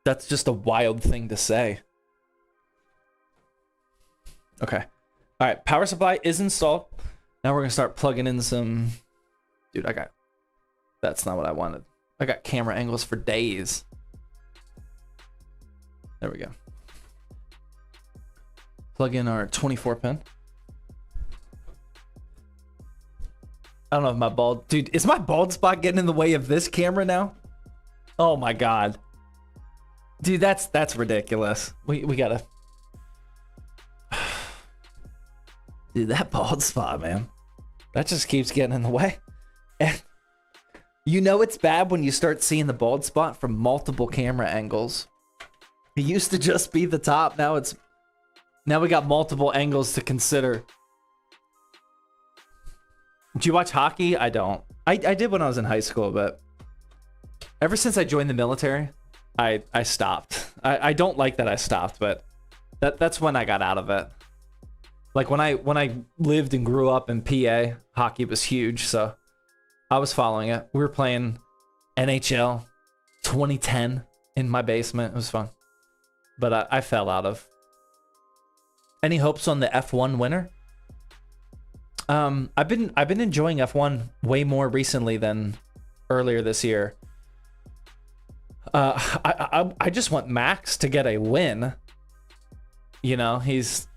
That's just a wild thing to say. Okay. All right, power supply is installed. Now we're gonna start plugging in some... Dude, that's not what I wanted. I got camera angles for days. There we go. Plug in our 24 pin. I don't know if my bald... Dude, is my bald spot getting in the way of this camera now? Oh my god. Dude, that's ridiculous. We gotta... Dude, that bald spot, man. That just keeps getting in the way. And you know it's bad when you start seeing the bald spot from multiple camera angles. It used to just be the top. Now we got multiple angles to consider. Do you watch hockey? I don't. I did when I was in high school, but ever since I joined the military, I stopped. I don't like that I stopped, but that's when I got out of it. Like when I lived and grew up in PA, hockey was huge, so I was following it. We were playing NHL 2010 in my basement. It was fun. But I fell out of. Any hopes on the F1 winner? I've been enjoying F1 way more recently than earlier this year. I just want Max to get a win. You know, he's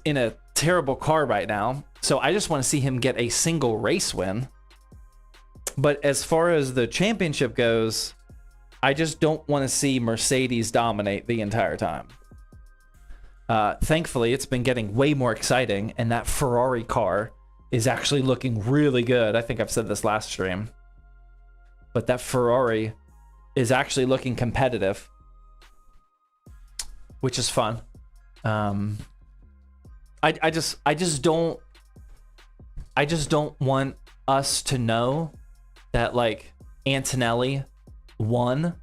in a terrible car right now, so I just want to see him get a single race win. But as far as the championship goes, I just don't want to see Mercedes dominate the entire time. Thankfully, it's been getting way more exciting, and that Ferrari car is actually looking really good. I think I've said this last stream. But that Ferrari is actually looking competitive, which is fun. I just don't want us to know that like Antonelli won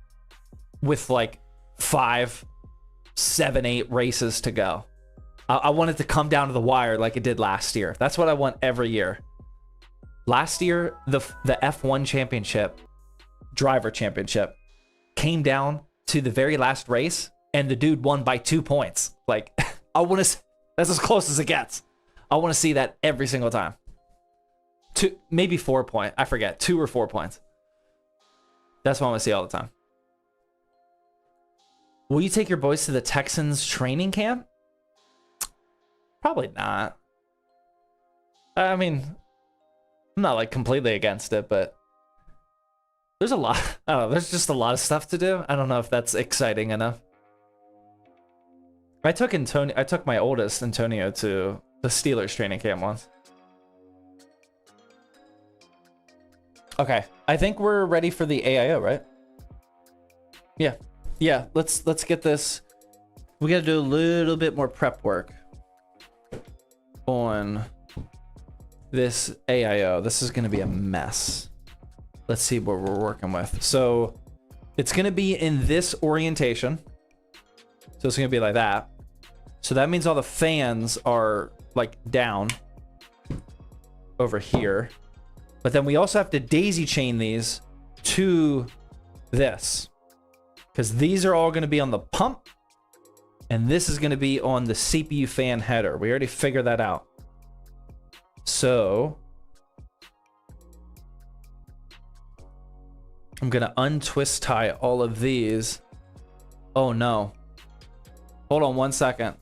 with like 5, 7, 8 races to go. I want it to come down to the wire like it did last year. That's what I want every year. Last year, the F1 championship, driver championship, came down to the very last race, and the dude won by 2 points. Like, I want to. That's as close as it gets. I want to see that every single time. 2, maybe 4 points. I forget. 2 or 4 points. That's what I want to see all the time. Will you take your boys to the Texans training camp? Probably not. I mean, I'm not like completely against it, but there's a lot. I don't know. There's just a lot of stuff to do. I don't know if that's exciting enough. I took my oldest Antonio to the Steelers training camp once. Okay, I think we're ready for the AIO, right? Yeah. Let's get this. We got to do a little bit more prep work. on this AIO. This is going to be a mess. Let's see what we're working with. So it's going to be in this orientation. So it's going to be like that. So that means all the fans are like down over here. But then we also have to daisy chain these to this, because these are all going to be on the pump, and this is going to be on the CPU fan header. We already figured that out. So I'm going to untwist tie all of these. Oh no. Hold on 1 second.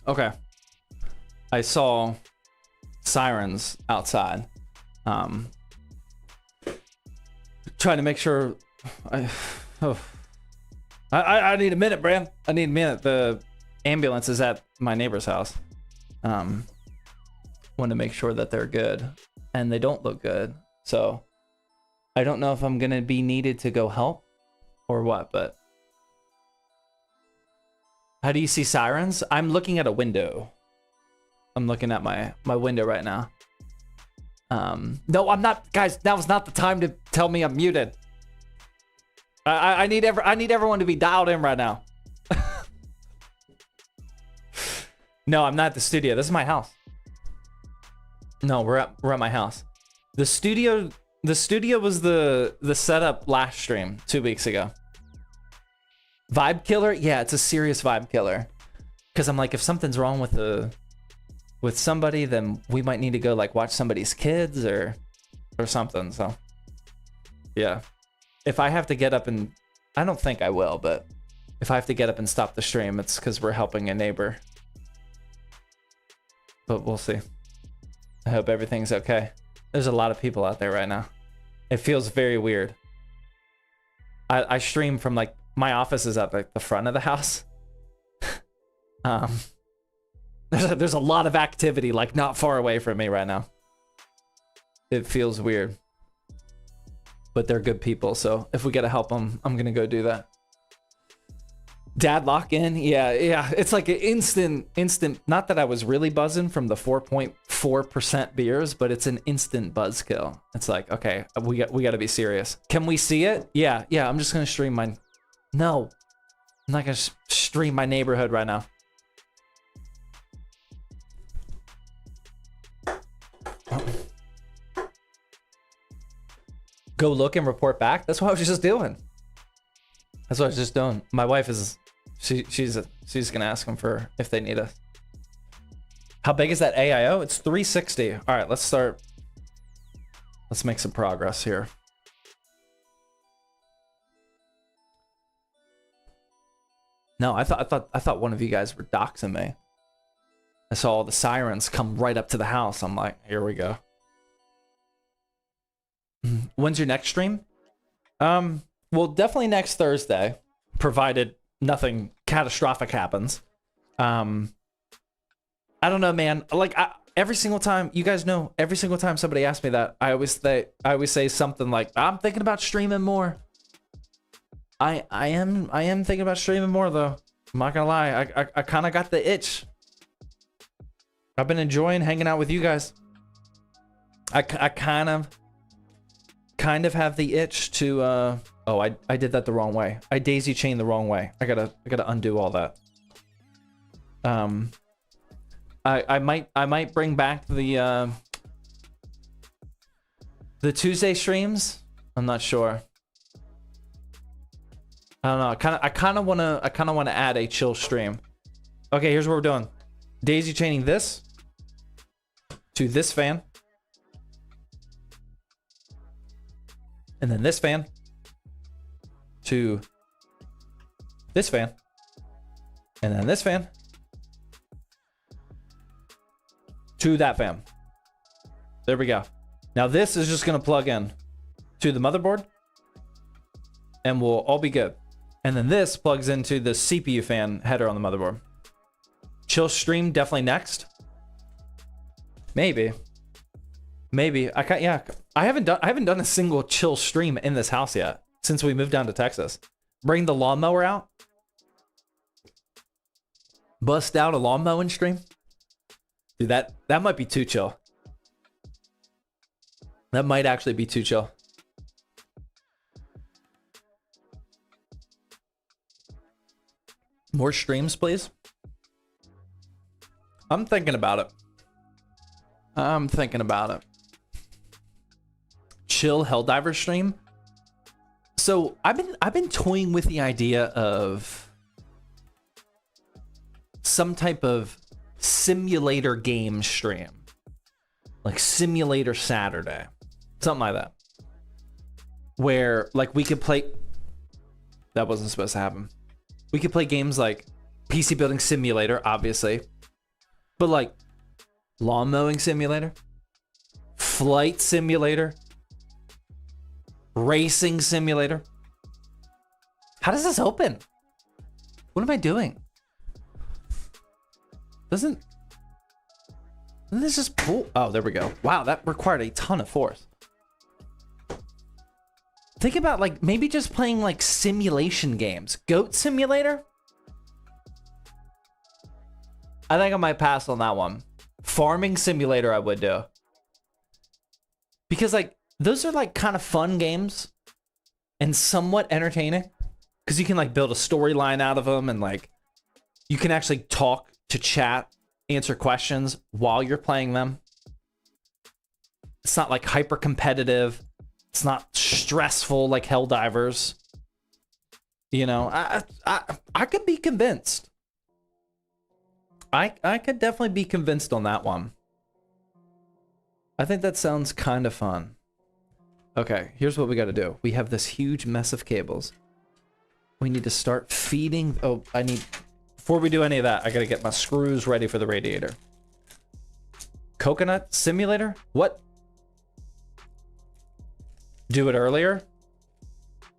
Okay. I saw sirens outside. Trying to make sure I need a minute, Bram. I need a minute. The ambulance is at my neighbor's house. Want to make sure that they're good, and they don't look good. So I don't know if I'm gonna be needed to go help or what, but how do you see sirens? I'm looking at a window. I'm looking at my window right now. No, I'm not, guys. That was not the time to tell me I'm muted. I need everyone to be dialed in right now. No, I'm not at the studio. This is my house. No, we're at my house. The studio was the setup last stream 2 weeks ago. Vibe killer? Yeah, it's a serious vibe killer. Because I'm like, if something's wrong with somebody, then we might need to go like watch somebody's kids or something. So yeah, if I have to get up and, I don't think I will, but if I have to get up and stop the stream, it's because we're helping a neighbor. But we'll see. I hope everything's okay. There's a lot of people out there right now. It feels very weird. I stream from like, my office is at like the front of the house. There's a lot of activity like not far away from me right now. It feels weird. But they're good people, so if we gotta help them, I'm gonna go do that. Dad lock in? Yeah. It's like an instant, not that I was really buzzing from the 4.4% beers, but it's an instant buzz kill. It's like, okay, we gotta be serious. Can we see it? Yeah, I'm just gonna stream my, no, I'm not gonna stream my neighborhood right now. go look and report back. That's what I was just doing. That's what I was just doing. My wife is, she's gonna ask them for if they need us. How big is that AIO? It's 360. All right, let's start. Let's make some progress here. No, I thought one of you guys were doxing me. I saw all the sirens come right up to the house. I'm like, here we go. When's your next stream? Well, definitely next Thursday, provided nothing catastrophic happens. I don't know, man. Like every single time, you guys know, every single time somebody asks me that, I always say something like, I'm thinking about streaming more. I am thinking about streaming more though. I'm not gonna lie. I kind of got the itch. I've been enjoying hanging out with you guys. I kind of have the itch to oh, I did that the wrong way. I daisy chained the wrong way. I gotta undo all that. I might bring back the Tuesday streams. I'm not sure. I don't know. I kind of wanna add a chill stream. Okay, here's what we're doing. Daisy chaining this to this fan. And then this fan to this fan. And then this fan to that fan. There we go. Now this is just gonna plug in to the motherboard and we'll all be good. And then this plugs into the CPU fan header on the motherboard. Chill stream definitely next. Maybe. Yeah. I haven't done a single chill stream in this house yet since we moved down to Texas. Bring the lawnmower out. Bust out a lawn mowing stream. Dude, that might be too chill. That might actually be too chill. More streams, please. I'm thinking about it. Chill Helldiver stream. So I've been toying with the idea of some type of simulator game stream, like Simulator Saturday, something like that, where like we could play. That wasn't supposed to happen. We could play games like PC Building Simulator, obviously, but like Lawn Mowing Simulator, Flight Simulator, Racing Simulator. How does this open? What am I doing? Doesn't this just pull? Oh, there we go. Wow, that required a ton of force. Think about like maybe just playing like simulation games. Goat Simulator? I think I might pass on that one. Farming Simulator I would do. Because like those are like kind of fun games and somewhat entertaining. Because you can like build a storyline out of them and like you can actually talk to chat, answer questions while you're playing them. It's not like hyper competitive. It's not stressful like Helldivers. You know, I could be convinced. I could definitely be convinced on that one. I think that sounds kind of fun. Okay, here's what we got to do. We have this huge mess of cables. We need to start feeding. Oh, before we do any of that, I got to get my screws ready for the radiator. Coconut Simulator? What? Do it earlier?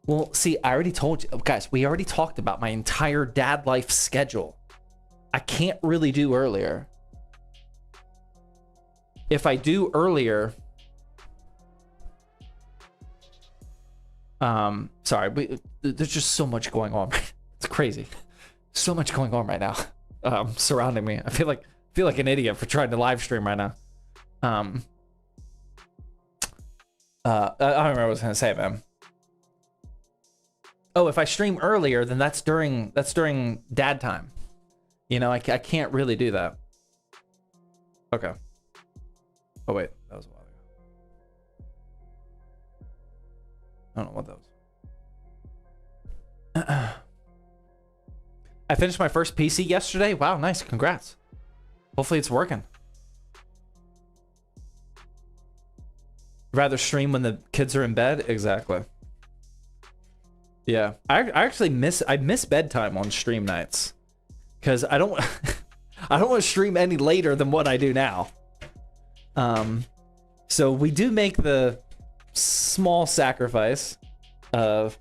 Well, see, I already told you. Guys, we already talked about my entire dad life schedule. I can't really do earlier. If I do earlier... sorry, there's just so much going on. It's crazy. So much going on right now. Surrounding me. I feel like an idiot for trying to live stream right now. I don't remember what I was gonna say, man. Oh, if I stream earlier, then that's during dad time. You know, I can't really do that. Okay. Oh wait, that was a while I don't know what those. I finished my first PC yesterday. Wow, nice. Congrats. Hopefully it's working. Rather stream when the kids are in bed? Exactly. Yeah. I actually miss bedtime on stream nights. Because I don't I don't want to stream any later than what I do now. So we do make the small sacrifice of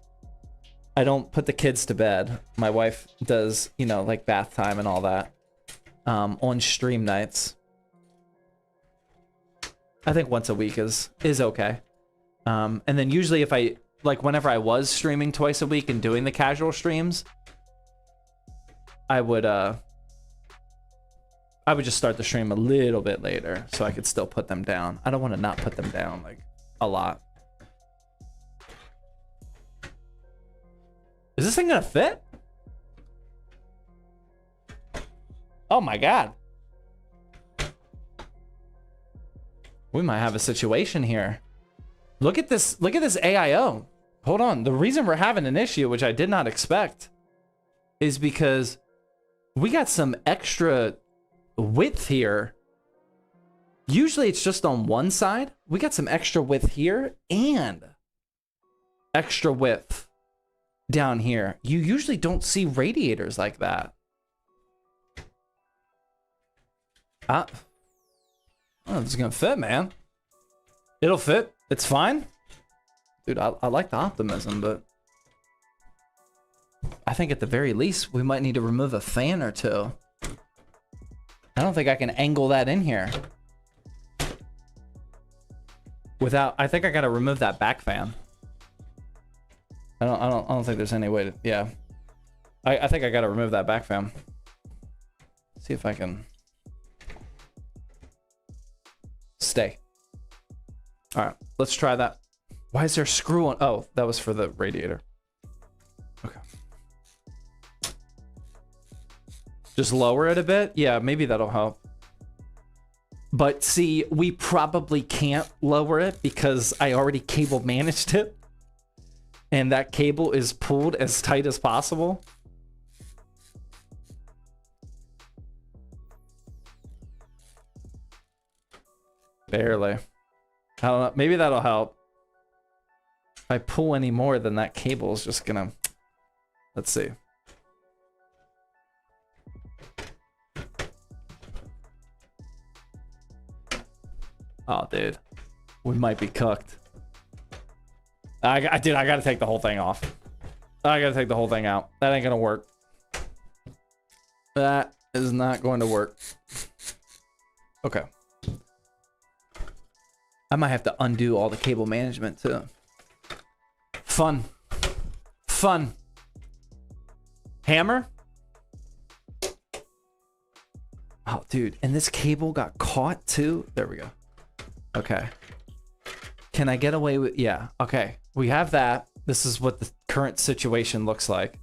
I don't put the kids to bed. My wife does, you know, like bath time and all that on stream nights. I think once a week is okay. And then usually if I, like whenever I was streaming twice a week and doing the casual streams, I would just start the stream a little bit later so I could still put them down. I don't want to not put them down like a lot. Is this thing gonna fit? Oh my god. We might have a situation here. Look at this AIO. Hold on. The reason we're having an issue, which I did not expect, is because we got some extra width here. Usually it's just on one side. We got some extra width here and extra width down here. You usually don't see radiators like that. Oh, this is gonna fit, man. It'll fit. It's fine. Dude, I like the optimism, but I think at the very least, we might need to remove a fan or two. I don't think I can angle that in here. I think I gotta remove that back fan. I don't think there's any way to, yeah. I think I gotta remove that back fan. See if I can stay. All right, let's try that. Why is there a screw on? Oh, that was for the radiator. Okay. Just lower it a bit. Yeah, maybe that'll help. But see, we probably can't lower it because I already cable managed it. And that cable is pulled as tight as possible. Barely. I don't know. Maybe that'll help. If I pull any more, then that cable is just gonna... Let's see. Oh, dude. We might be cooked. Dude, I gotta take the whole thing off. I gotta take the whole thing out. That ain't gonna work. That is not going to work. Okay. I might have to undo all the cable management too. Fun. Fun. Hammer? Oh, dude. And this cable got caught too? There we go. Okay. Can I get away with... Yeah. Okay. We have that. This is what the current situation looks like.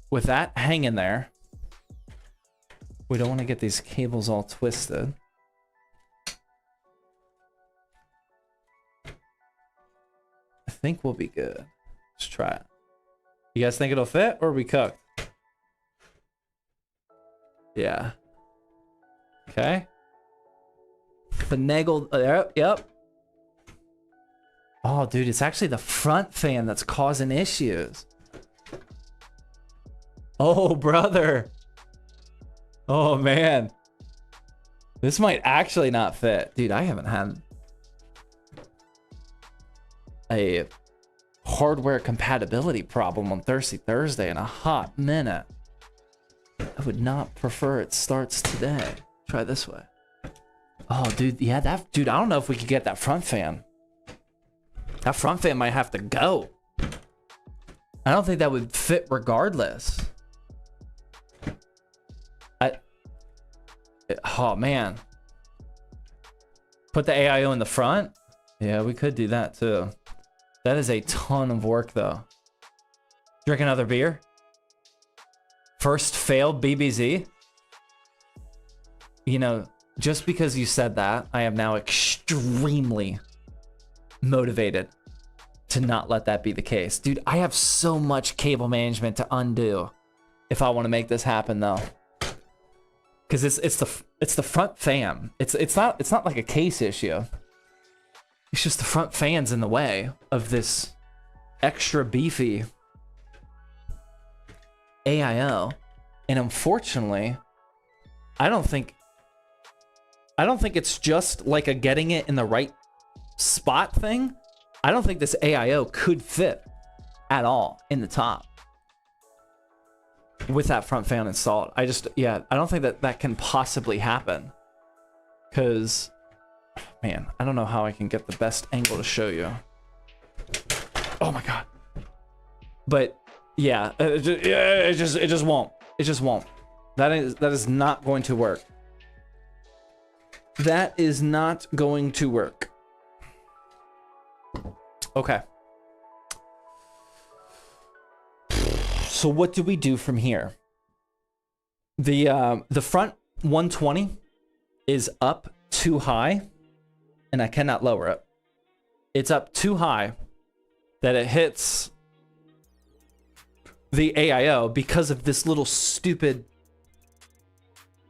With that hanging there. We don't want to get these cables all twisted. I think we'll be good. Let's try it. You guys think it'll fit or are we cooked? Yeah. Okay. Finagled. Yep. Oh, dude, it's actually the front fan that's causing issues. Oh, brother. Oh, man. This might actually not fit. Dude, I haven't had a hardware compatibility problem on Thirsty Thursday in a hot minute. I would not prefer it starts today. Try this way. Oh, dude, yeah, dude, I don't know if we could get that front fan. That front fan might have to go. I don't think that would fit regardless. Oh, man. Put the AIO in the front? Yeah, we could do that too. That is a ton of work though. Drink another beer? First failed BBZ? You know, just because you said that, I am now extremely motivated to not let that be the case. Dude, I have so much cable management to undo if I want to make this happen though. Cause it's the front fan. It's not like a case issue. It's just the front fan's in the way of this extra beefy AIO. And unfortunately, I don't think it's just like a getting it in the right spot thing. I don't think this AIO could fit at all in the top with that front fan installed. I don't think that can possibly happen. Because, man, I don't know how I can get the best angle to show you. Oh my God. But yeah, it just won't. It just won't. That is not going to work. That is not going to work. Okay. So what do we do from here? The front 120 is up too high, and I cannot lower it. It's up too high that it hits the AIO because of this little stupid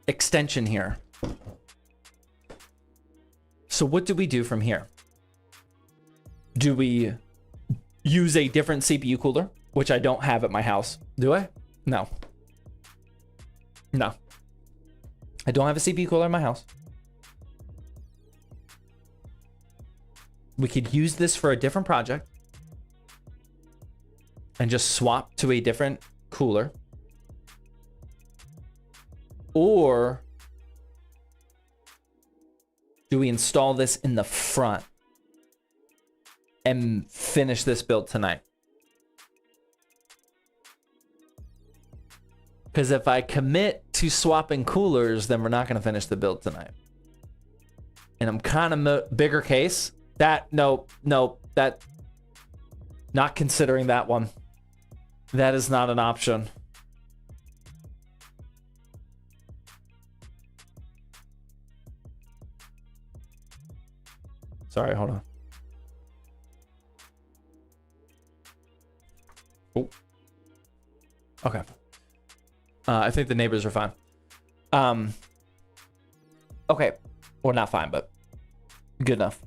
extension here. So what do we do from here? Do we use a different CPU cooler, which I don't have at my house? Do I? No. No. I don't have a CPU cooler in my house. We could use this for a different project and just swap to a different cooler. Or do we install this in the front and finish this build tonight? Because if I commit to swapping coolers, then we're not going to finish the build tonight. And I'm kind of bigger case. Nope, that, not considering that one. That is not an option. Sorry, hold on. Oh. Okay. I think the neighbors are fine. Okay. Well, not fine, but good enough.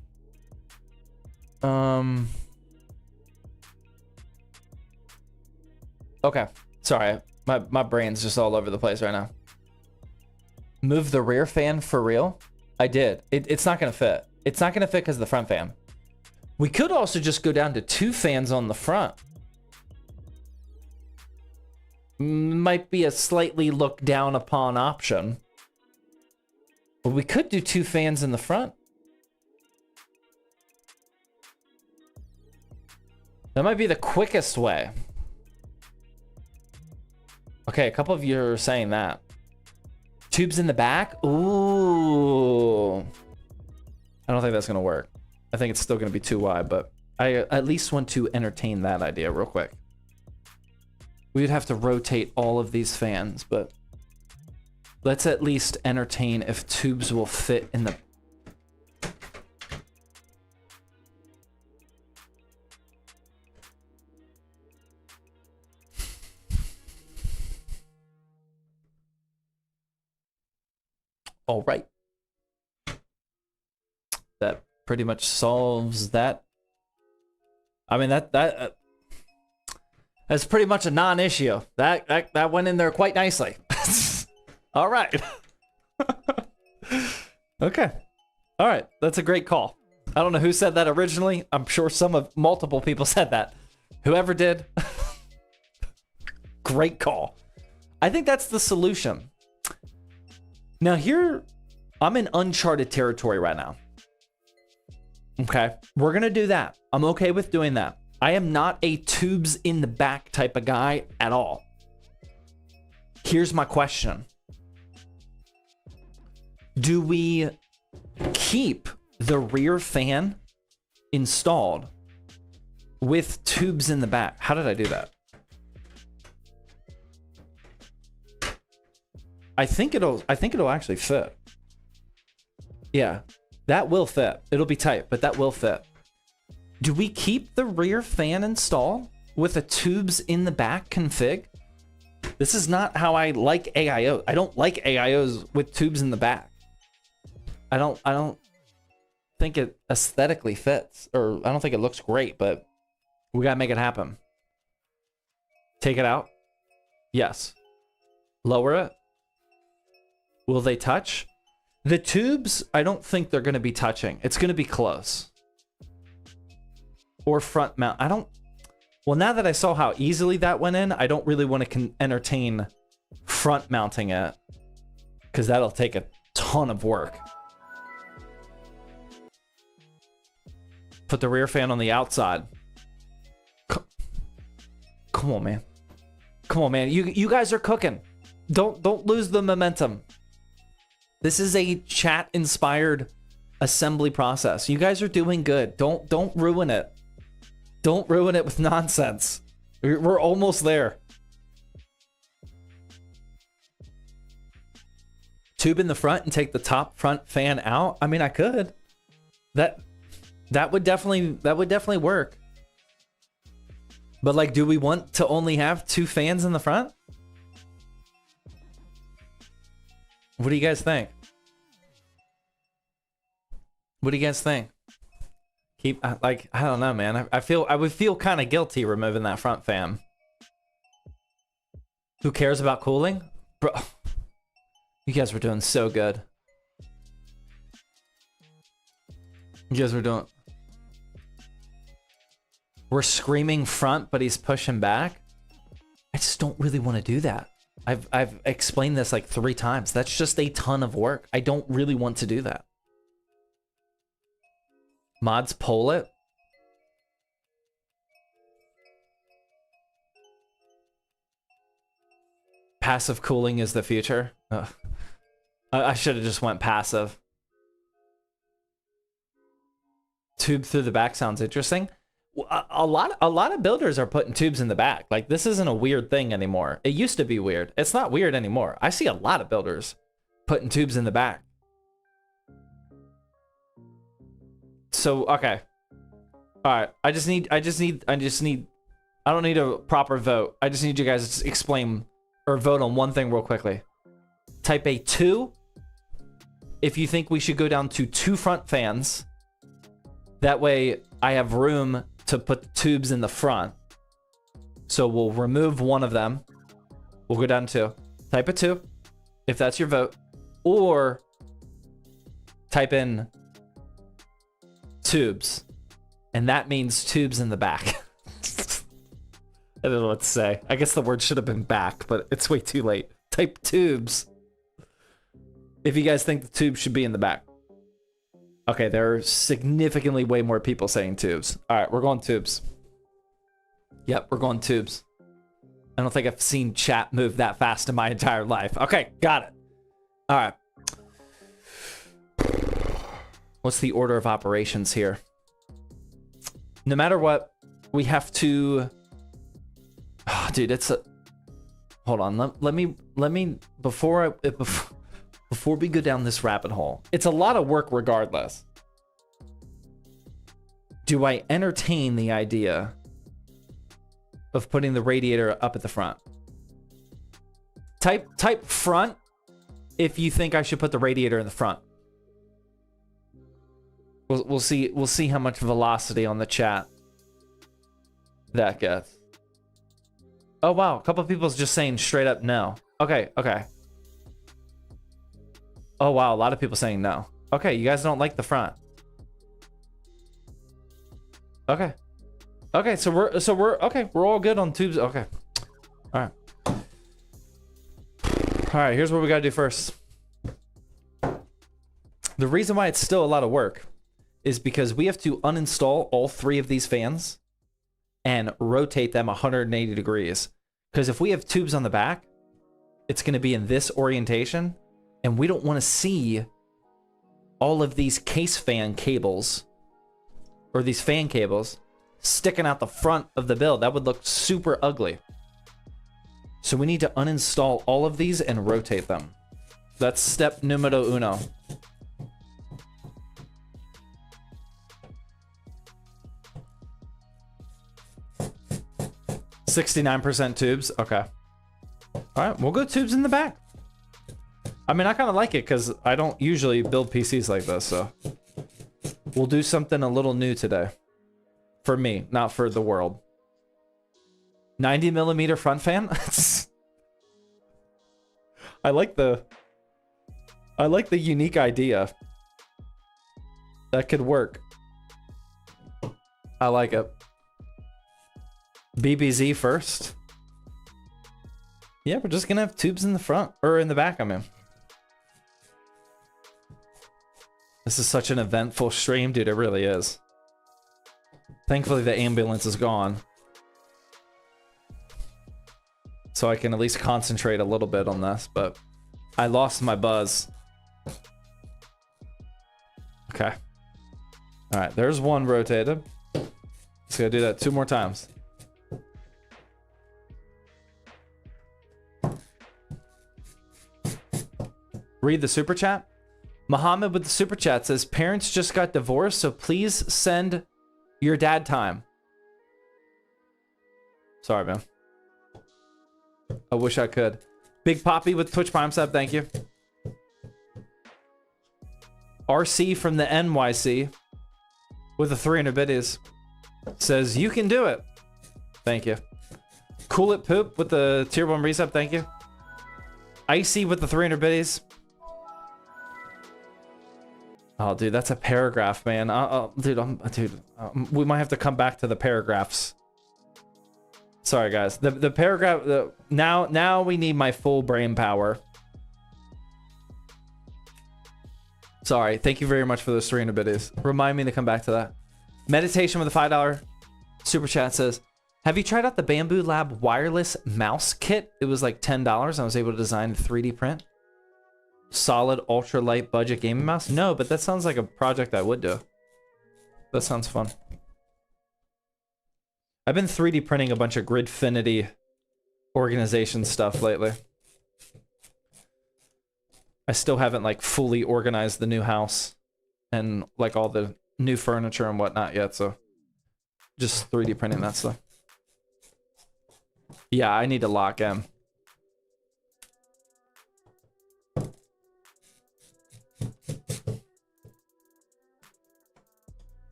Okay. Sorry. My brain's just all over the place right now. Move the rear fan for real? I did. It's not going to fit. It's not going to fit because of the front fan. We could also just go down to 2 fans on the front. Might be a slightly looked down upon option. But we could do 2 fans in the front. That might be the quickest way. Okay, a couple of you are saying that. Tubes in the back? Ooh. I don't think that's going to work. I think it's still going to be too wide, but I at least want to entertain that idea real quick. We would have to rotate all of these fans, but let's at least entertain if tubes will fit in the... All right. That pretty much solves that. I mean, that's pretty much a non-issue. That went in there quite nicely. All right. Okay. All right. That's a great call. I don't know who said that originally. I'm sure multiple people said that. Whoever did. Great call. I think that's the solution. Now here, I'm in uncharted territory right now. Okay. We're going to do that. I'm okay with doing that. I am not a tubes in the back type of guy at all. Here's my question. Do we keep the rear fan installed with tubes in the back? How did I do that? I think it'll actually fit. Yeah, that will fit. It'll be tight, but that will fit. Do we keep the rear fan installed with a tubes in the back config? This is not how I like AIO. I don't like AIOs with tubes in the back. I don't think it aesthetically fits, or I don't think it looks great, but we gotta make it happen. Take it out. Yes. Lower it. Will they touch? The tubes, I don't think they're gonna be touching. It's gonna be close. Or front mount. I don't... Well, now that I saw how easily that went in, I don't really want to entertain front mounting it, because that'll take a ton of work. Put the rear fan on the outside. Come on, man. Come on, man. You guys are cooking. Don't lose the momentum. This is a chat-inspired assembly process. You guys are doing good. Don't ruin it. Don't ruin it with nonsense. We're almost there. Tube in the front and take the top front fan out. I mean, I could. That would definitely work. But like, do we want to only have 2 fans in the front? What do you guys think? What do you guys think? Keep, like, I don't know, man. I would feel kind of guilty removing that front fan. Who cares about cooling? Bro, you guys were doing so good. You guys were doing... We're screaming front, but he's pushing back. I just don't really want to do that. I've explained this like 3 times. That's just a ton of work. I don't really want to do that. Mods poll it. Passive cooling is the future. Ugh. I should have just went passive. Tube through the back sounds interesting. A lot of builders are putting tubes in the back. Like, this isn't a weird thing anymore. It used to be weird. It's not weird anymore. I see a lot of builders putting tubes in the back. So, okay. All right. I don't need a proper vote. I just need you guys to explain or vote on one thing real quickly. Type a 2 if you think we should go down to 2 front fans. That way I have room to put the tubes in the front. So we'll remove one of them. We'll go down to 2. Type a 2 if that's your vote. Or type in tubes. And that means tubes in the back. I don't know what to say. I guess the word should have been back, but it's way too late. Type tubes if you guys think the tubes should be in the back. Okay, there are significantly way more people saying tubes. All right, we're going tubes. Yep, we're going tubes. I don't think I've seen chat move that fast in my entire life. Okay, got it. All right. What's the order of operations here? No matter what, we have to... Oh, dude, it's a... Hold on, let me before we go down this rabbit hole, it's a lot of work regardless. Do I entertain the idea of putting the radiator up at the front? Type front if you think I should put the radiator in the front. We'll see how much velocity on the chat that gets. Oh wow, a couple of people's just saying straight up no. Okay. Oh wow, a lot of people saying no. Okay, you guys don't like the front. Okay, so we're all good on tubes. Okay, all right. Here's what we gotta do first. The reason why it's still a lot of work is because we have to uninstall all 3 of these fans and rotate them 180 degrees. Because if we have tubes on the back, it's going to be in this orientation, and we don't want to see all of these case fan cables, or these fan cables, sticking out the front of the build. That would look super ugly. So we need to uninstall all of these and rotate them. That's step numero uno. 69% tubes. Okay. All right, we'll go tubes in the back. I mean, I kind of like it because I don't usually build PCs like this, so we'll do something a little new today. For me, not for the world. 90mm front fan. I like the unique idea. That could work. I like it. BBZ first. Yeah, we're just gonna have tubes in the front, or in the back, I mean. This is such an eventful stream, dude, it really is. Thankfully, the ambulance is gone. So I can at least concentrate a little bit on this, but I lost my buzz. Okay. All right, there's one rotated. Just gotta do that 2 more times. Read the super chat. Muhammad with the super chat says, parents just got divorced, so please send your dad time. Sorry, man. I wish I could. Big Poppy with Twitch Prime sub, thank you. RC from the NYC with the 300 biddies says, you can do it. Thank you. Cool It Poop with the tier 1 resub, thank you. Icy with the 300 biddies. Oh, dude, that's a paragraph, man. Dude, we might have to come back to the paragraphs. Sorry, guys. The paragraph. Now we need my full brain power. Sorry. Thank you very much for those 300 biddies. Remind me to come back to that. Meditation with a $5 super chat says, have you tried out the Bamboo Lab wireless mouse kit? It was like $10. I was able to design a 3D print. Solid ultra light budget gaming mouse? No, but that sounds like a project I would do. That sounds fun. I've been 3D printing a bunch of Gridfinity organization stuff lately. I still haven't like fully organized the new house and like all the new furniture and whatnot yet, so just 3D printing that stuff. Yeah, I need to lock in.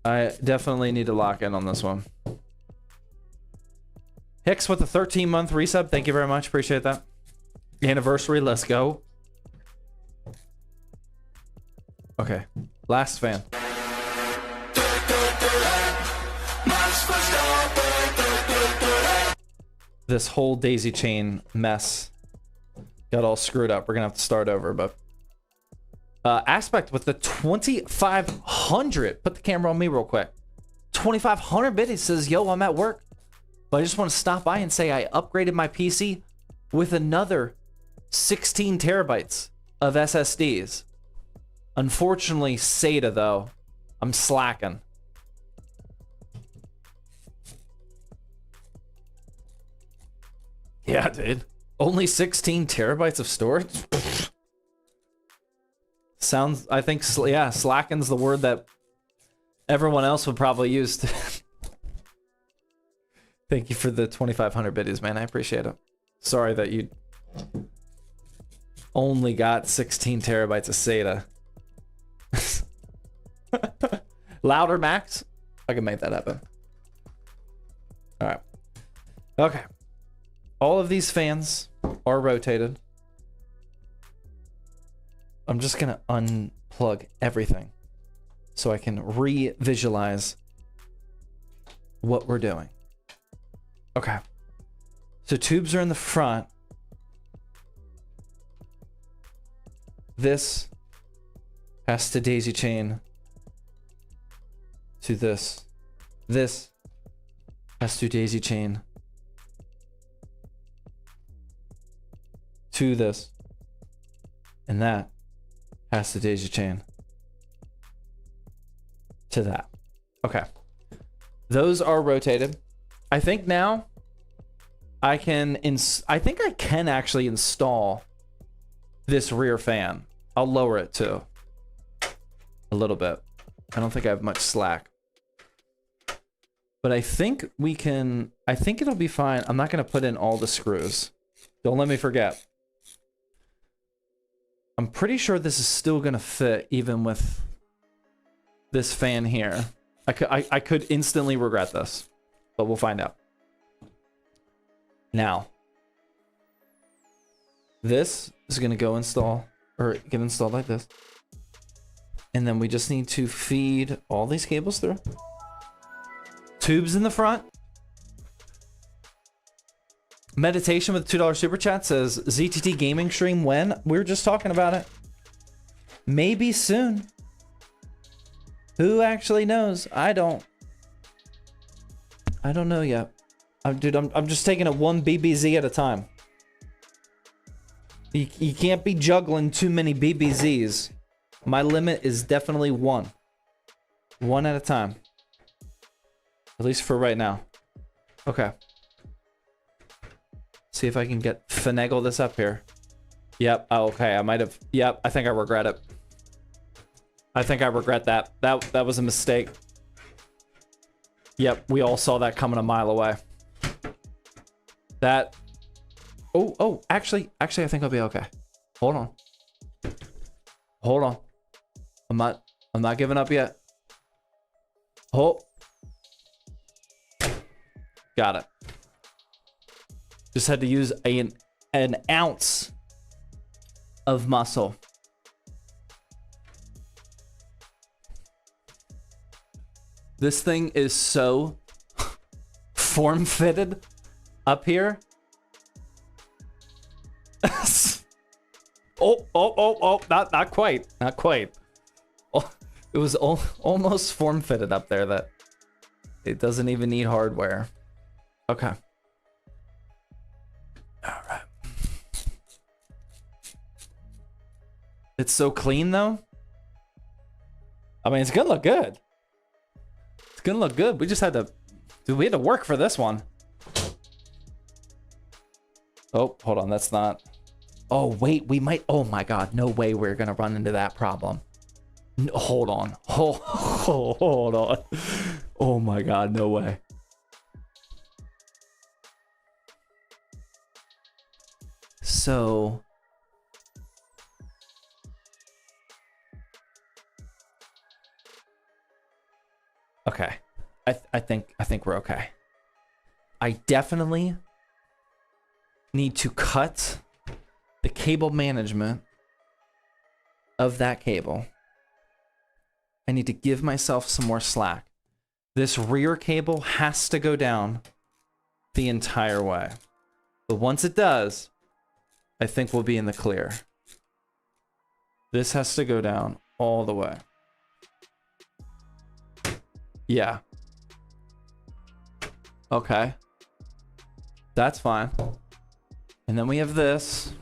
I definitely need to lock in on this one. Hicks with a 13-month resub. Thank you very much. Appreciate that. Anniversary. Let's go. Okay. Last fan. This whole daisy chain mess got all screwed up. We're going to have to start over, but... Aspect with the 2500. Put the camera on me real quick. 2500 biddies says, yo, I'm at work, but I just want to stop by and say I upgraded my PC with another 16 terabytes of SSDs. Unfortunately, SATA though, I'm slacking. Yeah, dude. Only 16 terabytes of storage? Sounds, I think, yeah, slacken's the word that everyone else would probably use. Thank you for the 2500 biddies, man. I appreciate it. Sorry that you only got 16 terabytes of SATA. Louder, Max? I can make that happen. All right. Okay. All of these fans are rotated. I'm just gonna unplug everything so I can re-visualize what we're doing. Okay. So tubes are in the front. This has to daisy chain to this. This has to daisy chain to this. And that has to daisy chain to that. Okay. Those are rotated. I think now I can I think I can actually install this rear fan. I'll lower it too. A little bit. I don't think I have much slack. But I think we can, I think it'll be fine. I'm not going to put in all the screws. Don't let me forget. I'm pretty sure this is still going to fit even with this fan here. I could instantly regret this, but we'll find out. Now, this is going to go install, or get installed like this. And then we just need to feed all these cables through. Tubes in the front. Meditation with $2 super chat says, ZTT gaming stream when? We were just talking about it. Maybe soon. Who actually knows? I don't know yet. Dude, I'm just taking it one BBZ at a time. You can't be juggling too many BBZs. My limit is definitely one. One at a time. At least for right now. Okay. See if I can finagle this up here. Yep. Oh, okay. I might have. Yep. I think I regret it. I think I regret that. That was a mistake. Yep. We all saw that coming a mile away. That. Oh. Actually, I think I'll be okay. Hold on. Hold on. I'm not giving up yet. Oh. Got it. Just had to use an ounce of muscle. This thing is so form-fitted up here. Oh, not quite. Not quite. Oh, it was almost form-fitted up there that it doesn't even need hardware. Okay. All right. It's so clean though. I mean, it's gonna look good. It's gonna look good. We just had to, dude, we had to work for this one. Oh, hold on. That's not. Oh, wait, we might. Oh my God. No way we're gonna run into that problem. No, hold on. Hold on. Oh my God. No way. So. Okay. I think we're okay. I definitely need to cut the cable management of that cable. I need to give myself some more slack. This rear cable has to go down the entire way. But once it does, I think we'll be in the clear. This has to go down all the way. Yeah. Okay. That's fine. And then we have this.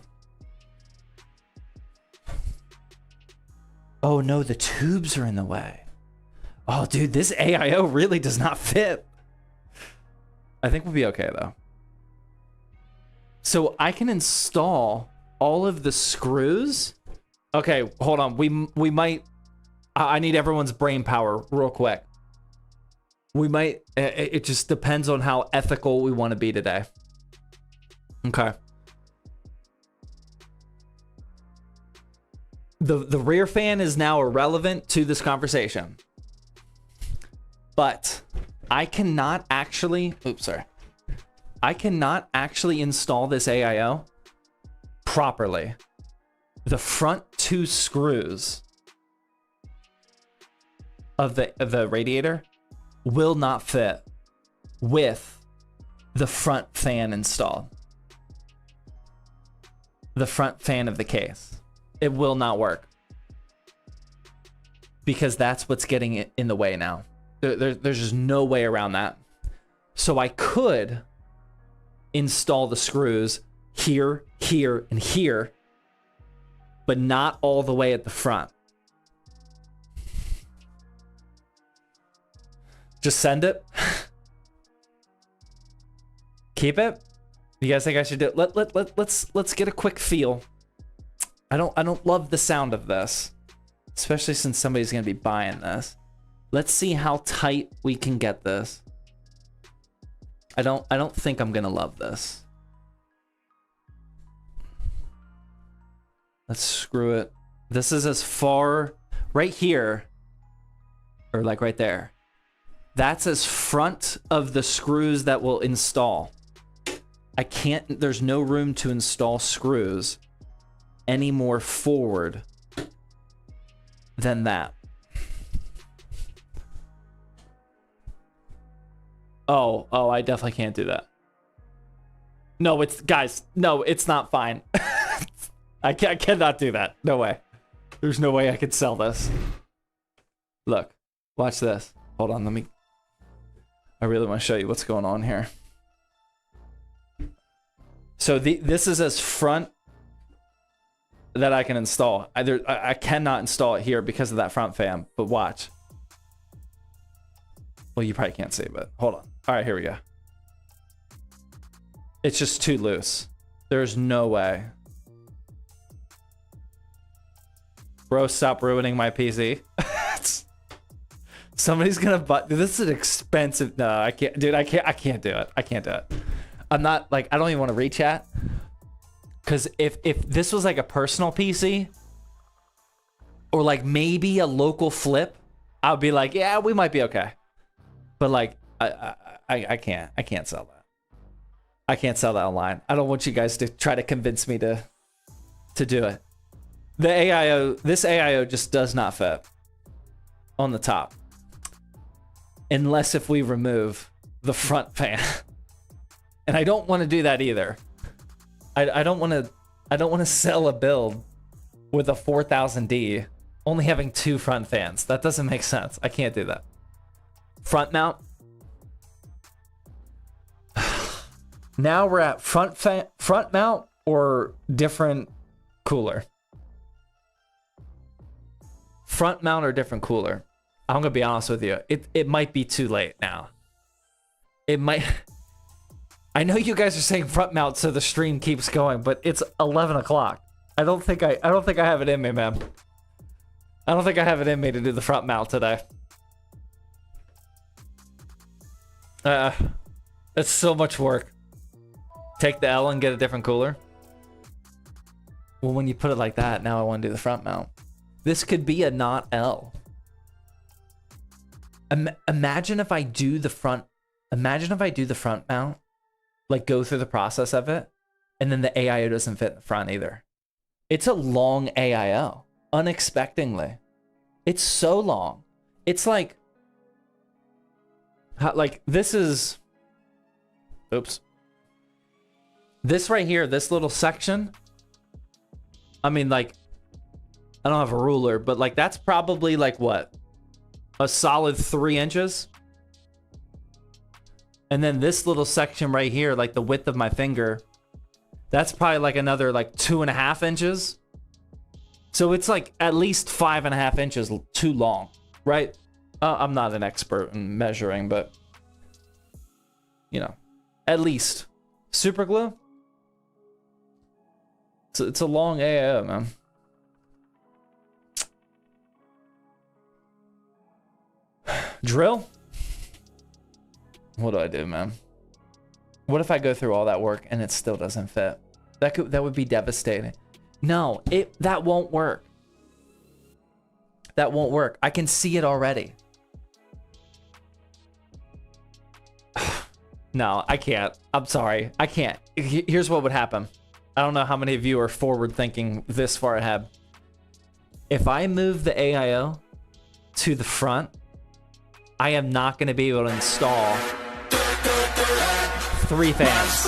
Oh no, the tubes are in the way. Oh dude, this AIO really does not fit. I think we'll be okay though. So I can install all of the screws. Okay, hold on. We might. I need everyone's brain power real quick. We might. It just depends on how ethical we want to be today. Okay. The rear fan is now irrelevant to this conversation. But I cannot actually. Oops, sorry. I cannot actually install this AIO properly. The front two screws of the radiator will not fit with the front fan installed. The front fan of the case. It will not work. Because that's what's getting it in the way now. There's just no way around that. So I could install the screws here, here, and here, but not all the way at the front. Just send it. Keep it. You guys think I should do it? Let's get a quick feel. I don't love the sound of this, especially since somebody's gonna be buying this. Let's see how tight we can get this. I don't think I'm gonna love this. Let's screw it. This is as far right here, or like right there. That's as front of the screws that will install. I can't, there's no room to install screws any more forward than that. Oh, I definitely can't do that. No, it's, guys, no, it's not fine. I cannot do that. No way. There's no way I could sell this. Look, watch this. Hold on, I really want to show you what's going on here. So this is as front that I can install. I cannot install it here because of that front fan, but watch. Well, you probably can't see, but hold on. All right, here we go. It's just too loose. There's no way. Bro, stop ruining my PC. Somebody's gonna buy. This is an expensive. No, I can't, dude. I can't do it. I can't do it. I'm not like. I don't even want to rechat. Because if this was like a personal PC, or like maybe a local flip, I would be like, yeah, we might be okay. But like, I can't sell that. I can't sell that online. I don't want you guys to try to convince me to do it. The AIO, this AIO just does not fit on the top. Unless if we remove the front fan. And I don't want to do that either. I don't want to sell a build with a 4000D only having 2 front fans. That doesn't make sense. I can't do that. Front mount. Now we're at front mount or different cooler. Front mount or different cooler. I'm gonna be honest with you. It might be too late now. It might. I know you guys are saying front mount so the stream keeps going, but it's 11 o'clock. I don't think I have it in me, man. I don't think I have it in me to do the front mount today. It's so much work. Take the L and get a different cooler. Well, when you put it like that, now I want to do the front mount. This could be a not L. Imagine if I do the front. Imagine if I do the front mount, like go through the process of it, and then the AIO doesn't fit in the front either. It's a long AIO, unexpectedly. It's so long. It's like this is. Oops. This right here, this little section. I mean, like, I don't have a ruler, but like that's probably like what? A solid 3 inches. And then this little section right here, like the width of my finger, that's probably like another like 2.5 inches. So it's like at least 5.5 inches too long, right? I'm not an expert in measuring, but you know, at least. Super glue? It's a long AIO, man. Drill? What do I do, man? What if I go through all that work and it still doesn't fit? That would be devastating. No, that won't work. That won't work. I can see it already. No, I can't. I'm sorry. I can't. Here's what would happen. I don't know how many of you are forward thinking this far ahead. If I move the AIO to the front, I am not going to be able to install 3 fans.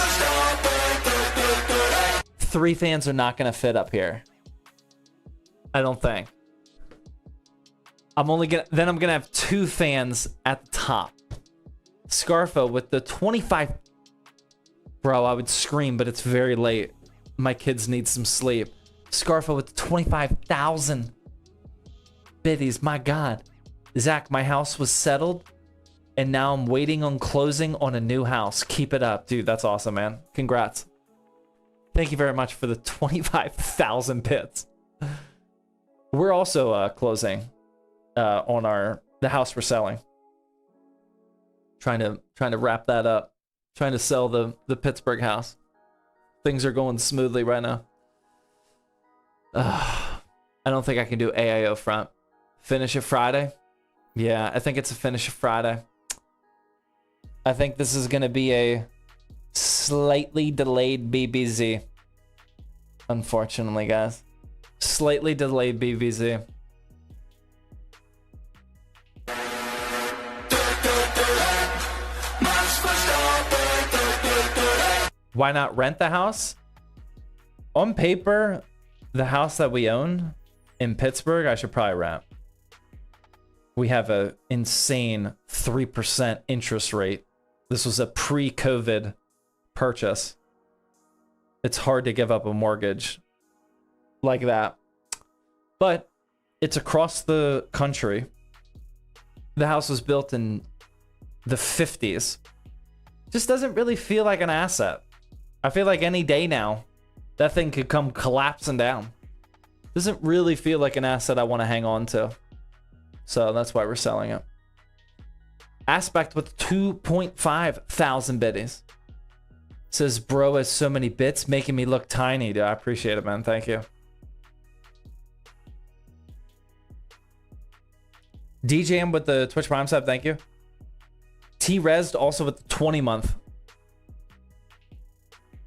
3 fans are not going to fit up here. I don't think. I'm going to have 2 fans at the top. Scarfo with the 25. Bro, I would scream, but it's very late. My kids need some sleep. Scarfo with 25,000 biddies. My God. Zach, my house was settled, and now I'm waiting on closing on a new house. Keep it up. Dude, that's awesome, man. Congrats. Thank you very much for the 25,000 bits. We're also closing on the house we're selling. Trying to wrap that up. Trying to sell the Pittsburgh house. Things are going smoothly right now. I don't think I can do AIO front. Finish it Friday? Yeah, I think it's a finish it Friday. I think this is going to be a slightly delayed BBZ. Unfortunately, guys. Slightly delayed BBZ. Why not rent the house? On paper, the house that we own in Pittsburgh, I should probably rent. We have an insane 3% interest rate. This was a pre-COVID purchase. It's hard to give up a mortgage like that. But it's across the country. The house was built in the 50s. Just doesn't really feel like an asset. I feel like any day now, that thing could come collapsing down. Doesn't really feel like an asset I want to hang on to. So that's why we're selling it. Aspect with 2.5 thousand biddies. Says, bro has so many bits, making me look tiny. Dude, I appreciate it, man. Thank you. DJM with the Twitch Prime sub, thank you. T-Resd also with the 20-month.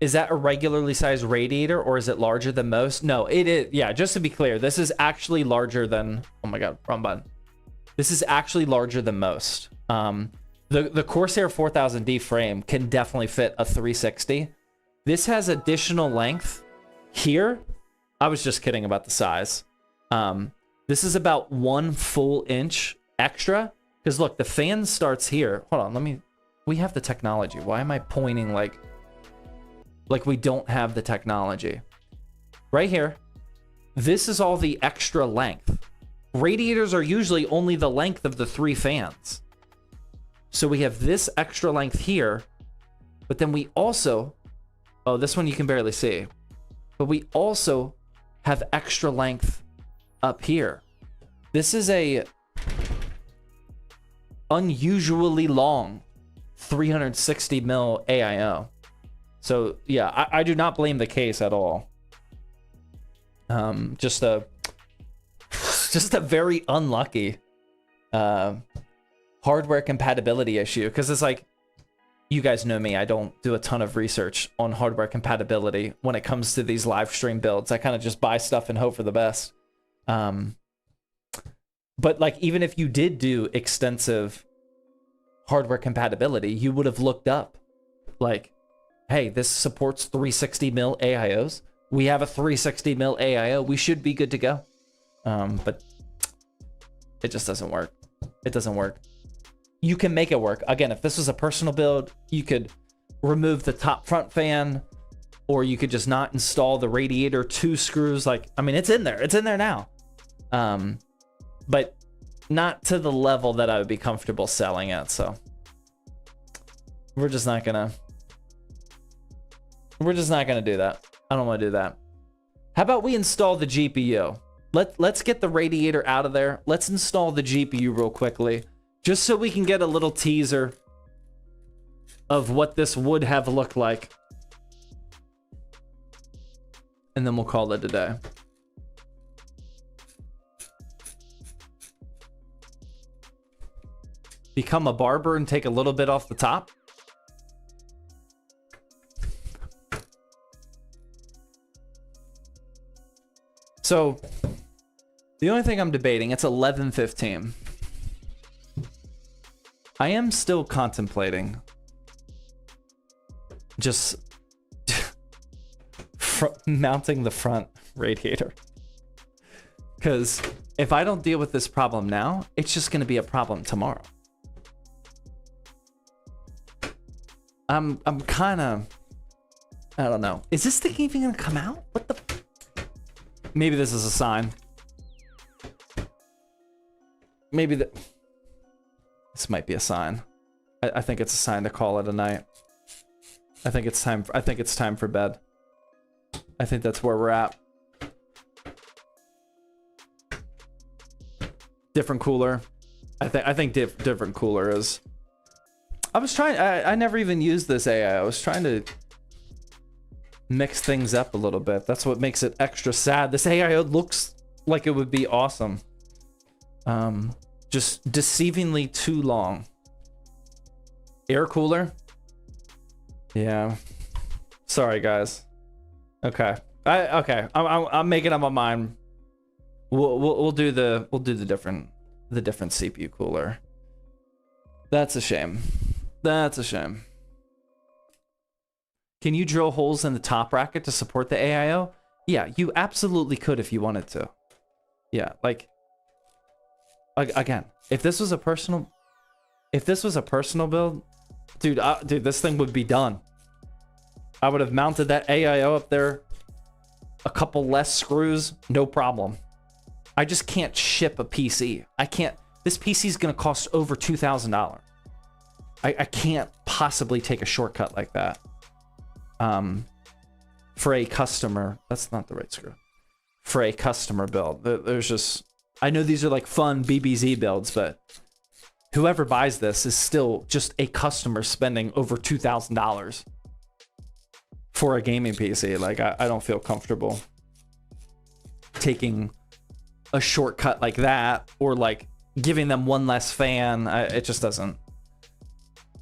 Is that a regularly sized radiator or is it larger than most? No, it is. Yeah, just to be clear, this is actually larger than... Oh my God, wrong button. This is actually larger than most. The Corsair 4000D frame can definitely fit a 360. This has additional length here. I was just kidding about the size. This is about 1 full inch extra. Because look, the fan starts here. Hold on, we have the technology. Why am I pointing like we don't have the technology? Right here. This is all the extra length. Radiators are usually only the length of the 3 fans. So we have this extra length here, but then we also, oh, this one you can barely see, but we also have extra length up here. This is a unusually long 360 mil AIO. So yeah, I do not blame the case at all. Just a very unlucky hardware compatibility issue, because it's like, you guys know me, I don't do a ton of research on hardware compatibility when it comes to these live stream builds. I kind of just buy stuff and hope for the best. But like, even if you did do extensive hardware compatibility, you would have looked up like, hey, this supports 360 mil AIOs. We have a 360 mil AIO. We should be good to go. But it just doesn't work. It doesn't work. You can make it work. Again, if this was a personal build, you could remove the top front fan, or you could just not install the radiator 2 screws. Like, I mean, it's in there. It's in there now. But not to the level that I would be comfortable selling it. So we're just not gonna do that. I don't want to do that. How about we install the GPU? Let's get the radiator out of there. Let's install the GPU real quickly, just so we can get a little teaser of what this would have looked like. And then we'll call it a day. Become a barber and take a little bit off the top. So the only thing I'm debating, it's 11:15. I am still contemplating just mounting the front radiator. Because if I don't deal with this problem now, it's just going to be a problem tomorrow. I'm kind of, I don't know. Is this thing even going to come out? What the? Maybe this is a sign. Maybe this might be a sign. I think it's a sign to call it a night. I think it's time for bed. I think that's where we're at. Different cooler. I think different cooler is I was trying, I never even used this AI. I was trying to mix things up a little bit. That's what makes it extra sad. This AI looks like it would be awesome. Just deceivingly too long. Air cooler? Yeah. Sorry, guys. Okay. I'm making up my mind. We'll do the different CPU cooler. That's a shame. That's a shame. Can you drill holes in the top bracket to support the AIO? Yeah, you absolutely could if you wanted to. Yeah, like again, if this was a personal build, dude, this thing would be done. I would have mounted that AIO up there, a couple less screws, no problem. I just can't ship a PC. I can't. This PC is gonna cost over $2,000. I can't possibly take a shortcut like that. For a customer, that's not the right screw. For a customer build, there's just, I know these are like fun BBZ builds, but whoever buys this is still just a customer spending over $2,000 for a gaming PC. Like, I don't feel comfortable taking a shortcut like that, or like giving them one less fan. It just doesn't,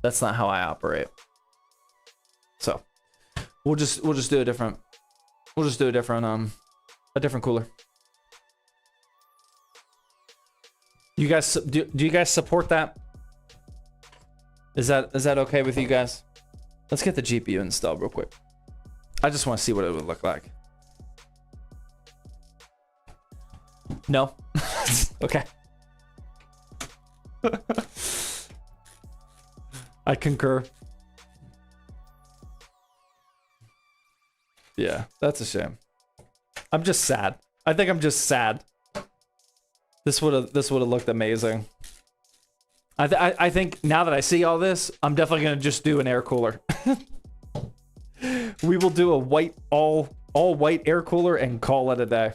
that's not how I operate. So we'll just do a different cooler. You guys, do you guys support that? Is that okay with you guys? Let's get the GPU installed real quick. I just want to see what it would look like. No? Okay. I concur. Yeah, that's a shame. I'm just sad. I think I'm just sad. This would have looked amazing. I think now that I see all this, I'm definitely gonna just do an air cooler. We will do a white all white air cooler and call it a day.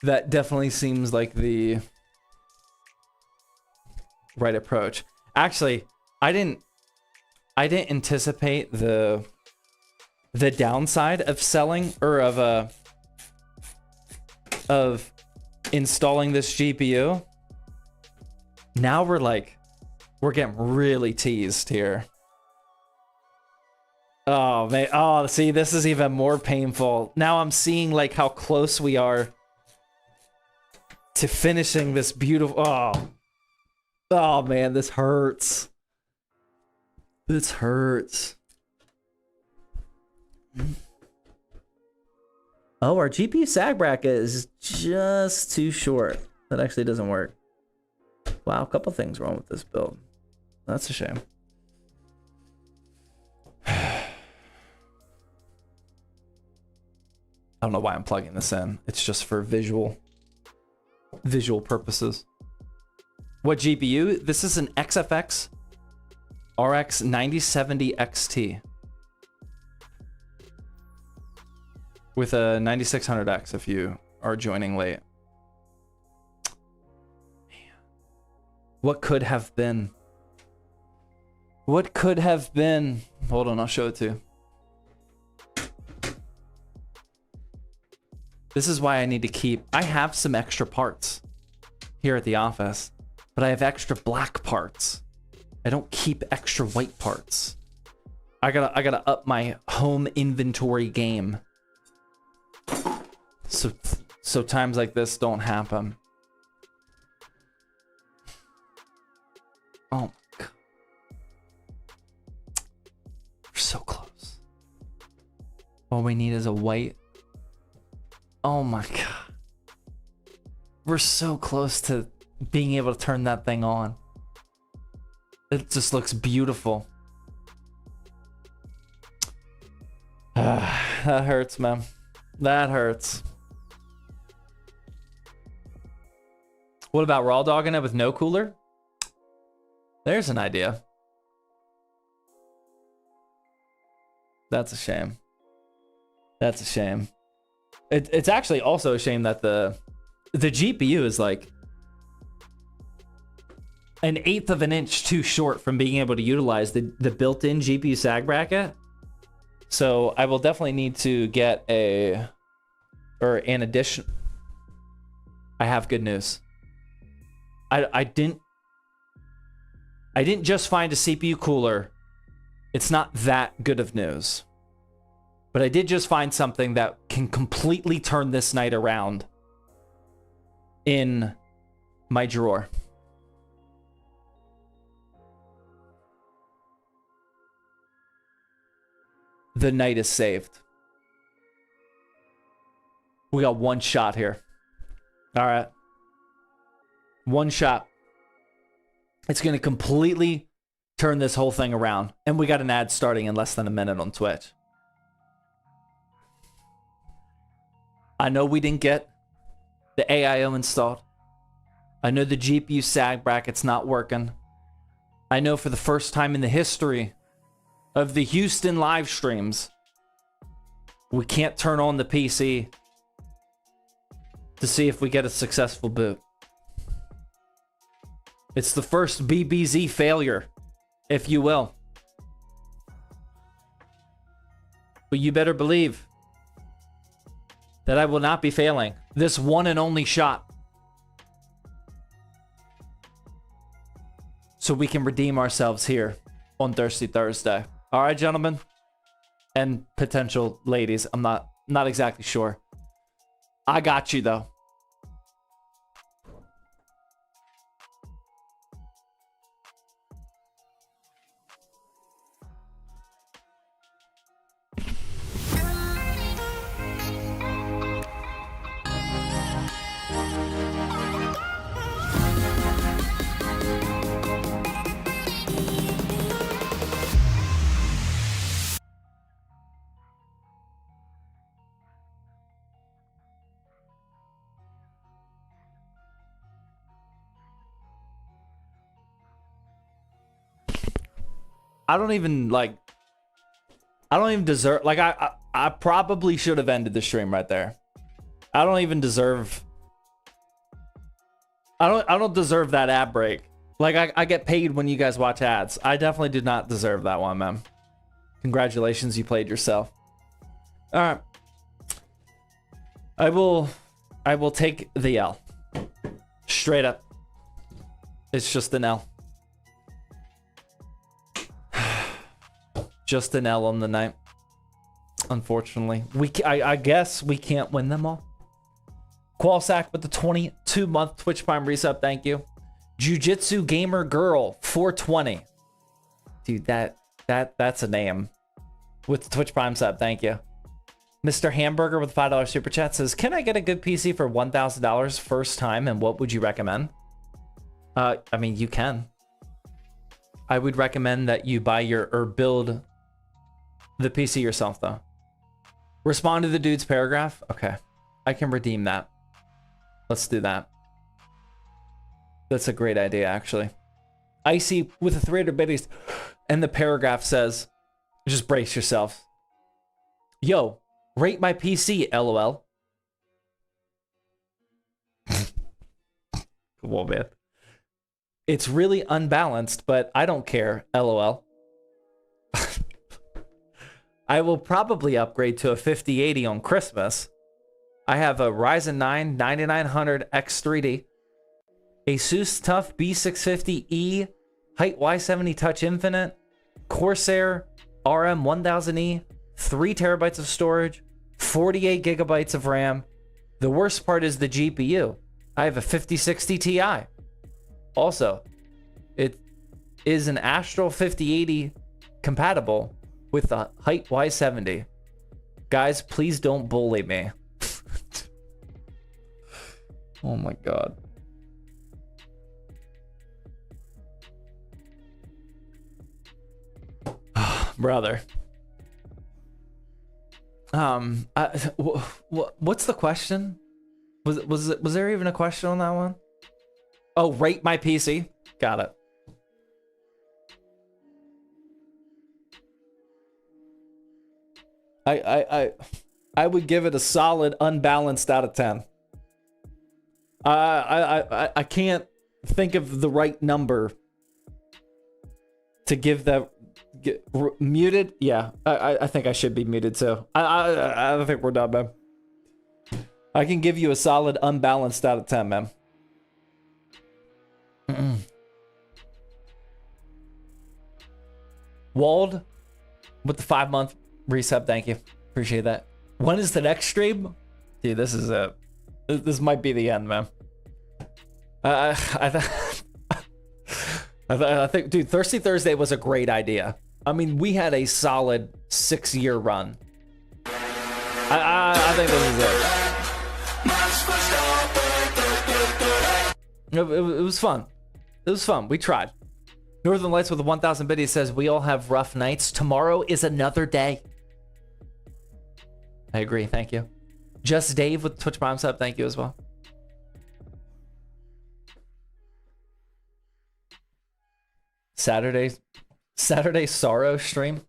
That definitely seems like the right approach. Actually, I didn't anticipate the downside of selling, or of installing this GPU. Now we're getting really teased here. Oh man, oh, see, this is even more painful. Now I'm seeing like how close we are to finishing this beautiful, oh man, this hurts. This hurts. Oh, our GPU sag bracket is just too short. That actually doesn't work. Wow, a couple things wrong with this build. That's a shame. I don't know why I'm plugging this in. It's just for visual purposes. What GPU? This is an XFX RX 9070 XT with a 9600X if you are joining late. Man. What could have been? What could have been? Hold on, I'll show it to you. This is why I need to keep, I have some extra parts here at the office, but I have extra black parts. I don't keep extra white parts. I gotta up my home inventory game. So times like this don't happen. Oh my god. We're so close. All we need is a white. Oh my god. We're so close to being able to turn that thing on. It just looks beautiful. That hurts, man. That hurts. What about raw dogging it with no cooler? There's an idea. That's a shame. That's a shame. It's actually also a shame that the GPU is like an eighth of an inch too short from being able to utilize the built-in GPU sag bracket. So I will definitely need to get an addition. I have good news. I didn't just find a CPU cooler. It's not that good of news. But I did just find something that can completely turn this night around in my drawer. The night is saved. We got one shot here. All right. One shot. It's going to completely turn this whole thing around. And we got an ad starting in less than a minute on Twitch. I know we didn't get the AIO installed. I know the GPU sag bracket's not working. I know for the first time in the history of the Houston live streams, we can't turn on the PC to see if we get a successful boot. It's the first BBZ failure, if you will. But you better believe that I will not be failing this one and only shot. So we can redeem ourselves here on Thirsty Thursday. All right, gentlemen and potential ladies. I'm not exactly sure. I got you though. I don't even deserve, like, I probably should have ended the stream right there. I don't even deserve, I don't deserve that ad break. Like, I get paid when you guys watch ads. I definitely did not deserve that one, man. Congratulations, you played yourself. All right. I will take the L. Straight up. It's just an L. Just an L on the night. Unfortunately. I guess we can't win them all. Qualsack with the 22-month Twitch Prime resub. Thank you. Jiu-Jitsu Gamer Girl 420. Dude, that's a name. With the Twitch Prime sub. Thank you. Mr. Hamburger with $5 super chat says, can I get a good PC for $1,000 first time, and what would you recommend? I mean, you can. I would recommend that you buy or build the PC yourself, though. Respond to the dude's paragraph. Okay. I can redeem that. Let's do that. That's a great idea, actually. Icy with a 300 biddies. And the paragraph says, just brace yourself. Yo, rate my PC, LOL. Come on, man. It's really unbalanced, but I don't care, LOL. I will probably upgrade to a 5080 on Christmas. I have a Ryzen 9 9900 X3D, Asus TUF B650E, Height Y70 Touch Infinite, Corsair RM 1000E, 3 terabytes of storage, 48 gigabytes of RAM. The worst part is the GPU. I have a 5060 Ti. Also, it is an Astral 5080 compatible with the Height Y70. Guys, please don't bully me. Oh my god. Brother. What's the question? Was there even a question on that one? Oh, rate my PC. Got it. I would give it a solid unbalanced out of 10. I think of the right number to give that muted. Yeah, I think I should be muted too. I think we're done, man. I can give you a solid unbalanced out of 10, man. Wald with the 5-month resub, thank you. Appreciate that. When is the next stream? Dude, this is it. This might be the end, man. I think, dude, Thirsty Thursday was a great idea. I mean, we had a solid 6-year run. I think this is it. It was fun. It was fun. We tried. Northern Lights with the 1,000 biddies says, we all have rough nights. Tomorrow is another day. I agree. Thank you. Just Dave with Twitch Prime sub. Thank you as well. Saturday sorrow stream.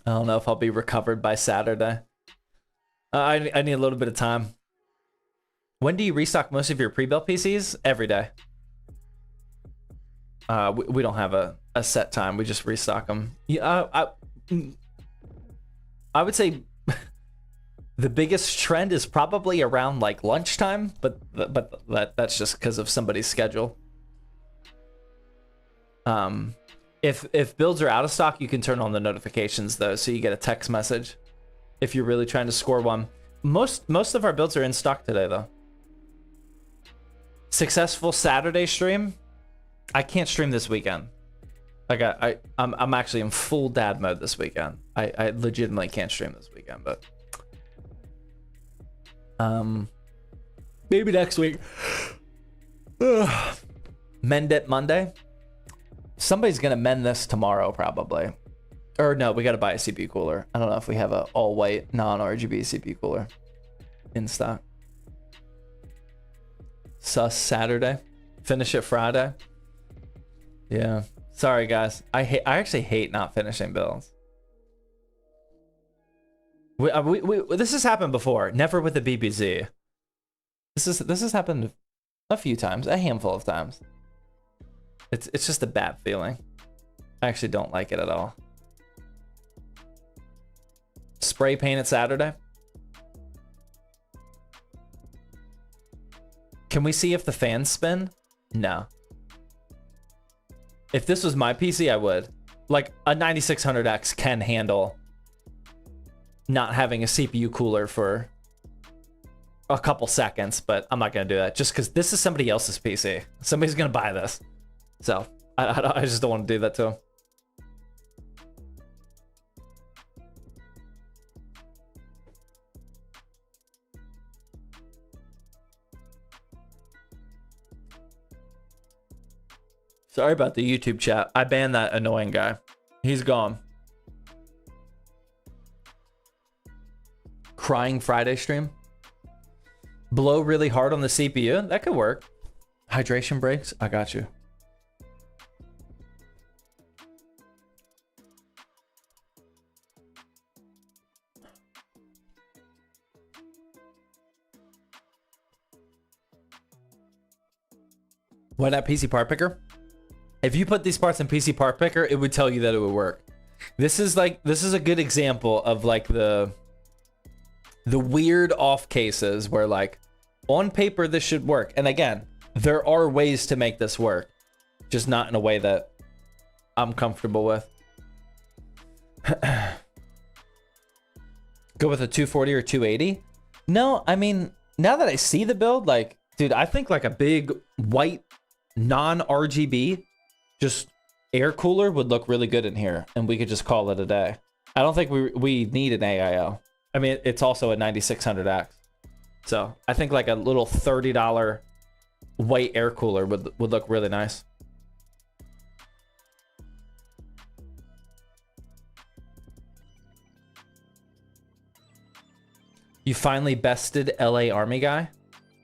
I don't know if I'll be recovered by Saturday. I need a little bit of time. When do you restock most of your pre-built PCs? Every day. We don't have a set time. We just restock them. Yeah, I would say the biggest trend is probably around like lunchtime, but that's just because of somebody's schedule. If builds are out of stock, you can turn on the notifications though, so you get a text message if you're really trying to score one. Most of our builds are in stock today though. Successful Saturday stream. I can't stream this weekend. Like I'm actually in full dad mode this weekend. I legitimately can't stream this weekend, but maybe next week. Mend it Monday. Somebody's gonna mend this tomorrow probably. Or no, we gotta buy a CPU cooler. I don't know if we have a all white non-RGB CPU cooler in stock. Sus Saturday. Finish it Friday. Yeah. Sorry guys. I actually hate not finishing builds. This has happened before. Never with the BBZ. This has happened a few times, a handful of times. It's just a bad feeling. I actually don't like it at all. Spray paint it Saturday. Can we see if the fans spin? No. If this was my PC, I would. Like, a 9600X can handle not having a CPU cooler for a couple seconds, but I'm not going to do that just because this is somebody else's PC. Somebody's going to buy this. So, I just don't want to do that to him. Sorry about the YouTube chat. I banned that annoying guy. He's gone. Crying Friday stream. Blow really hard on the CPU. That could work. Hydration breaks. I got you. Why not PC part picker? If you put these parts in PC part picker, it would tell you that it would work. This is a good example of like the weird off cases where like on paper this should work. And again, there are ways to make this work, just not in a way that I'm comfortable with. Go with a 240 or 280? No, I mean, now that I see the build, like, dude, I think like a big white non-RGB just air cooler would look really good in here, and we could just call it a day. I don't think we need an AIO. I mean, it's also a 9600X. So I think like a little $30 white air cooler would look really nice. You finally bested LA Army guy?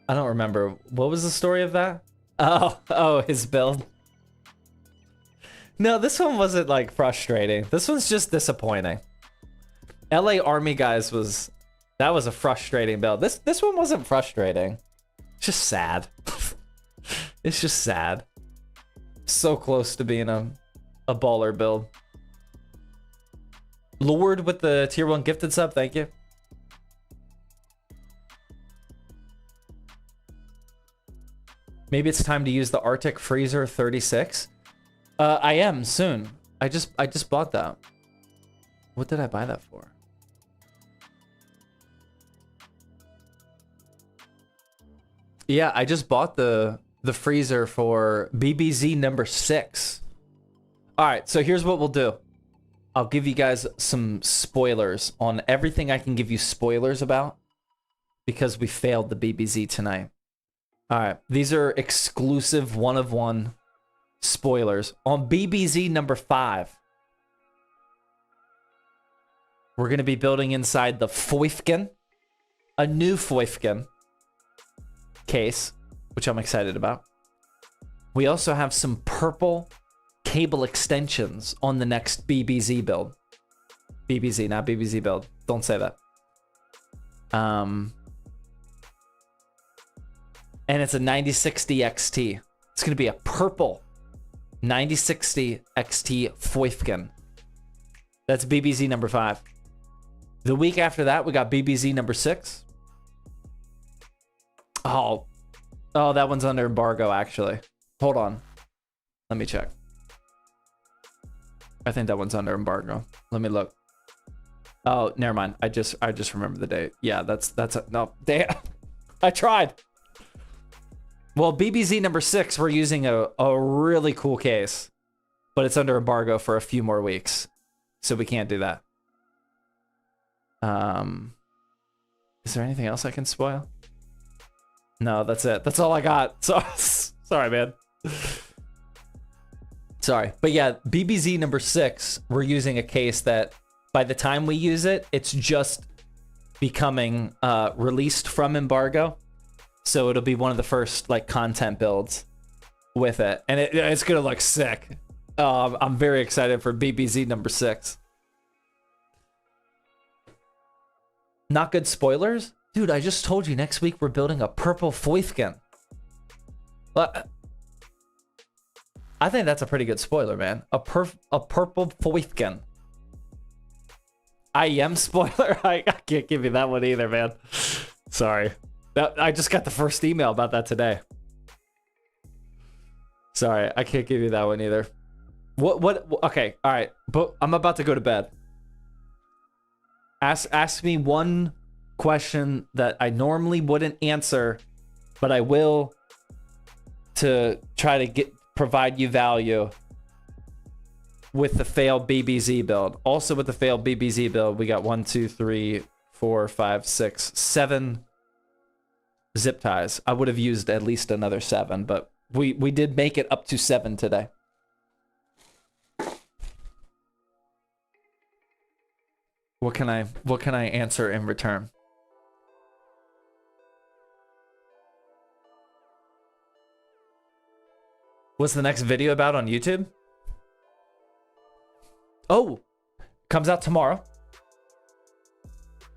I don't remember. What was the story of that? Oh, his build. No, this one wasn't like frustrating. This one's just disappointing. LA Army guys that was a frustrating build. This one wasn't frustrating. It's just sad. It's just sad. So close to being a baller build. Lord with the tier 1 gifted sub, thank you. Maybe it's time to use the Arctic Freezer 36. I am soon. I just bought that. What did I buy that for? Yeah, I just bought the freezer for BBZ number 6. All right, so here's what we'll do. I'll give you guys some spoilers on everything I can give you spoilers about because we failed the BBZ tonight. All right, these are exclusive one-of-one spoilers. On BBZ number 5, we're going to be building inside the Foifkin, a new Foifkin case, which I'm excited about. We also have some purple cable extensions on the next BBZ build. BBZ, not BBZ build. Don't say that. And it's a 9060 XT. It's going to be a purple 9060 XT Foifkin. That's BBZ number 5. The week after that, we got BBZ number 6. Oh, that one's under embargo, actually. Hold on. Let me check. I think that one's under embargo. Let me look. Oh, never mind. I just remember the date. Yeah, no, damn. I tried. Well, BBZ number 6, we're using a really cool case, but it's under embargo for a few more weeks, so we can't do that. Is there anything else I can spoil? No, that's it. That's all I got. So, sorry, man. Sorry. But yeah, BBZ number 6, we're using a case that by the time we use it, it's just becoming released from embargo. So it'll be one of the first like content builds with it. And it's going to look sick. I'm very excited for BBZ number 6. Not good spoilers? Dude, I just told you next week we're building a purple Foifkin. I think that's a pretty good spoiler, man. A purple Foifkin. I am spoiler. I can't give you that one either, man. Sorry. I just got the first email about that today. Sorry, I can't give you that one either. What? Okay, all right. But I'm about to go to bed. Ask me one question that I normally wouldn't answer, but I will to try to provide you value with the failed BBZ build. Also with the failed BBZ build, we got 1, 2, 3, 4, 5, 6, 7 zip ties. I would have used at least another 7, but we did make it up to 7 today. What can I answer in return? What's the next video about on YouTube? Oh, comes out tomorrow.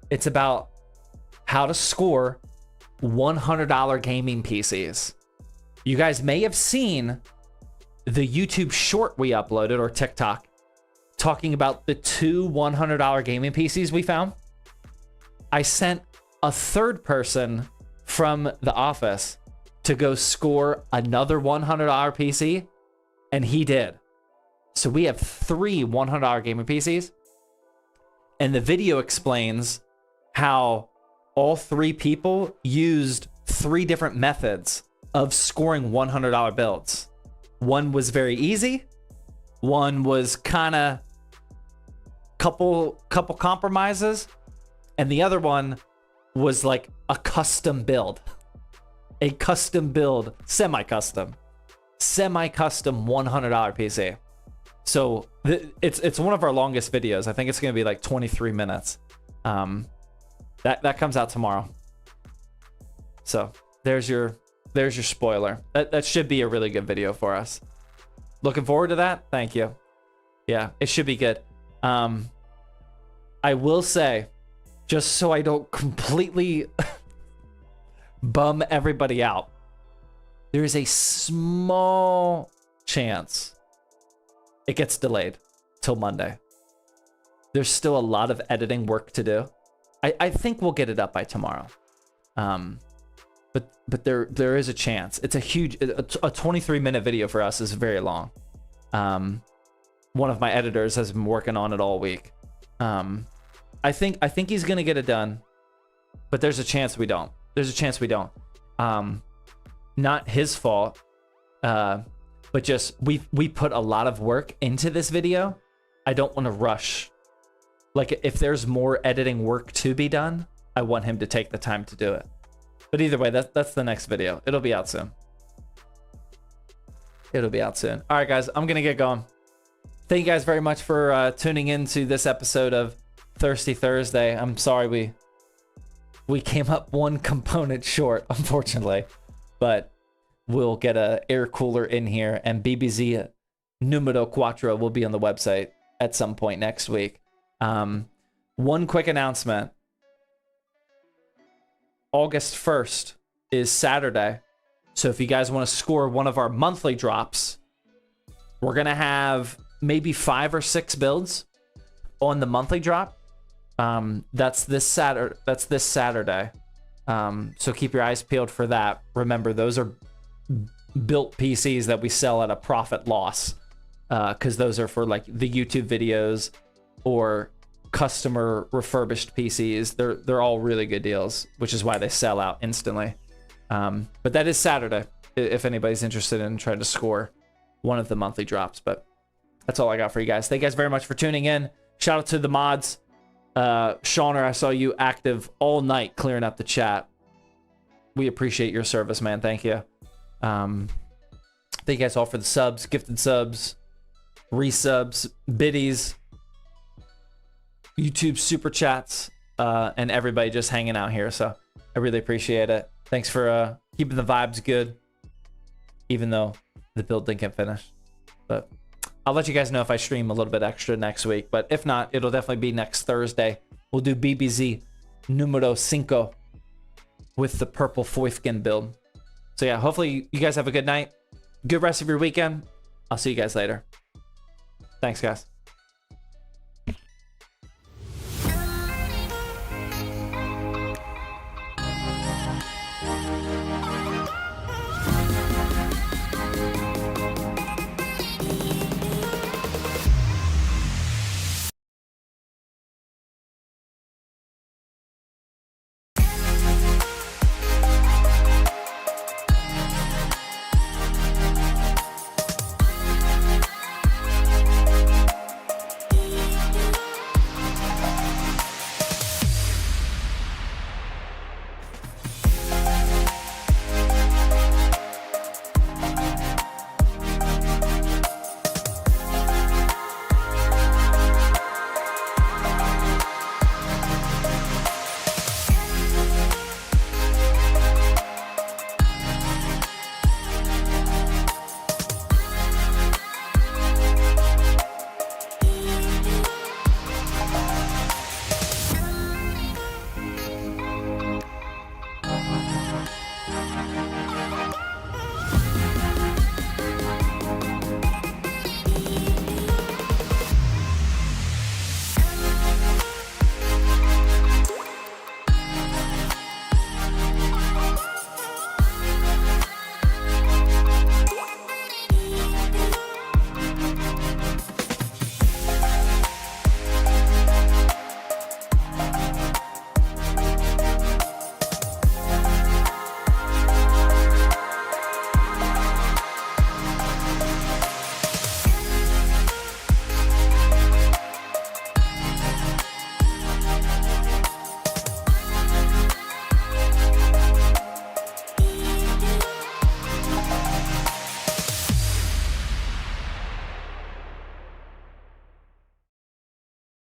It's about how to score $100 gaming PCs. You guys may have seen the YouTube short we uploaded, or TikTok, talking about the 2 $100 gaming PCs we found. I sent a third person from the office to go score another $100 PC, and he did. So we have 3 $100 gaming PCs, and the video explains how all 3 people used 3 different methods of scoring $100 builds. One was very easy, one was kind of couple compromises, and the other one was like a custom build. A custom build, semi-custom $100 PC. So it's one of our longest videos. I think it's going to be like 23 minutes. That comes out tomorrow. So there's your spoiler. That should be a really good video for us. Looking forward to that. Thank you. Yeah, it should be good. I will say, just so I don't completely bum everybody out, there is a small chance it gets delayed till Monday. There's still a lot of editing work to do. I think we'll get it up by tomorrow. But there is a chance. It's a huge, a 23-minute video for us is very long. One of my editors has been working on it all week. I think he's gonna get it done, but there's a chance we don't. There's a chance we don't. Not his fault, but just we put a lot of work into this video. I don't want to rush. Like, if there's more editing work to be done, I want him to take the time to do it. But either way, that's the next video. It'll be out soon. It'll be out soon. All right, guys, I'm gonna get going. Thank you guys very much for tuning into this episode of Thirsty Thursday. I'm sorry we came up one component short, unfortunately, but we'll get a air cooler in here, and BBZ Numero Cuatro will be on the website at some point next week. One quick announcement. August 1st is Saturday. So if you guys want to score one of our monthly drops, we're going to have maybe 5 or 6 builds on the monthly drop. That's this Saturday. So keep your eyes peeled for that. Remember, those are built PCs that we sell at a profit loss, because those are for like the YouTube videos or customer refurbished PCs. They're all really good deals, which is why they sell out instantly. But that is Saturday if anybody's interested in trying to score one of the monthly drops. But that's all I got for you guys. Thank you guys very much for tuning in. Shout out to the mods. Shauner, I saw you active all night clearing up the chat. We appreciate your service, man. Thank you. Thank you guys all for the subs, gifted subs, resubs, biddies, YouTube super chats, and everybody just hanging out here. So I really appreciate it. Thanks for keeping the vibes good, even though the build didn't get finished. But I'll let you guys know if I stream a little bit extra next week. But if not, it'll definitely be next Thursday. We'll do BBZ Numero 5 with the purple Foyfkin build. So yeah, hopefully you guys have a good night. Good rest of your weekend. I'll see you guys later. Thanks, guys.